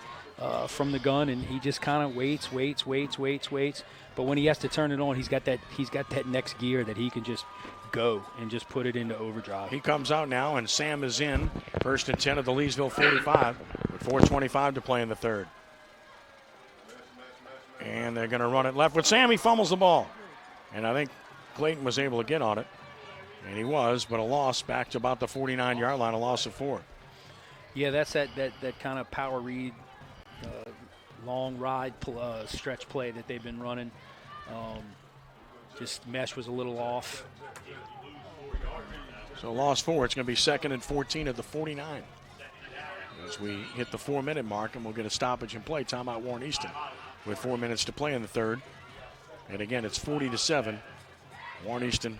[SPEAKER 3] from the gun, and he just kind of waits. But when he has to turn it on, he's got that next gear that he can just go and just put it into overdrive.
[SPEAKER 2] He comes out now, and Sam is in. 1st and 10 at the Leesville 45 with 4:25 to play in the third. And they're going to run it left with Sam. He fumbles the ball. And I think Clayton was able to get on it. And he was, but a loss back to about the 49-yard line, a loss of 4.
[SPEAKER 3] Yeah, that's that kind of power read, long ride stretch play that they've been running. Just mesh was a little off.
[SPEAKER 2] So loss 4. It's going to be 2nd and 14 at the 49. As we hit the 4-minute mark, and we'll get a stoppage and play. Timeout Warren Easton with 4 minutes to play in the third. And again, it's 40-7. Warren Easton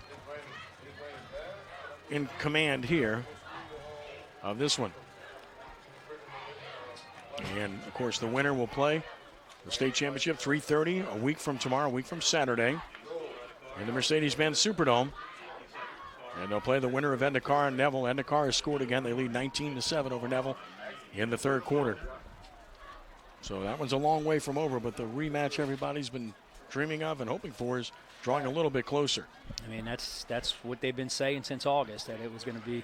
[SPEAKER 2] in command here of this one. And, of course, the winner will play the state championship 3:30 a week from tomorrow, a week from Saturday, in the Mercedes-Benz Superdome. And they'll play the winner of Endicott and Neville. Endicott has scored again. They lead 19-7 over Neville in the third quarter. So that one's a long way from over, but the rematch everybody's been dreaming of and hoping for is drawing a little bit closer.
[SPEAKER 3] I mean, that's what they've been saying since August, that it was going to be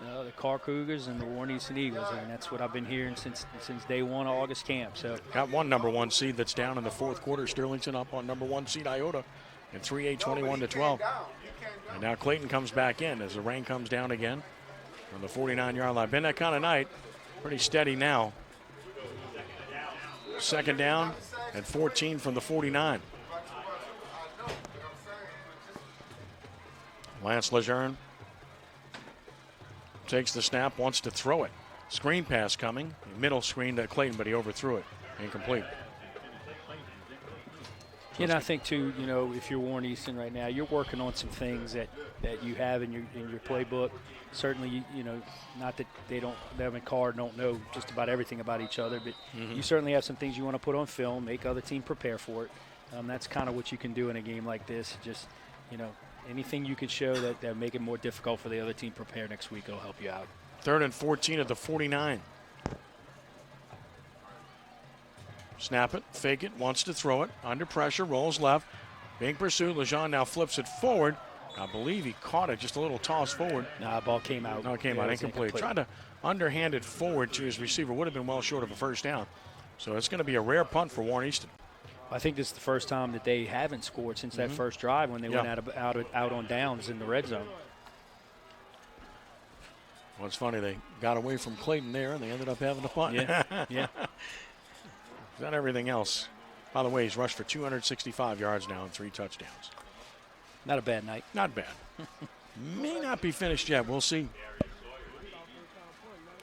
[SPEAKER 3] the Carr Cougars and the Warren Easton Eagles, and that's what I've been hearing since day one of August camp. So
[SPEAKER 2] got one number 1 seed that's down in the fourth quarter. Sterlington up on number 1 seed Iota in 3-8, 21-12. And now Clayton comes back in as the rain comes down again on the 49-yard line. Been that kind of night. Pretty steady now. 2nd down and 14 from the 49. Lance Lejeune takes the snap, wants to throw it. Screen pass coming. Middle screen to Clayton, but he overthrew it. Incomplete.
[SPEAKER 3] You know, I think too, you know, if you're Warren Easton right now, you're working on some things that you have in your playbook. Certainly, you know, not that them and Carr don't know just about everything about each other, but you certainly have some things you want to put on film, make other team prepare for it. That's kind of what you can do in a game like this. Just, you know, anything you can show that make it more difficult for the other team prepare next week will help you out.
[SPEAKER 2] 3rd and 14 at the 49. Snap it, fake it, wants to throw it. Under pressure, rolls left. Being pursued, Lejeune now flips it forward. I believe he caught it, just a little toss forward.
[SPEAKER 3] Nah, ball came out.
[SPEAKER 2] No, it came out incomplete. Tried to underhand it forward to his receiver. Would have been well short of a first down. So it's going to be a rare punt for Warren Easton.
[SPEAKER 3] I think this is the first time that they haven't scored since that first drive when they went out on downs in the red zone.
[SPEAKER 2] Well, it's funny. They got away from Clayton there, and they ended up having a punt.
[SPEAKER 3] Yeah.
[SPEAKER 2] Not everything else. By the way, he's rushed for 265 yards now and 3 touchdowns.
[SPEAKER 3] Not a bad night.
[SPEAKER 2] Not bad. May not be finished yet. We'll see.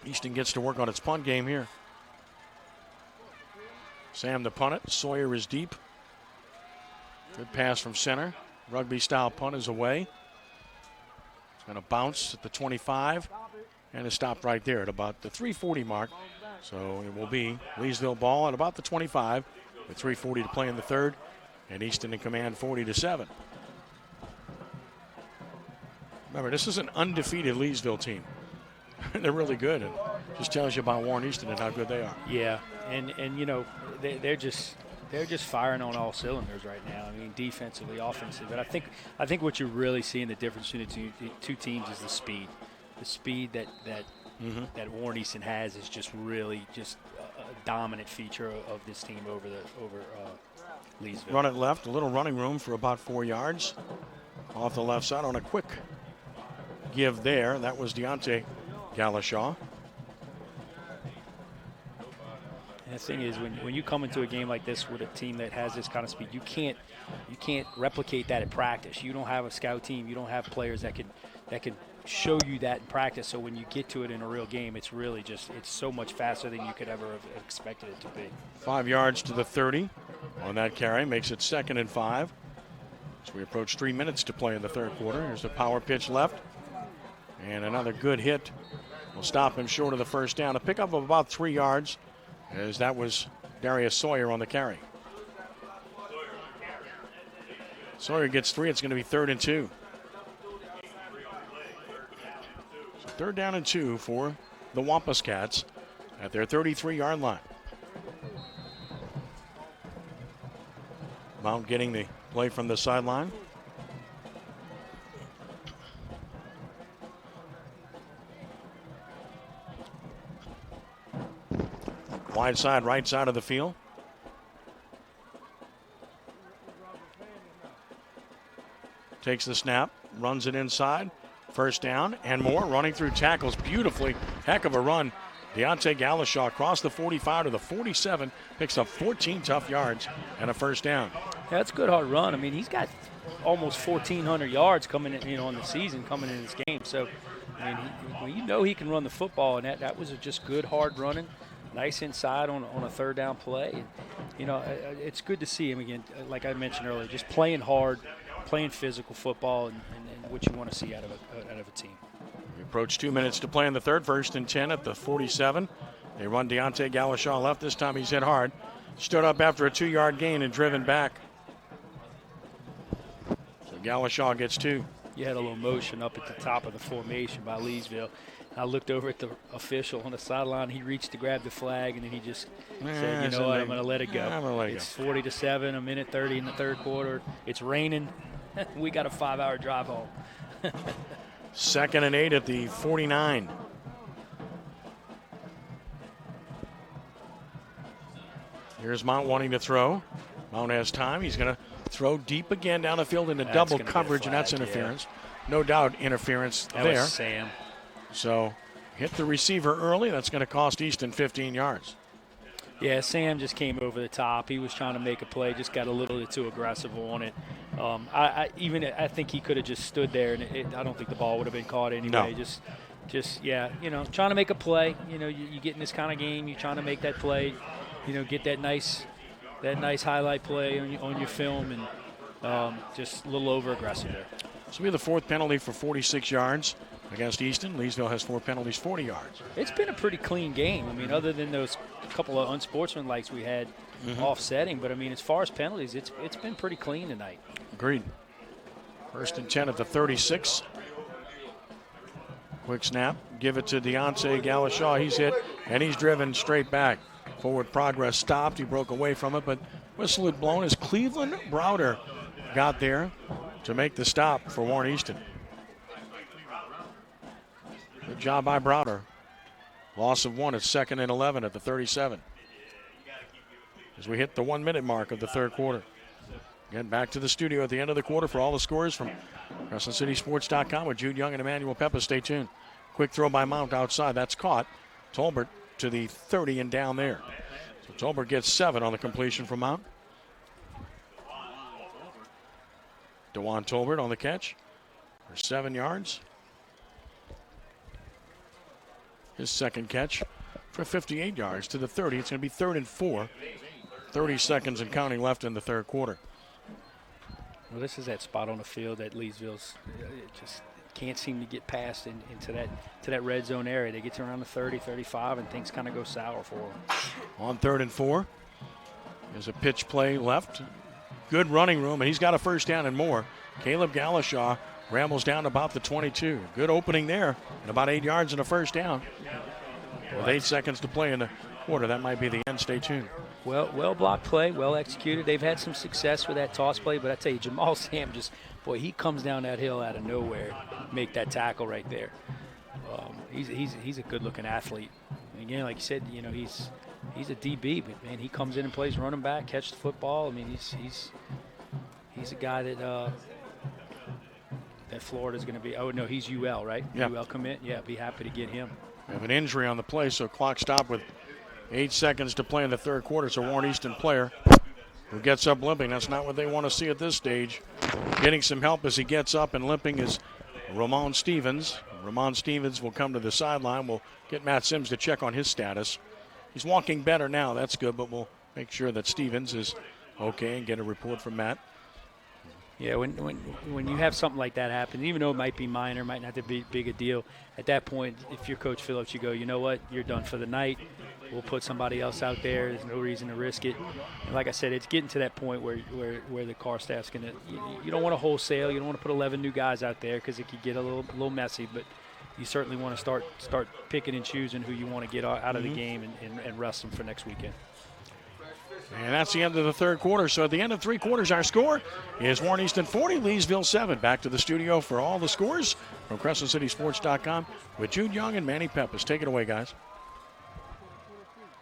[SPEAKER 2] Easton gets to work on its punt game here. Sam to punt it. Sawyer is deep. Good pass from center. Rugby-style punt is away. It's going to bounce at the 25 and is stopped right there at about the 3:40 mark So it will be Leesville ball at about the 25 with 3:40 to play in the third, and Easton in command 40-7. Remember, this is an undefeated Leesville team. They're really good, and just tells you about Warren Easton and how good they are.
[SPEAKER 3] Yeah, and you know, they're just firing on all cylinders right now. I mean, defensively, offensively. But I think what you're really seeing the difference between the two teams is the speed. The speed that Warren Easton has is just really just a dominant feature of this team over Leesville.
[SPEAKER 2] Run it left, a little running room for about 4 yards off the left side on a quick give there. That was Deontay Galashaw.
[SPEAKER 3] And the thing is, when you come into a game like this with a team that has this kind of speed, you can't replicate that in practice. You don't have a scout team. You don't have players that can show you that in practice. So when you get to it in a real game, it's really just so much faster than you could ever have expected it to be.
[SPEAKER 2] 5 yards to the 30 on that carry, makes it 2nd and 5. As we approach 3 minutes to play in the third quarter. Here's a power pitch left, and another good hit will stop him short of the first down. A pickup of about 3 yards, as that was Darius Sawyer on the carry. Sawyer gets 3. It's going to be 3rd and 2. So 3rd down and 2 for the Wampus Cats at their 33-yard line. Mount getting the play from the sideline. Wide side, right side of the field. Takes the snap, runs it inside. First down and more, running through tackles beautifully. Heck of a run. Deontay Galashaw across the 45 to the 47, picks up 14 tough yards and a first down.
[SPEAKER 3] Yeah, that's a good hard run. I mean, he's got almost 1,400 yards coming in, in the season, coming in this game. So, I mean, he can run the football, and that was just good hard running. Nice inside on a 3rd down play. And, it's good to see him again, like I mentioned earlier, just playing hard, playing physical football, and what you want to see out of a team.
[SPEAKER 2] We approach 2 minutes to play in the third, 1st and 10 at the 47. They run Deontay Galashaw left. This time he's hit hard. Stood up after a 2-yard gain and driven back. So Galashaw gets 2.
[SPEAKER 3] You had a little motion up at the top of the formation by Leesville. I looked over at the official on the sideline. He reached to grab the flag, and then he just said, you know what, I'm going to let it go.
[SPEAKER 2] I'm gonna let it
[SPEAKER 3] It's
[SPEAKER 2] go.
[SPEAKER 3] 40-7, 1:30 in the third quarter. It's raining. We got a 5-hour drive home.
[SPEAKER 2] 2nd and 8 at the 49. Here's Mount wanting to throw. Mount has time. He's going to throw deep again down the field into double coverage, and that's interference. No doubt interference
[SPEAKER 3] That
[SPEAKER 2] there.
[SPEAKER 3] was Sam.
[SPEAKER 2] So hit the receiver early. That's going to cost Easton 15 yards.
[SPEAKER 3] Yeah, Sam just came over the top. He was trying to make a play, just got a little bit too aggressive on it. I think he could have just stood there, and I don't think the ball would have been caught anyway.
[SPEAKER 2] No.
[SPEAKER 3] Just trying to make a play. You get in this kind of game, you're trying to make that play. Get that nice highlight play on your film, and just a little over aggressive there.
[SPEAKER 2] This will be the 4th penalty for 46 yards against Easton. Leesville has 4 penalties, 40 yards.
[SPEAKER 3] It's been a pretty clean game. I mean, other than those couple of unsportsmanlikes we had offsetting, but I mean, as far as penalties, it's been pretty clean tonight.
[SPEAKER 2] Agreed. 1st and 10 at the 36. Quick snap, give it to Deontay Galashaw. He's hit, and he's driven straight back. Forward progress stopped. He broke away from it, but whistle had blown as Cleveland Browder got there to make the stop for Warren Easton. Good job by Browder. Loss of 1 at 2nd and 11 at the 37. As we hit the 1-minute mark of the third quarter. Again, back to the studio at the end of the quarter for all the scores from CrescentCitySports.com with Jude Young and Emmanuel Peppa. Stay tuned. Quick throw by Mount outside. That's caught. Tolbert to the 30 and down there. So Tolbert gets 7 on the completion from Mount. DeJuan Tolbert on the catch for 7 yards. His second catch for 58 yards to the 30. It's going to be 3rd and 4. 30 seconds and counting left in the third quarter.
[SPEAKER 3] Well, this is that spot on the field that Leesville's can't seem to get past into that red zone area. They get to around the 30, 35, and things kind of go sour for them.
[SPEAKER 2] On 3rd and 4, there's a pitch play left. Good running room, and he's got a first down and more. Caleb Galashaw rambles down about the 22. Good opening there, and about 8 yards and a first down. With 8 seconds to play in the quarter, that might be the end. Stay tuned.
[SPEAKER 3] Well blocked play, well executed. They've had some success with that toss play, but I tell you, Jamal Sam he comes down that hill out of nowhere, make that tackle right there. He's a good-looking athlete. And again, like you said, he's a DB, but man, he comes in and plays running back, catch the football. I mean, he's a guy that Florida's going to be. Oh no, he's UL, right?
[SPEAKER 2] Yeah.
[SPEAKER 3] UL commit. Yeah, be happy to get him.
[SPEAKER 2] We have an injury on the play, so clock stopped with 8 seconds to play in the third quarter. It's a Warren Easton player who gets up limping. That's not what they want to see at this stage. Getting some help as he gets up and limping is Ramon Stevens. Ramon Stevens will come to the sideline. We'll get Matt Sims to check on his status. He's walking better now. That's good, but we'll make sure that Stevens is okay and get a report from Matt.
[SPEAKER 3] Yeah, when you have something like that happen, even though it might be minor, might not be big a deal, at that point, if you're Coach Phillips, you go, you know what, you're done for the night. We'll put somebody else out there. There's no reason to risk it. And like I said, it's getting to that point where the car staff's going to – you don't want to wholesale. You don't want to put 11 new guys out there because it could get a little messy. But you certainly want to start picking and choosing who you want to get out of the game and rest them for next weekend.
[SPEAKER 2] And that's the end of the third quarter. So at the end of 3 quarters, our score is Warren Easton 40, Leesville 7. Back to the studio for all the scores from CrescentCitySports.com with Jude Young and Manny Peppis. Take it away, guys.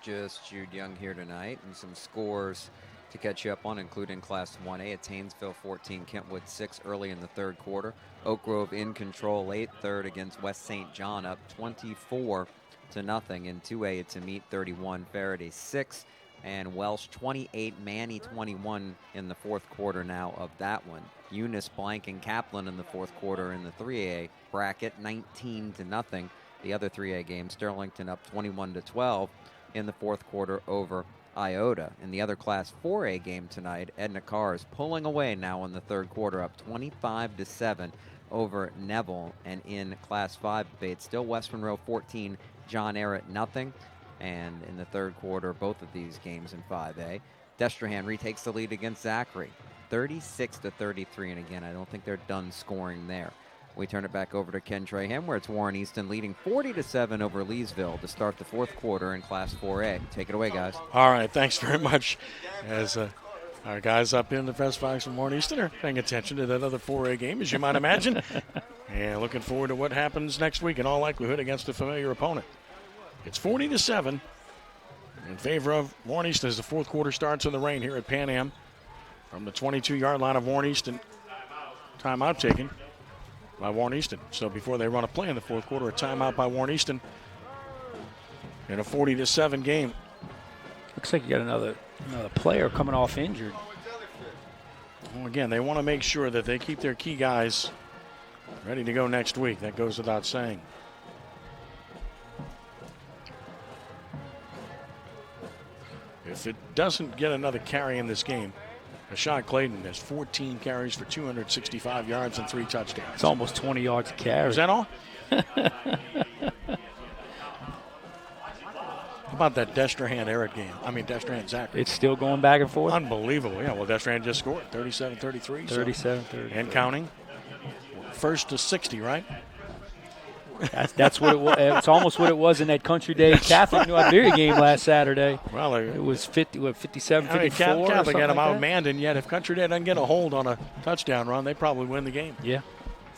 [SPEAKER 1] Just Jude Young here tonight, and some scores to catch you up on, including Class 1A at Tainsville 14, Kentwood 6 early in the third quarter. Oak Grove in control late third against West St. John, up 24-0 in 2A. It's a meet 31, Faraday 6. And Welsh 28, Manny 21 in the fourth quarter now of that one. Eunice blanking Kaplan in the fourth quarter in the 3A bracket, 19-0. The other 3A game, Sterlington up 21-12 in the fourth quarter over Iota. In the other Class 4A game tonight, Edna Carr is pulling away now in the third quarter, up 25-7 over Neville. And in Class 5 debate, still West Monroe 14, John Ehret 0. And in the third quarter, both of these games in 5A, Destrehan retakes the lead against Zachary, 36-33. And again, I don't think they're done scoring there. We turn it back over to Ken Trahan, where it's Warren Easton leading 40-7 over Leesville to start the fourth quarter in Class 4A. Take it away, guys.
[SPEAKER 2] All right, thanks very much. As our guys up in the Press Box from Warren Easton are paying attention to that other 4A game, as you might imagine. And looking forward to what happens next week, in all likelihood, against a familiar opponent. It's 40-7 in favor of Warren Easton as the fourth quarter starts in the rain here at Pan Am. From the 22-yard line of Warren Easton, timeout taken by Warren Easton. So before they run a play in the fourth quarter, a timeout by Warren Easton in a 40-7 game.
[SPEAKER 3] Looks like you got another player coming off injured.
[SPEAKER 2] Well, again, they want to make sure that they keep their key guys ready to go next week. That goes without saying. If it doesn't get another carry in this game, Rashad Clayton has 14 carries for 265 yards and 3 touchdowns.
[SPEAKER 3] It's almost 20 yards a carry.
[SPEAKER 2] Is that all? How about that Destrehan-Ehret game? I mean, Destrehan-Zachary.
[SPEAKER 3] It's still going back and forth?
[SPEAKER 2] Unbelievable. Yeah, well, Destrehan just scored 37-33.
[SPEAKER 3] 37-33.
[SPEAKER 2] And counting. First to 60, right?
[SPEAKER 3] That's what it was. It's almost what it was in that Country Day Catholic New Iberia game last Saturday.
[SPEAKER 2] Well,
[SPEAKER 3] it was 57, 54.
[SPEAKER 2] Catholic had them
[SPEAKER 3] like
[SPEAKER 2] outmanned, and yet if Country Day doesn't get a hold on a touchdown run, they probably win the game.
[SPEAKER 3] Yeah.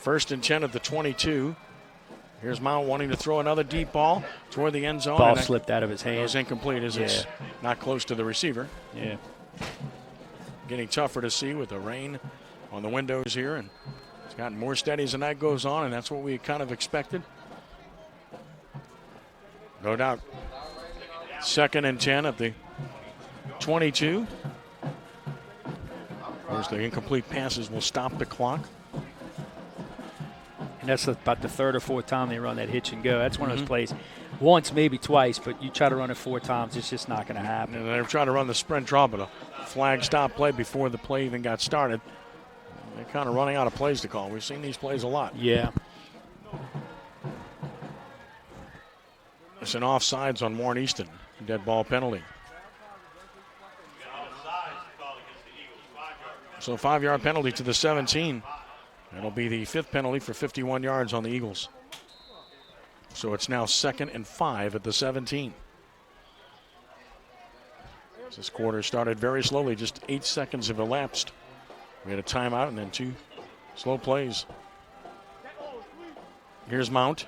[SPEAKER 2] 1st and 10 at the 22. Here's Mount wanting to throw another deep ball toward the end zone.
[SPEAKER 3] Ball slipped out of his hand.
[SPEAKER 2] It was incomplete as it's not close to the receiver.
[SPEAKER 3] Yeah.
[SPEAKER 2] Getting tougher to see with the rain on the windows here, and it's gotten more steady as the night goes on, and that's what we kind of expected. No doubt. 2nd and 10 at the 22. Of course, the incomplete passes will stop the clock.
[SPEAKER 3] And that's about the 3rd or 4th time they run that hitch and go. That's one of those plays. Once, maybe twice, but you try to run it 4 times, it's just not going to happen.
[SPEAKER 2] And they're trying to run the sprint draw, but a flag stop play before the play even got started. They're kind of running out of plays to call. We've seen these plays a lot.
[SPEAKER 3] Yeah.
[SPEAKER 2] It's an offsides on Warren Easton. Dead ball penalty. So a 5-yard penalty to the 17. That'll be the 5th penalty for 51 yards on the Eagles. So it's now 2nd and 5 at the 17. This quarter started very slowly, just 8 seconds have elapsed. We had a timeout and then 2 slow plays. Here's Mount.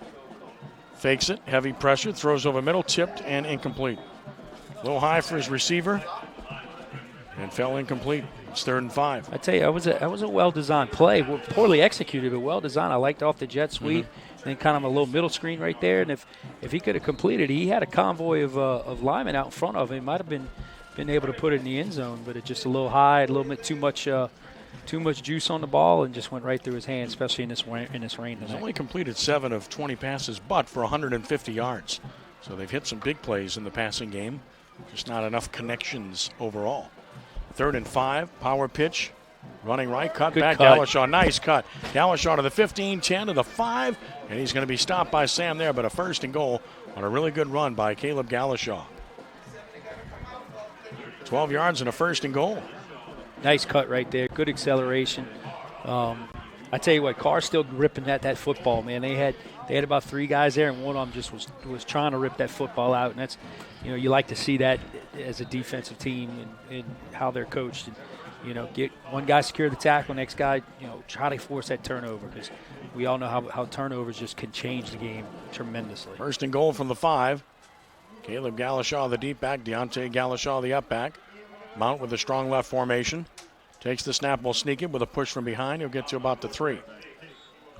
[SPEAKER 2] Fakes it, heavy pressure, throws over middle, tipped and incomplete. A little high for his receiver and fell incomplete. It's 3rd and 5.
[SPEAKER 3] I tell you, that was a well-designed play. Poorly executed, but well-designed. I liked off the jet sweep, and then kind of a little middle screen right there. And if he could have completed, he had a convoy of linemen out in front of him. Might have been able to put it in the end zone, but it's just a little high, a little bit too much juice on the ball, and just went right through his hands, especially in this rain tonight.
[SPEAKER 2] He's only completed 7 of 20 passes, but for 150 yards. So they've hit some big plays in the passing game, just not enough connections overall. 3rd and 5, power pitch, running right, cut
[SPEAKER 3] Good
[SPEAKER 2] back,
[SPEAKER 3] cut.
[SPEAKER 2] Galashaw, nice cut. Galashaw to the 15, 10 to the 5, and he's going to be stopped by Sam there, but a 1st and goal on a really good run by Caleb Galashaw. 12 yards and a 1st and goal.
[SPEAKER 3] Nice cut right there. Good acceleration. I tell you what, Carr's still ripping at that football, man. They had about 3 guys there, and one of them just was trying to rip that football out. And that's, you like to see that as a defensive team and how they're coached. And, get one guy secure the tackle, next guy, try to force that turnover, because we all know how turnovers just can change the game tremendously.
[SPEAKER 2] 1st and goal from the 5. Caleb Galashaw, the deep back. Deontay Galashaw, the up back. Mount with a strong left formation. Takes the snap, will sneak it with a push from behind. He'll get to about the 3.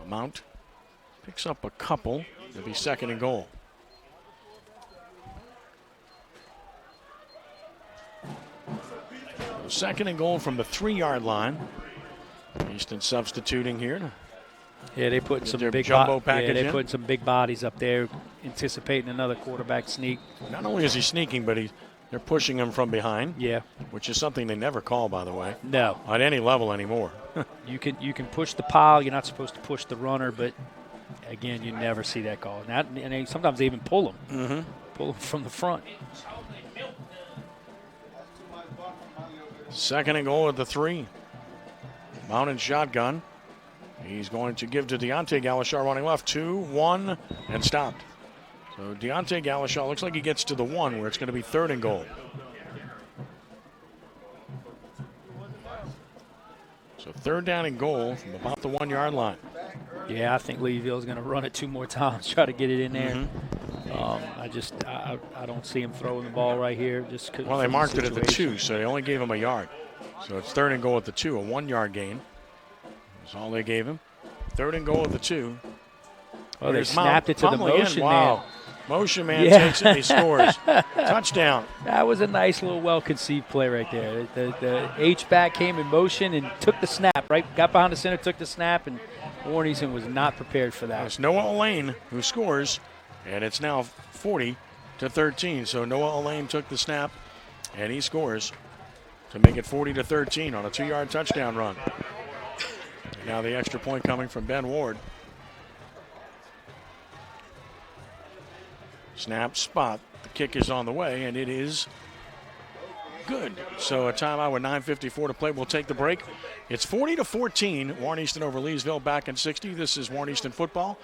[SPEAKER 2] Mount picks up a couple. It'll be 2nd and goal. So 2nd and goal from the 3-yard line. Easton substituting here.
[SPEAKER 3] Yeah, they put some big
[SPEAKER 2] jumbo package
[SPEAKER 3] they
[SPEAKER 2] in.
[SPEAKER 3] put some big bodies up there, anticipating another quarterback sneak.
[SPEAKER 2] Not only is he sneaking, but they're pushing him from behind.
[SPEAKER 3] Yeah,
[SPEAKER 2] which is something they never call, by the way.
[SPEAKER 3] No,
[SPEAKER 2] at any level anymore.
[SPEAKER 3] You can push the pile. You're not supposed to push the runner, but again, you never see that call. And sometimes they even pull them, pull them from the front.
[SPEAKER 2] 2nd and goal at the 3. Mounted shotgun. He's going to give to Deontay Galashaw running left. 2, 1, and stopped. So Deontay Galashaw looks like he gets to the 1 where it's going to be 3rd and goal. So 3rd down and goal from about the 1-yard line.
[SPEAKER 3] Yeah, I think Leesville's going to run it 2 more times, try to get it in there. I don't see him throwing the ball right here.
[SPEAKER 2] Well, they marked it at the 2, so they only gave him a yard. So it's 3rd and goal at the 2, a 1-yard gain. That's all they gave him. 3rd and goal at the 2.
[SPEAKER 3] Oh, they snapped it to the motion man.
[SPEAKER 2] Motion man takes it and he scores. Touchdown.
[SPEAKER 3] That was a nice little well-conceived play right there. The H-back came in motion and took the snap, right? Got behind the center, took the snap, and Warren Easton was not prepared for that.
[SPEAKER 2] It's Noah Elaine who scores, and it's now 40-13. So Noah Elaine took the snap, and he scores to make it 40-13 on a 2-yard touchdown run. And now the extra point coming from Ben Ward. Snap, spot. The kick is on the way, and it is good. So a timeout with 9:54 to play. We'll take the break. It's 40-14. Warren Easton over Leesville back in 60. This is Warren Easton football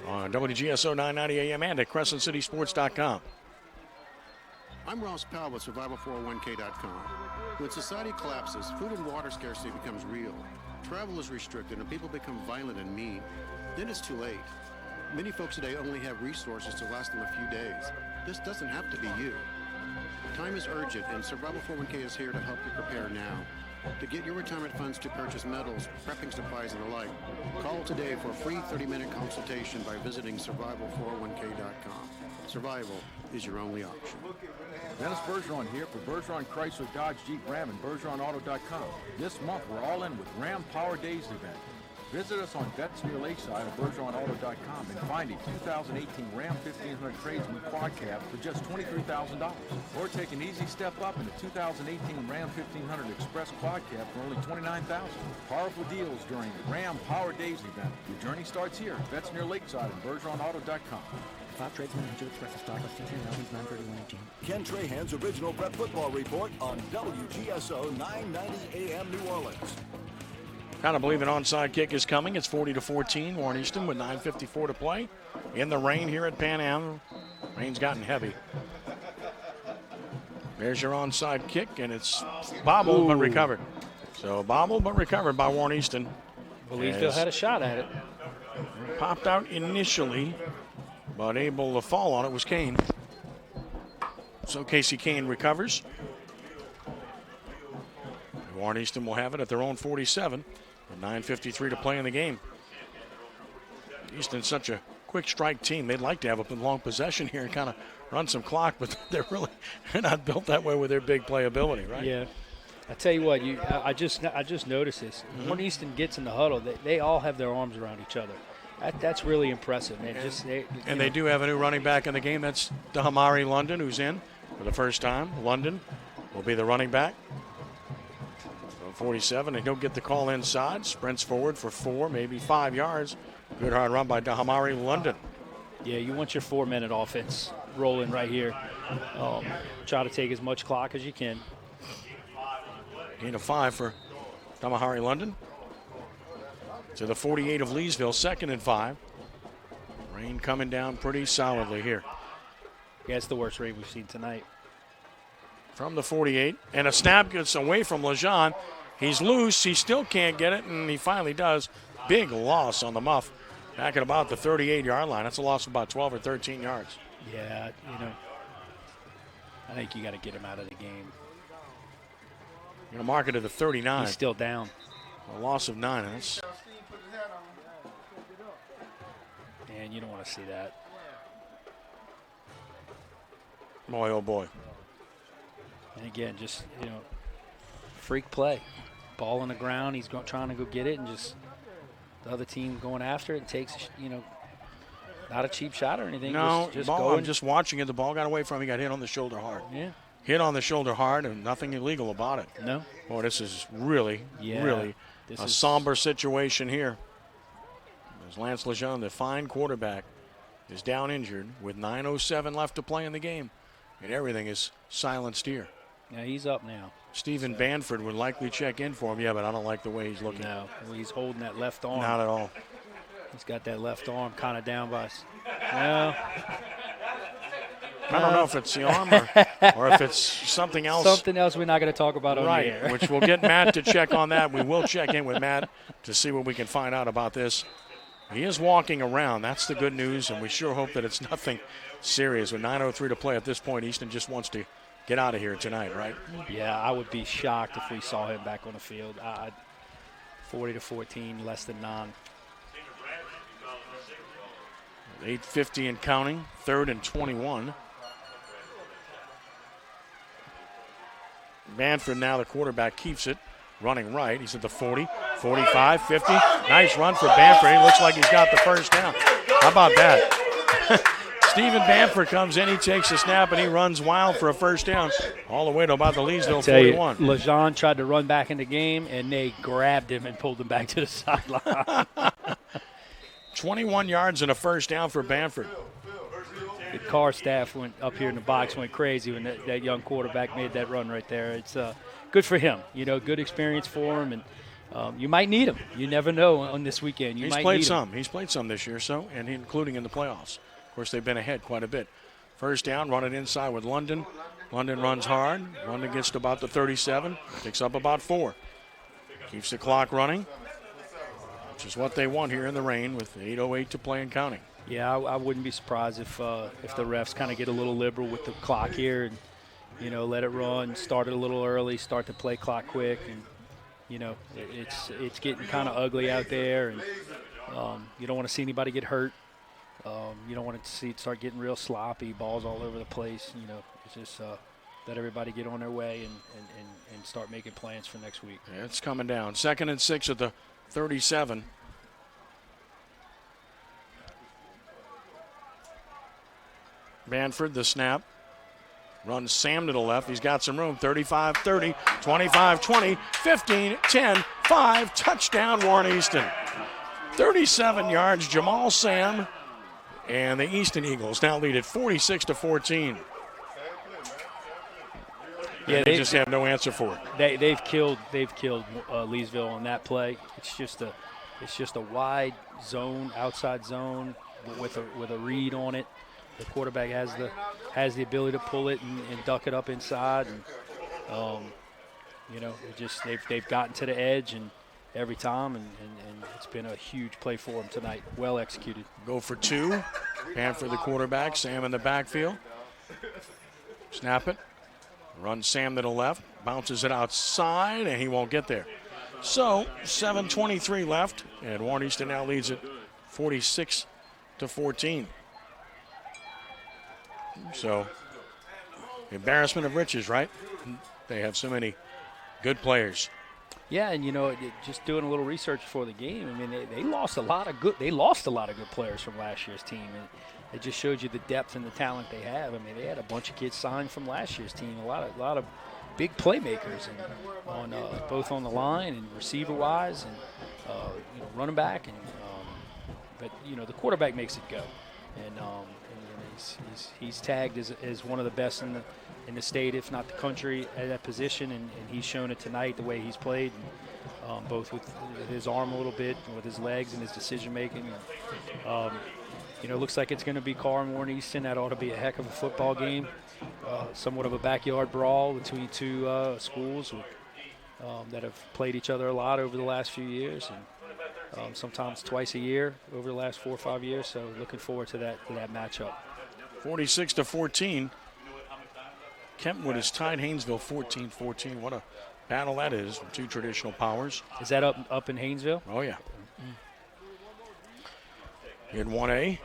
[SPEAKER 2] on WGSO 990 AM and at CrescentCitySports.com.
[SPEAKER 8] I'm Ross Powell with Survival401k.com. When society collapses, food and water scarcity becomes real. Travel is restricted and people become violent and mean. Then it's too late. Many folks today only have resources to last them a few days. This doesn't have to be you. Time is urgent, and Survival 401k is here to help you prepare now. To get your retirement funds to purchase metals, prepping supplies, and the like, call today for a free 30-minute consultation by visiting Survival401k.com. Survival is your only option.
[SPEAKER 9] Dennis Bergeron here for Bergeron Chrysler Dodge Jeep Ram and BergeronAuto.com. This month, we're all in with Ram Power Days event. Visit us on Vets near Lakeside at BergeronAuto.com and find a 2018 Ram 1500 Tradesman Quad Cab for just $23,000. Or take an easy step up in the 2018 Ram 1500 Express Quad Cab for only $29,000. Powerful deals during Ram Power Days event. Your journey starts here. Vets near Lakeside at BergeronAuto.com.
[SPEAKER 10] 5 tradesmen and 2 expressive stock of 15 Albans 93118.
[SPEAKER 4] Ken Trahan's original prep football report on WGSO 990 AM New Orleans.
[SPEAKER 2] Kind of believe an onside kick is coming. It's 40-14. Warren Easton with 9:54 to play. In the rain here at Pan Am. Rain's gotten heavy. There's your onside kick, and it's bobbled but recovered. So bobbled but recovered by Warren Easton.
[SPEAKER 3] Well, Leesville had a shot at it.
[SPEAKER 2] Popped out initially, but able to fall on it was Kane. So Casey Kane recovers. Warren Easton will have it at their own 47. With 9:53 to play in the game. Easton's such a quick strike team. They'd like to have a long possession here and kind of run some clock, but they're not built that way with their big playability, right?
[SPEAKER 3] Yeah. I tell you what, I just noticed this.
[SPEAKER 2] Mm-hmm.
[SPEAKER 3] When Easton gets in the huddle, they all have their arms around each other. That's really impressive, man.
[SPEAKER 2] They do have a new running back in the game. That's Dahamari London, who's in for the first time. London will be the running back. 47, and he'll get the call inside. Sprints forward for 4, maybe 5 yards. Good hard run by Dahamari London.
[SPEAKER 3] Yeah, you want your 4-minute offense rolling right here. Try to take as much clock as you can.
[SPEAKER 2] Gain of 5 for Dahamari London. To the 48 of Leesville, 2nd and 5. Rain coming down pretty solidly here.
[SPEAKER 3] Yeah, it's the worst rain we've seen tonight.
[SPEAKER 2] From the 48, and a snap gets away from Lejean. He's loose. He still can't get it, and he finally does. Big loss on the muff back at about the 38-yard line. That's a loss of about 12 or 13 yards.
[SPEAKER 3] Yeah, I think you got to get him out of the game.
[SPEAKER 2] You're going to mark it to the 39.
[SPEAKER 3] He's still down.
[SPEAKER 2] A loss of 9. That's...
[SPEAKER 3] Man, you don't want to see that.
[SPEAKER 2] Boy, oh boy.
[SPEAKER 3] And again, just, freak play. Ball on the ground, he's trying to go get it, and just the other team going after it and takes, not a cheap shot or anything.
[SPEAKER 2] No,
[SPEAKER 3] just
[SPEAKER 2] ball, I'm just watching it. The ball got away from him. He got hit on the shoulder hard.
[SPEAKER 3] Yeah.
[SPEAKER 2] Hit on the shoulder hard, and nothing illegal about it.
[SPEAKER 3] No.
[SPEAKER 2] Boy, this is really a somber situation here. As Lance Lejeune, the fine quarterback, is down injured with 9:07 left to play in the game, and everything is silenced here.
[SPEAKER 3] Yeah, he's up now.
[SPEAKER 2] Stephen Banford would likely check in for him. Yeah, but I don't like the way he's looking.
[SPEAKER 3] No, he's holding that left arm.
[SPEAKER 2] Not at all.
[SPEAKER 3] He's got that left arm kind of down by us. Well,
[SPEAKER 2] I don't know if it's the arm or if it's something else.
[SPEAKER 3] Something else we're not going to talk about on the air.
[SPEAKER 2] Which we'll get Matt to check on that. We will check in with Matt to see what we can find out about this. He is walking around. That's the good news, and we sure hope that it's nothing serious. With 9:03 to play at this point, Easton just wants to get out of here tonight, right?
[SPEAKER 3] Yeah, I would be shocked if we saw him back on the field. 40-14, less than 9.
[SPEAKER 2] 8:50 and counting, 3rd and 21. Banford now, the quarterback, keeps it. Running right. He's at the 40, 45, 50. Nice run for Banford. He looks like he's got the first down. How about that? Stephen Banford comes in. He takes a snap, and he runs wild for a first down all the way to about the Leesville 41.
[SPEAKER 3] Lejeune tried to run back in the game, and they grabbed him and pulled him back to the sideline.
[SPEAKER 2] 21 yards and a first down for Banford.
[SPEAKER 3] The Carr staff went up here in the box, went crazy when that young quarterback made that run right there. It's good for him. Good experience for him, and you might need him. You never know on this weekend.
[SPEAKER 2] He's played some. He's played some this year, including in the playoffs. Of course, they've been ahead quite a bit. First down, run it inside with London. London runs hard. London gets to about the 37, picks up about 4. Keeps the clock running, which is what they want here in the rain with 8:08 to play and counting.
[SPEAKER 3] Yeah, I wouldn't be surprised if the refs kind of get a little liberal with the clock here and, let it run, start it a little early, start the play clock quick. And, it's getting kind of ugly out there, and you don't want to see anybody get hurt. You don't want to see it start getting real sloppy, balls all over the place. It's just let everybody get on their way and start making plans for next week.
[SPEAKER 2] Yeah, it's coming down. 2nd and 6 at the 37. Banford, the snap. Runs Sam to the left. He's got some room. 35-30, 25-20, 15-10, 5. Touchdown, Warren Easton. 37 yards. Jamal Sam And the Easton Eagles now lead at 46-14.
[SPEAKER 3] Yeah,
[SPEAKER 2] they just have no answer for
[SPEAKER 3] it. They've killed Leesville on that play. It's just a wide zone, outside zone with a read on it. The quarterback has the ability to pull it and duck it up inside, and they've gotten to the edge and every time, and it's been a huge play for them tonight. Well executed.
[SPEAKER 2] Go for two, and for the quarterback, Sam in the backfield. Snap it, run Sam to the left, bounces it outside, and he won't get there. So 7:23 left, and Warren Easton now leads it 46-14. So, embarrassment of riches, right? They have so many good players.
[SPEAKER 3] Yeah, and just doing a little research before the game, I mean, they lost a lot of good players from last year's team, and it just showed you the depth and the talent they have. I mean, they had a bunch of kids signed from last year's team, a lot of big playmakers, and both on the line and receiver-wise, and running back, and but the quarterback makes it go, and he's tagged as one of the best in the state, if not the country, at that position, and he's shown it tonight the way he's played, and, both with his arm a little bit, and with his legs and his decision making. It looks like it's going to be Carr and Warren Easton. That ought to be a heck of a football game. Somewhat of a backyard brawl between two schools that have played each other a lot over the last few years, and sometimes twice a year over the last 4 or 5 years. So looking forward to that matchup.
[SPEAKER 2] 46-14. Kentwood has tied Haynesville 14-14. What a battle that is from two traditional powers.
[SPEAKER 3] Is that up in Haynesville?
[SPEAKER 2] Oh, yeah. In 1A.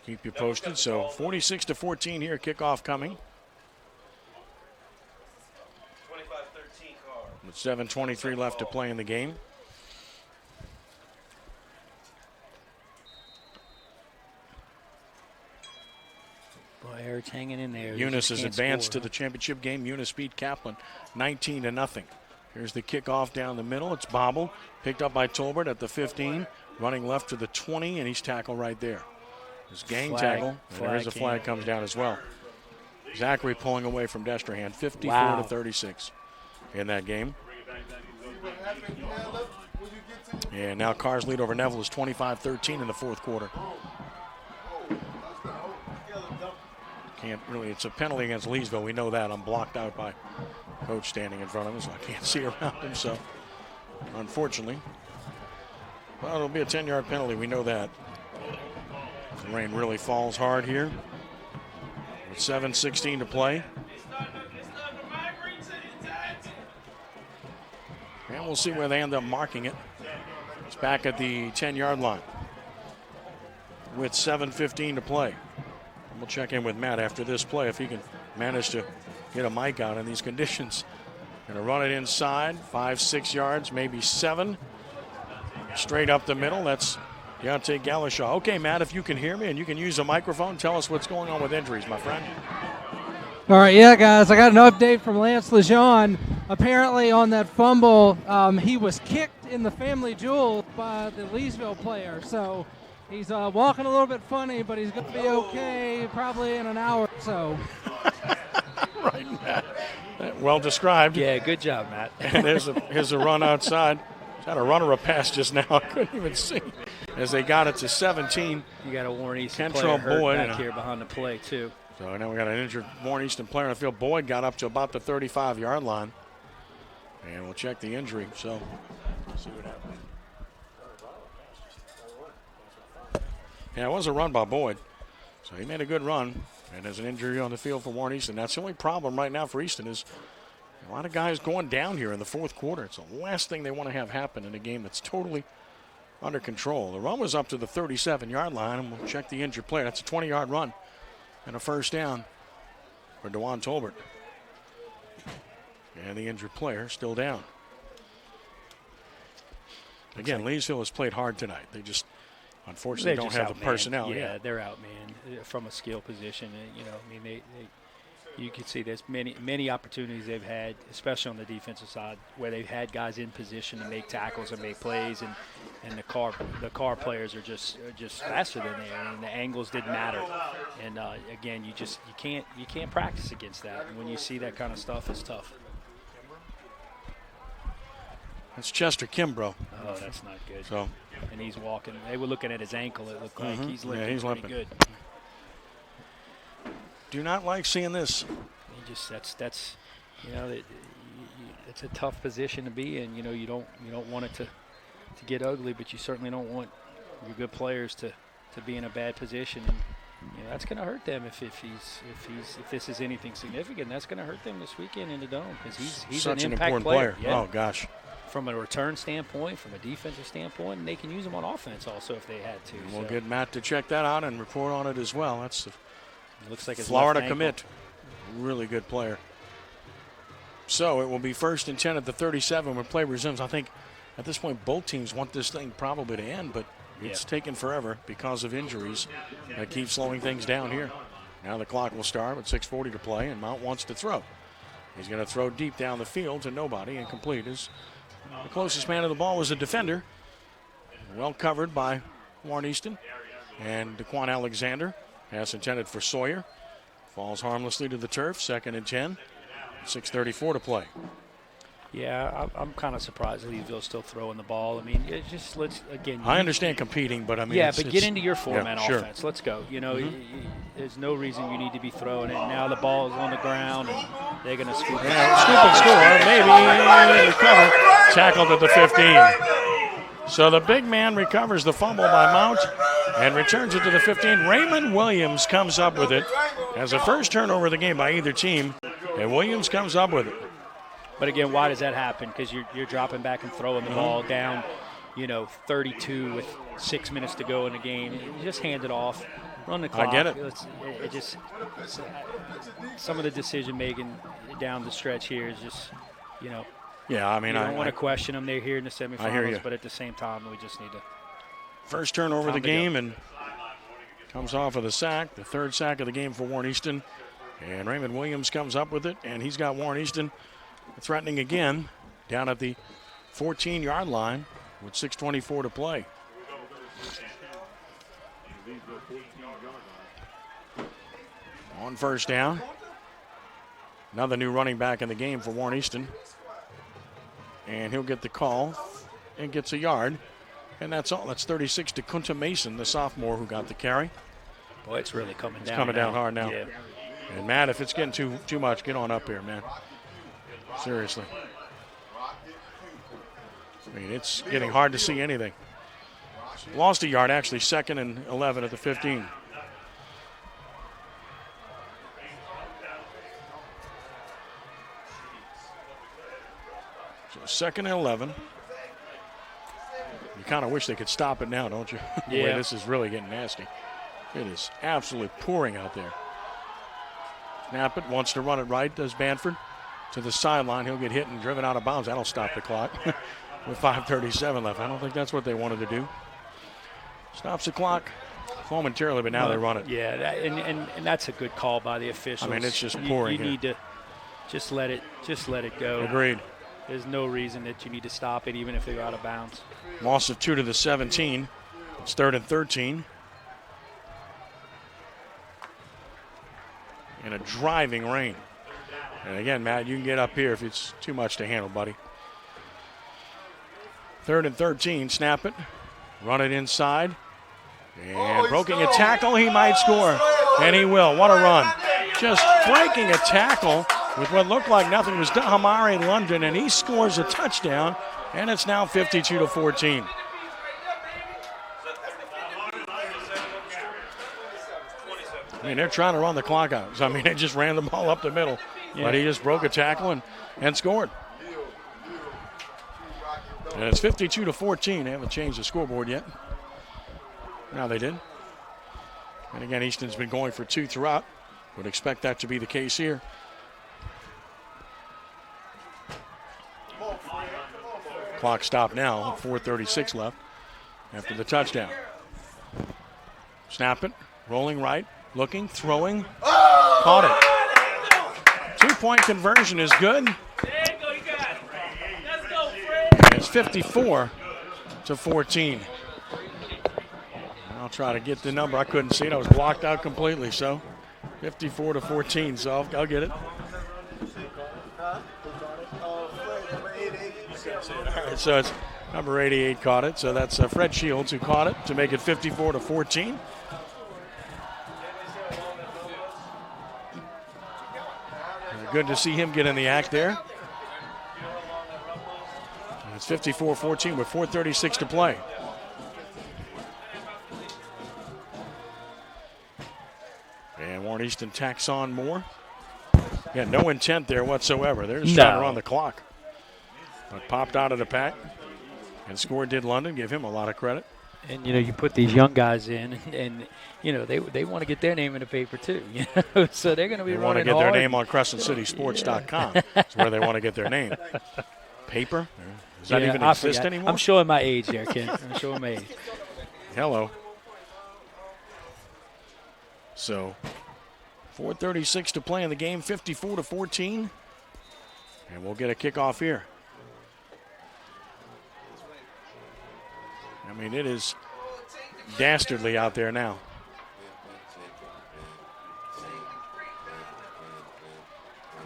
[SPEAKER 2] Keep you posted. So 46-14 here, kickoff coming. With 7:23 left to play in the game.
[SPEAKER 3] Boy, Eric's hanging in there.
[SPEAKER 2] Eunice has advanced to the championship game. Eunice beat Kaplan 19-0. Here's the kickoff down the middle. It's bobbled, picked up by Tolbert at the 15, running left to the 20, and he's tackled right there. His gang tackle, and there's a flag comes down as well. Zachary pulling away from Destrehan, 54-36 in that game. And now Carr's lead over Neville is 25-13 in the fourth quarter. Can't really, it's a penalty against Leesville. We know that. I'm blocked out by coach standing in front of him, so I can't see around him. So, unfortunately, well, it'll be a 10-yard penalty. We know that. The rain really falls hard here. With 7:16 to play. And we'll see where they end up marking it. It's back at the 10-yard line with 7:15 to play. We'll check in with Matt after this play if he can manage to get a mic out in these conditions. Going to run it inside, 5-6 yards, maybe 7. Straight up the middle. That's Deontay Galashaw. Okay, Matt, if you can hear me and you can use a microphone, tell us what's going on with injuries, my friend.
[SPEAKER 6] All right, yeah, guys, I got an update from Lance Lejeune. Apparently on that fumble, he was kicked in the family jewel by the Leesville player. So he's walking a little bit funny, but he's going to be okay probably in an hour or so.
[SPEAKER 2] Right, Matt. Well described.
[SPEAKER 3] Yeah, good job, Matt.
[SPEAKER 2] And here's a run outside. Had a runner a pass just now. I couldn't even see. As they got it to 17.
[SPEAKER 3] You got a Warren Easton
[SPEAKER 2] Kentrell
[SPEAKER 3] player
[SPEAKER 2] Boyd
[SPEAKER 3] hurt back here behind the play, too.
[SPEAKER 2] So now we got an injured Warren Easton player in the field. Boyd got up to about the 35-yard line. And we'll check the injury. So let's see what happens. Yeah, it was a run by Boyd. So he made a good run. And there's an injury on the field for Warren Easton. That's the only problem right now for Easton is a lot of guys going down here in the fourth quarter. It's the last thing they want to have happen in a game that's totally under control. The run was up to the 37-yard line, and we'll check the injured player. That's a 20-yard run and a first down for DeJuan Tolbert. And the injured player still down. Again, Leesville has played hard tonight. They just, unfortunately, don't have the personnel.
[SPEAKER 3] Yeah, they're out, man, from a skill position. You know, I mean, You can see there's many opportunities they've had, especially on the defensive side, where they've had guys in position to make tackles and make plays, and the car players are just faster than they are, and the angles didn't matter. And again, you can't practice against that. And when you see that kind of stuff, it's tough.
[SPEAKER 2] That's Chester Kimbrough.
[SPEAKER 3] Oh, that's not good.
[SPEAKER 2] So,
[SPEAKER 3] and he's walking. They were looking at his ankle. It looked like he's limping.
[SPEAKER 2] Yeah, he's
[SPEAKER 3] pretty
[SPEAKER 2] limping.
[SPEAKER 3] Good.
[SPEAKER 2] Do not like seeing this.
[SPEAKER 3] That's it's a tough position to be in. You don't want it to get ugly, but you certainly don't want your good players to be in a bad position. And that's going to hurt them if this is anything significant. That's going to hurt them this weekend in the Dome, because he's
[SPEAKER 2] such
[SPEAKER 3] an
[SPEAKER 2] an
[SPEAKER 3] impact
[SPEAKER 2] important player.
[SPEAKER 3] Yeah.
[SPEAKER 2] Oh gosh.
[SPEAKER 3] From a return standpoint, from a defensive standpoint, and they can use him on offense also if they had to.
[SPEAKER 2] And we'll get Matt to check that out and report on it as well. That's the
[SPEAKER 3] looks like his
[SPEAKER 2] Florida
[SPEAKER 3] left ankle.
[SPEAKER 2] commit. Really good player. So it will be 1st and 10 at the 37 when play resumes. I think at this point both teams want this thing probably to end, but it's taken forever because of injuries that keep slowing things down here. Now the clock will start with 6:40 to play, and Mount wants to throw. He's going to throw deep down the field to nobody, incomplete. The closest man to the ball was a defender. Well covered by Warren Easton and DeQuan Alexander. Pass intended for Sawyer. Falls harmlessly to the turf. 2nd and 10. 6:34 to play.
[SPEAKER 3] Yeah, I'm kind of surprised Leesville's still throwing the ball. I mean, it just
[SPEAKER 2] I understand competing, but I mean,
[SPEAKER 3] yeah, but get into your four-man
[SPEAKER 2] sure.
[SPEAKER 3] offense. Let's go. There's no reason you need to be throwing it. Now the ball is on the ground, and they're going to scoop it.
[SPEAKER 2] Scoop and score. Maybe recover. Tackled at the 15. So the big man recovers the fumble by Mount and returns it to the 15. Raymond Williams comes up with it as a first turnover of the game by either team, and Williams comes up with it.
[SPEAKER 3] But again, why does that happen? Because you're dropping back and throwing the ball down, 32 with 6 minutes to go in the game. You just hand it off, run the clock.
[SPEAKER 2] I get it.
[SPEAKER 3] It's some of the decision making down the stretch here is just,
[SPEAKER 2] Yeah, I mean,
[SPEAKER 3] you don't want to question them. They're here in the semifinals,
[SPEAKER 2] I hear you.
[SPEAKER 3] but at the same time, we just need to.
[SPEAKER 2] First turnover of the game, and comes off of the sack, the 3rd sack of the game for Warren Easton. And Raymond Williams comes up with it, and he's got Warren Easton threatening again down at the 14-yard line with 6:24 to play. On first down, another new running back in the game for Warren Easton. And he'll get the call and gets a yard. And that's all. That's 36 to Kunta Mason, the sophomore who got the carry.
[SPEAKER 3] Boy, it's really coming down.
[SPEAKER 2] It's coming down hard now.
[SPEAKER 3] Yeah.
[SPEAKER 2] And Matt, if it's getting too much, get on up here, man. Seriously. I mean, it's getting hard to see anything. Lost a yard, actually, 2nd and 11 at the 15. So 2nd and 11. You kind of wish they could stop it now, don't you? The way this is really getting nasty. It is absolutely pouring out there. Snap it, wants to run it right, does Banford. To the sideline, he'll get hit and driven out of bounds. That'll stop the clock with 5:37 left. I don't think that's what they wanted to do. Stops the clock momentarily, but now they run it.
[SPEAKER 3] Yeah, and that's a good call by the officials.
[SPEAKER 2] I mean, it's just pouring.
[SPEAKER 3] You need to just let it go.
[SPEAKER 2] Agreed.
[SPEAKER 3] There's no reason that you need to stop it, even if they're out of bounds.
[SPEAKER 2] Loss of 2 to the 17. It's 3rd and 13. In a driving rain. And again, Matt, you can get up here if it's too much to handle, buddy. 3rd and 13, snap it. Run it inside. And breaking a tackle, he might score. And he will. What a run. Just breaking a tackle with what looked like nothing was done. Hamari London, and he scores a touchdown. And it's now 52 to 14. I mean, they're trying to run the clock out. I mean, they just ran the ball up the middle. Yeah. But he just broke a tackle and scored. And it's 52 to 14. They haven't changed the scoreboard yet. Now they did. And again, Easton's been going for 2 throughout. Would expect that to be the case here. Clock stopped now. 4:36 left after the touchdown. Snap it. Rolling right. Looking. Throwing. Caught it. Three-point conversion is good. It's 54-14. I'll try to get the number. I couldn't see it. I was blocked out completely. So 54-14. So I'll get it. All right, so it's number 88 caught it. So that's Fred Shields who caught it to make it 54-14. Good to see him get in the act there. It's 54-14 with 4:36 to play. And Warren Easton tacks on more. Yeah, no intent there whatsoever. They're just trying to run the clock. But popped out of the pack. And scored did London. Give him a lot of credit.
[SPEAKER 3] And, you put these young guys in, and they want to get their name in the paper too. So they're going to be running hard. They want to get
[SPEAKER 2] their name on CrescentCitySports.com. That's where they want to get their name. Paper? Does that even exist anymore?
[SPEAKER 3] I'm showing my age there, Ken. I'm showing my age.
[SPEAKER 2] Hello. So 4:36 to play in the game, 54-14. And we'll get a kickoff here. I mean, it is dastardly out there now.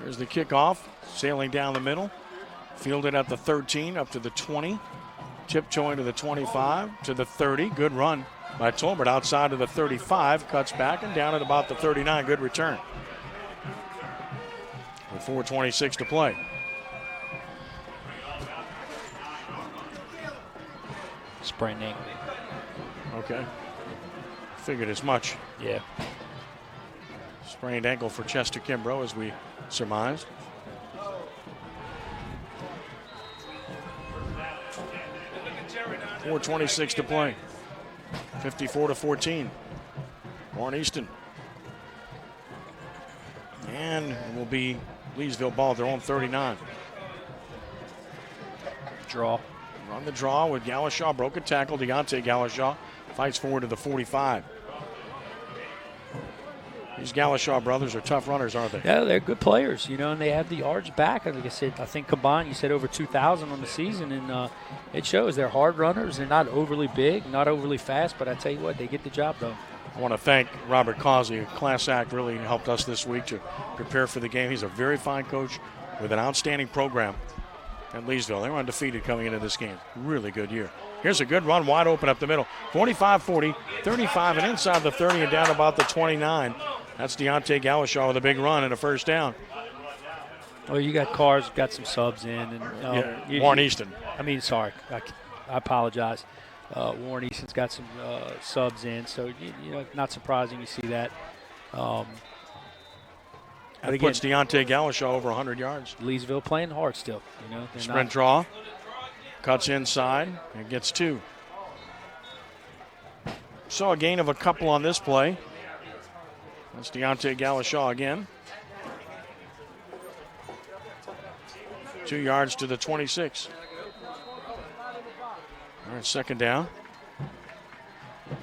[SPEAKER 2] There's the kickoff, sailing down the middle. Fielded at the 13, up to the 20. Tiptoeing to the 25, to the 30. Good run by Tolbert outside of the 35. Cuts back and down at about the 39. Good return. With 4:26 to play.
[SPEAKER 3] Sprained ankle.
[SPEAKER 2] Okay. Figured as much.
[SPEAKER 3] Yeah.
[SPEAKER 2] Sprained ankle for Chester Kimbrough, as we surmised. .426 to play. 54-14. Warren Easton. And it will be Leesville ball at their own 39.
[SPEAKER 3] Draw.
[SPEAKER 2] On the draw with Galashaw. Broke a tackle. Deontay Galashaw fights forward to the 45. These Galashaw brothers are tough runners, aren't they?
[SPEAKER 3] Yeah, they're good players, and they have the yards back. Like I said, I think combined, you said over 2,000 on the season, and it shows. They're hard runners. They're not overly big, not overly fast, but I tell you what, they get the job done.
[SPEAKER 2] I want to thank Robert Causey. Class Act really helped us this week to prepare for the game. He's a very fine coach with an outstanding program at Leesville. They were undefeated coming into this game. Really good year. Here's a good run, wide open up the middle. 45-40, 35 and inside the 30 and down about the 29. That's Deontay Galashaw with a big run and a first down.
[SPEAKER 3] Well, you got Carr's got some subs in. And
[SPEAKER 2] Warren Easton.
[SPEAKER 3] I apologize. Warren Easton's got some subs in, so, not surprising you see that.
[SPEAKER 2] That puts Deontay Galashaw over 100 yards.
[SPEAKER 3] Leesville playing hard still.
[SPEAKER 2] Sprint draw. Cuts inside and gets 2. Saw a gain of a couple on this play. That's Deontay Galashaw again. 2 yards to the 26. All right, second down.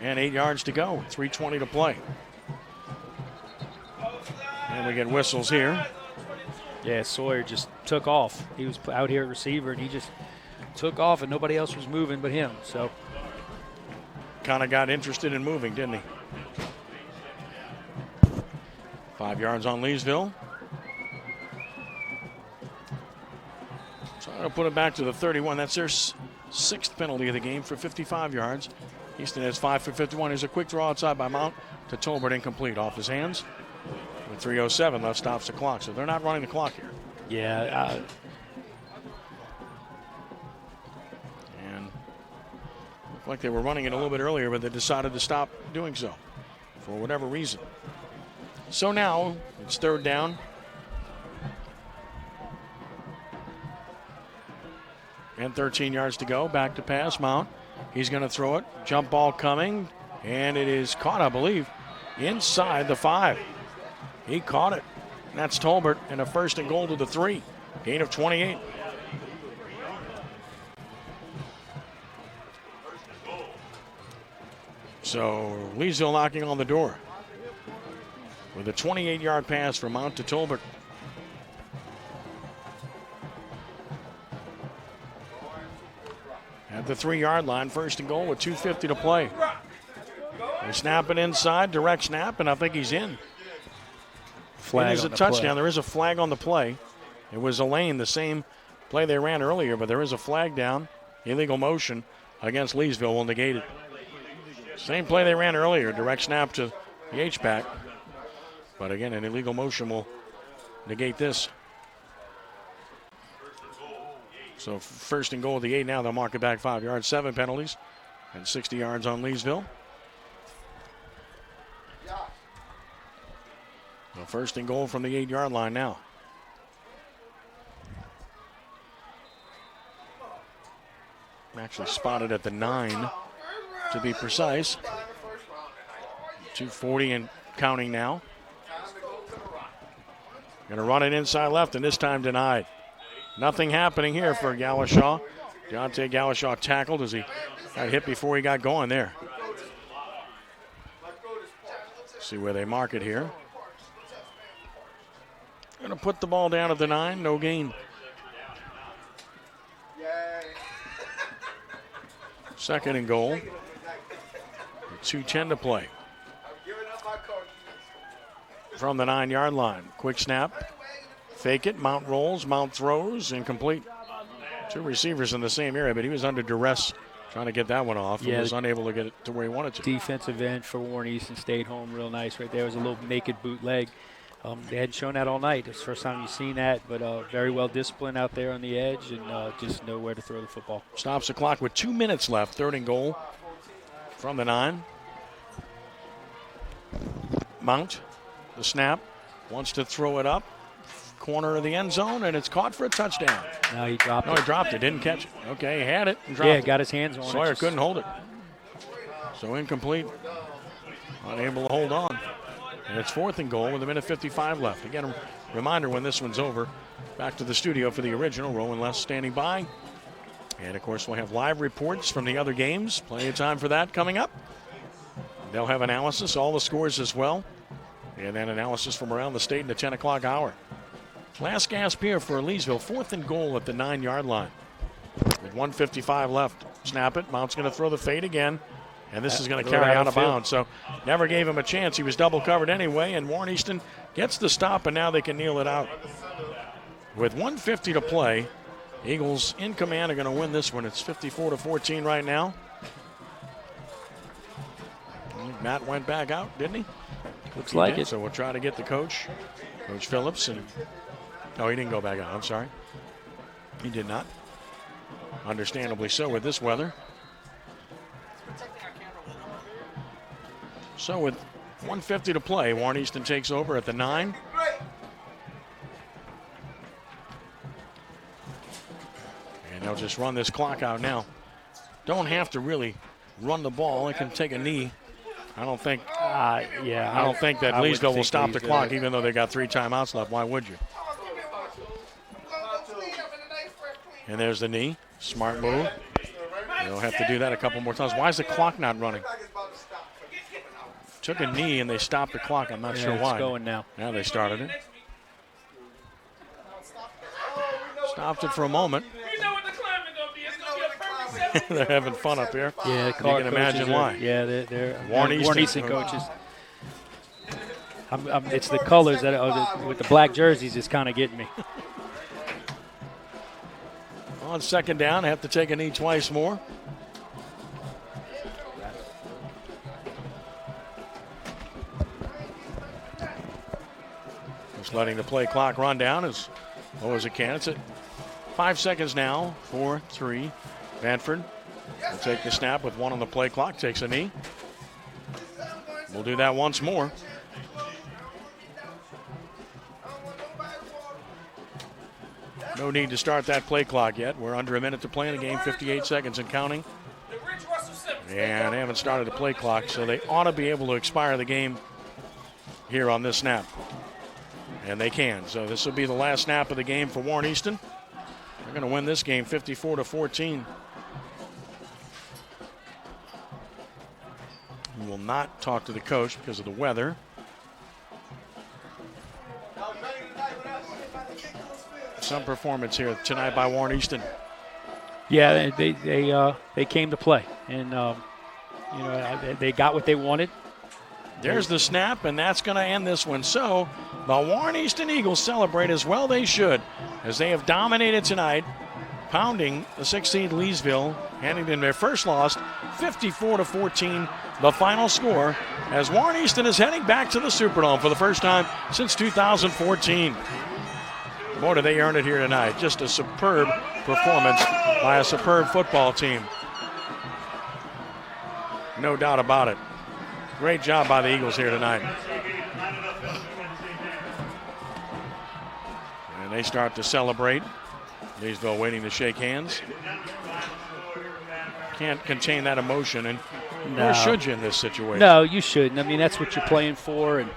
[SPEAKER 2] And 8 yards to go. 3:20 to play. And we get whistles here.
[SPEAKER 3] Yeah, Sawyer just took off. He was out here at receiver, and he just took off, and nobody else was moving but him. So
[SPEAKER 2] kind of got interested in moving, didn't he? 5 yards on Leesville. So I'll put it back to the 31. That's their 6th penalty of the game for 55 yards. Easton has 5 for 51. Here's a quick draw outside by Mount to Tolbert, incomplete off his hands. With 3:07 left, stops the clock. So they're not running the clock here.
[SPEAKER 3] Yeah.
[SPEAKER 2] And looked like they were running it a little bit earlier, but they decided to stop doing so for whatever reason. So now it's third down. And 13 yards to go. Back to pass. Mount. He's going to throw it. Jump ball coming. And it is caught, I believe, inside the 5. He caught it. And that's Tolbert. And a first and goal to the 3. Gain of 28. So Leesville knocking on the door with a 28-yard pass from Mount to Tolbert. at the 3-yard line. First and goal with 2:50 to play. They snap it inside, direct snap, and I think he's in.
[SPEAKER 3] Flag
[SPEAKER 2] it is
[SPEAKER 3] on
[SPEAKER 2] a
[SPEAKER 3] the
[SPEAKER 2] touchdown.
[SPEAKER 3] play.
[SPEAKER 2] There is a flag on the play. It was a lane, the same play they ran earlier, but there is a flag down. Illegal motion against Leesville will negate it. Same play they ran earlier, direct snap to the H-back. But again, an illegal motion will negate this. So first and goal at the 8 now. They'll mark it back 5 yards, 7 penalties, and 60 yards on Leesville. So first and goal from the 8-yard line now. Actually spotted at the 9 to be precise. 2:40 and counting now. Going to run it inside left, and this time denied. Nothing happening here for Galashaw. Deontay Galashaw tackled as he got hit before he got going there. See where they mark it here. Going to put the ball down at the 9, no gain. Second and goal. 2:10 to play. From the 9-yard line. Quick snap. Fake it. Mount rolls. Mount throws. Incomplete. 2 receivers in the same area, but he was under duress trying to get that one off.
[SPEAKER 3] Yeah.
[SPEAKER 2] And was unable to get it to where he wanted to.
[SPEAKER 3] Defensive end for Warren Easton stayed home real nice right there. It was a little naked bootleg. They hadn't shown that all night. It's the first time you've seen that, but very well disciplined out there on the edge and just know where to throw the football.
[SPEAKER 2] Stops the clock with 2 minutes left. Third and goal from the 9. Mount, the snap, wants to throw it up. Corner of the end zone, and it's caught for a touchdown.
[SPEAKER 3] No, he dropped it.
[SPEAKER 2] No, he dropped it. Didn't catch it. Okay, he had it and dropped
[SPEAKER 3] Yeah,
[SPEAKER 2] it.
[SPEAKER 3] got his hands on it.
[SPEAKER 2] Sawyer
[SPEAKER 3] Just-
[SPEAKER 2] couldn't hold it. So incomplete. Unable to hold on. And it's fourth and goal with 1:55 left. Again, a reminder when this one's over, back to the studio for the original. Rowan Les standing by. And, of course, we'll have live reports from the other games. Plenty of time for that coming up. They'll have analysis, all the scores as well. And then analysis from around the state in the 10 o'clock hour. Last gasp here for Leesville. Fourth and goal at the 9-yard line. With 1:55 left. Snap it. Mount's going to throw the fade again. And this is going to carry out of bounds. So never gave him a chance. He was double covered anyway. And Warren Easton gets the stop, and now they can kneel it out. With 1:50 to play, Eagles in command are going to win this one. It's 54-14 right now. Matt went back out, didn't he?
[SPEAKER 3] Looks like
[SPEAKER 2] did,
[SPEAKER 3] it.
[SPEAKER 2] So we'll try to get the coach, Coach Phillips. And no, he didn't go back out. I'm sorry. He did not. Understandably so with this weather. So with 1:50 to play, Warren Easton takes over at the 9. And they'll just run this clock out now. Don't have to really run the ball. They can take a knee. I don't think. I don't think that Leesville will stop the clock, even though they got 3 timeouts left. Why would you? And there's the knee. Smart move. They'll have to do that a couple more times. Why is the clock not running? Took a knee and they stopped the clock. I'm not sure why.
[SPEAKER 3] It's going now.
[SPEAKER 2] Now they started it. Stopped it for a moment. They're having fun up here.
[SPEAKER 3] Yeah,
[SPEAKER 2] you can imagine why.
[SPEAKER 3] Yeah, they're
[SPEAKER 2] Warren
[SPEAKER 3] Easton coaches. It's the colors that with the black jerseys is kind of getting me.
[SPEAKER 2] On second down, have to take a knee twice more. Just letting the play clock run down as low as it can. It's at 5 seconds now. 4, 3. Vanford will take the snap with 1 on the play clock. Takes a knee. We'll do that once more. No need to start that play clock yet. We're under a minute to play in the game, 58 seconds and counting. And they haven't started the play clock, so they ought to be able to expire the game here on this snap. And they can. So this will be the last snap of the game for Warren Easton. They're going to win this game 54-14. We will not talk to the coach because of the weather. Some performance here tonight by Warren Easton.
[SPEAKER 3] Yeah, they came to play, and they got what they wanted.
[SPEAKER 2] There's the snap, and that's going to end this one. So the Warren Easton Eagles celebrate as well they should, as they have dominated tonight, pounding the 6th seed Leesville, handing them their first loss, 54-14, the final score, as Warren Easton is heading back to the Superdome for the first time since 2014. Boy, do they earn it here tonight. Just a superb performance by a superb football team. No doubt about it. Great job by the Eagles here tonight. And they start to celebrate. Leesville waiting to shake hands. Can't contain that emotion, and nor should you in this situation.
[SPEAKER 3] No, you shouldn't. I mean, that's what you're playing for, and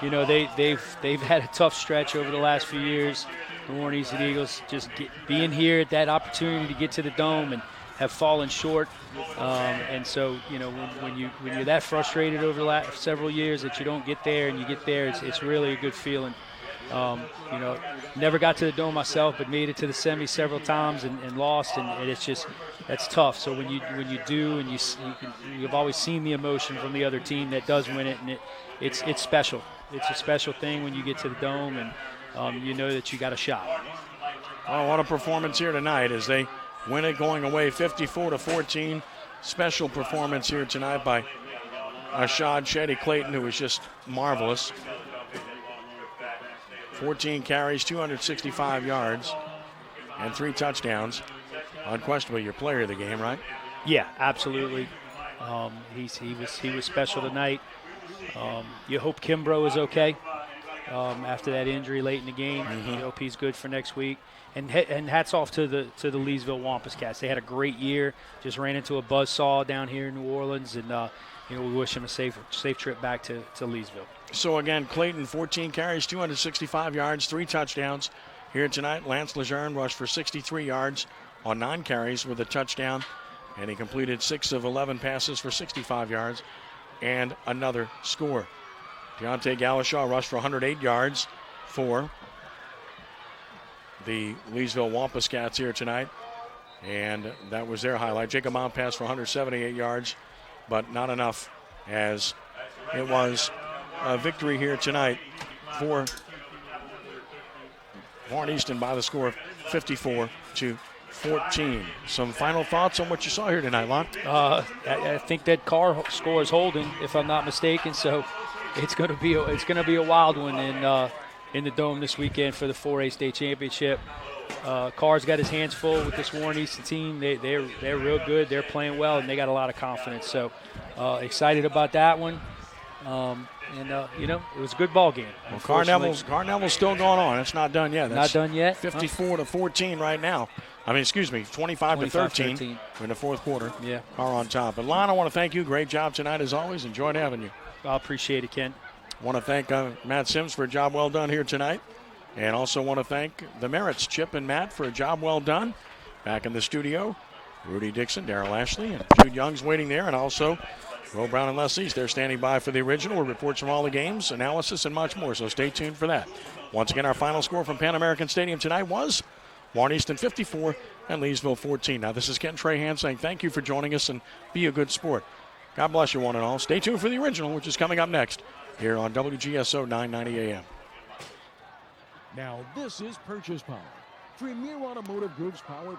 [SPEAKER 3] they've had a tough stretch over the last few years. The Warren Easton Eagles just being here at that opportunity to get to the Dome and have fallen short, and so when you're that frustrated over the last several years that you don't get there, and you get there, it's really a good feeling. Never got to the Dome myself, but made it to the semi several times and lost, and it's just that's tough. So when you do, and you've always seen the emotion from the other team that does win it, and it's special. It's a special thing when you get to the Dome, and you know that you got a shot.
[SPEAKER 2] Oh, what a performance here tonight as they win it going away 54-14. Special performance here tonight by Ashad Shetty Clayton, who was just marvelous. 14 carries, 265 yards, and 3 touchdowns. Unquestionably your player of the game, right?
[SPEAKER 3] Yeah, absolutely. He was special tonight. You hope Kimbrough is okay after that injury late in the game. You hope he's good for next week. And hats off to the Leesville Wampus Cats. They had a great year. Just ran into a buzzsaw down here in New Orleans, and we wish them a safe trip back to Leesville.
[SPEAKER 2] So again, Clayton, 14 carries, 265 yards, 3 touchdowns here tonight. Lance Lejeune rushed for 63 yards on 9 carries with a touchdown, and he completed 6 of 11 passes for 65 yards and another score. Deontay Galashaw rushed for 108 yards for the Leesville Wampus Cats here tonight, and that was their highlight. Jacob Mount passed for 178 yards, but not enough, as it was a victory here tonight for Warren Easton by the score of 54-14. Some final thoughts on what you saw here tonight, Lon?
[SPEAKER 3] I think that Carr score is holding, if I'm not mistaken. So it's going to be a wild one in the Dome this weekend for the 4A state championship. Carr's got his hands full with this Warren Easton team. They're real good. They're playing well, and they got a lot of confidence. So excited about that one. It was a good ball game.
[SPEAKER 2] Well, Carneville's still going on. It's not done yet.
[SPEAKER 3] Not done yet.
[SPEAKER 2] 54-14 right now. 25-13 in the fourth quarter.
[SPEAKER 3] Yeah.
[SPEAKER 2] Carr on top. But Lon, I want to thank you. Great job tonight as always. Enjoyed having you.
[SPEAKER 3] I appreciate it, Ken.
[SPEAKER 2] Want to thank Matt Sims for a job well done here tonight. And also want to thank the Merritts, Chip and Matt, for a job well done. Back in the studio, Rudy Dixon, Darrell Ashley, and Jude Young's waiting there. And also Will Brown and Les East, they're standing by for the original with reports from all the games, analysis, and much more. So stay tuned for that. Once again, our final score from Pan American Stadium tonight was Warren Easton 54 and Leesville 14. Now, this is Ken Trahan saying thank you for joining us and be a good sport. God bless you one and all. Stay tuned for the original, which is coming up next here on WGSO 990 AM.
[SPEAKER 4] Now, this is Purchase Power. Premier Automotive Group's Power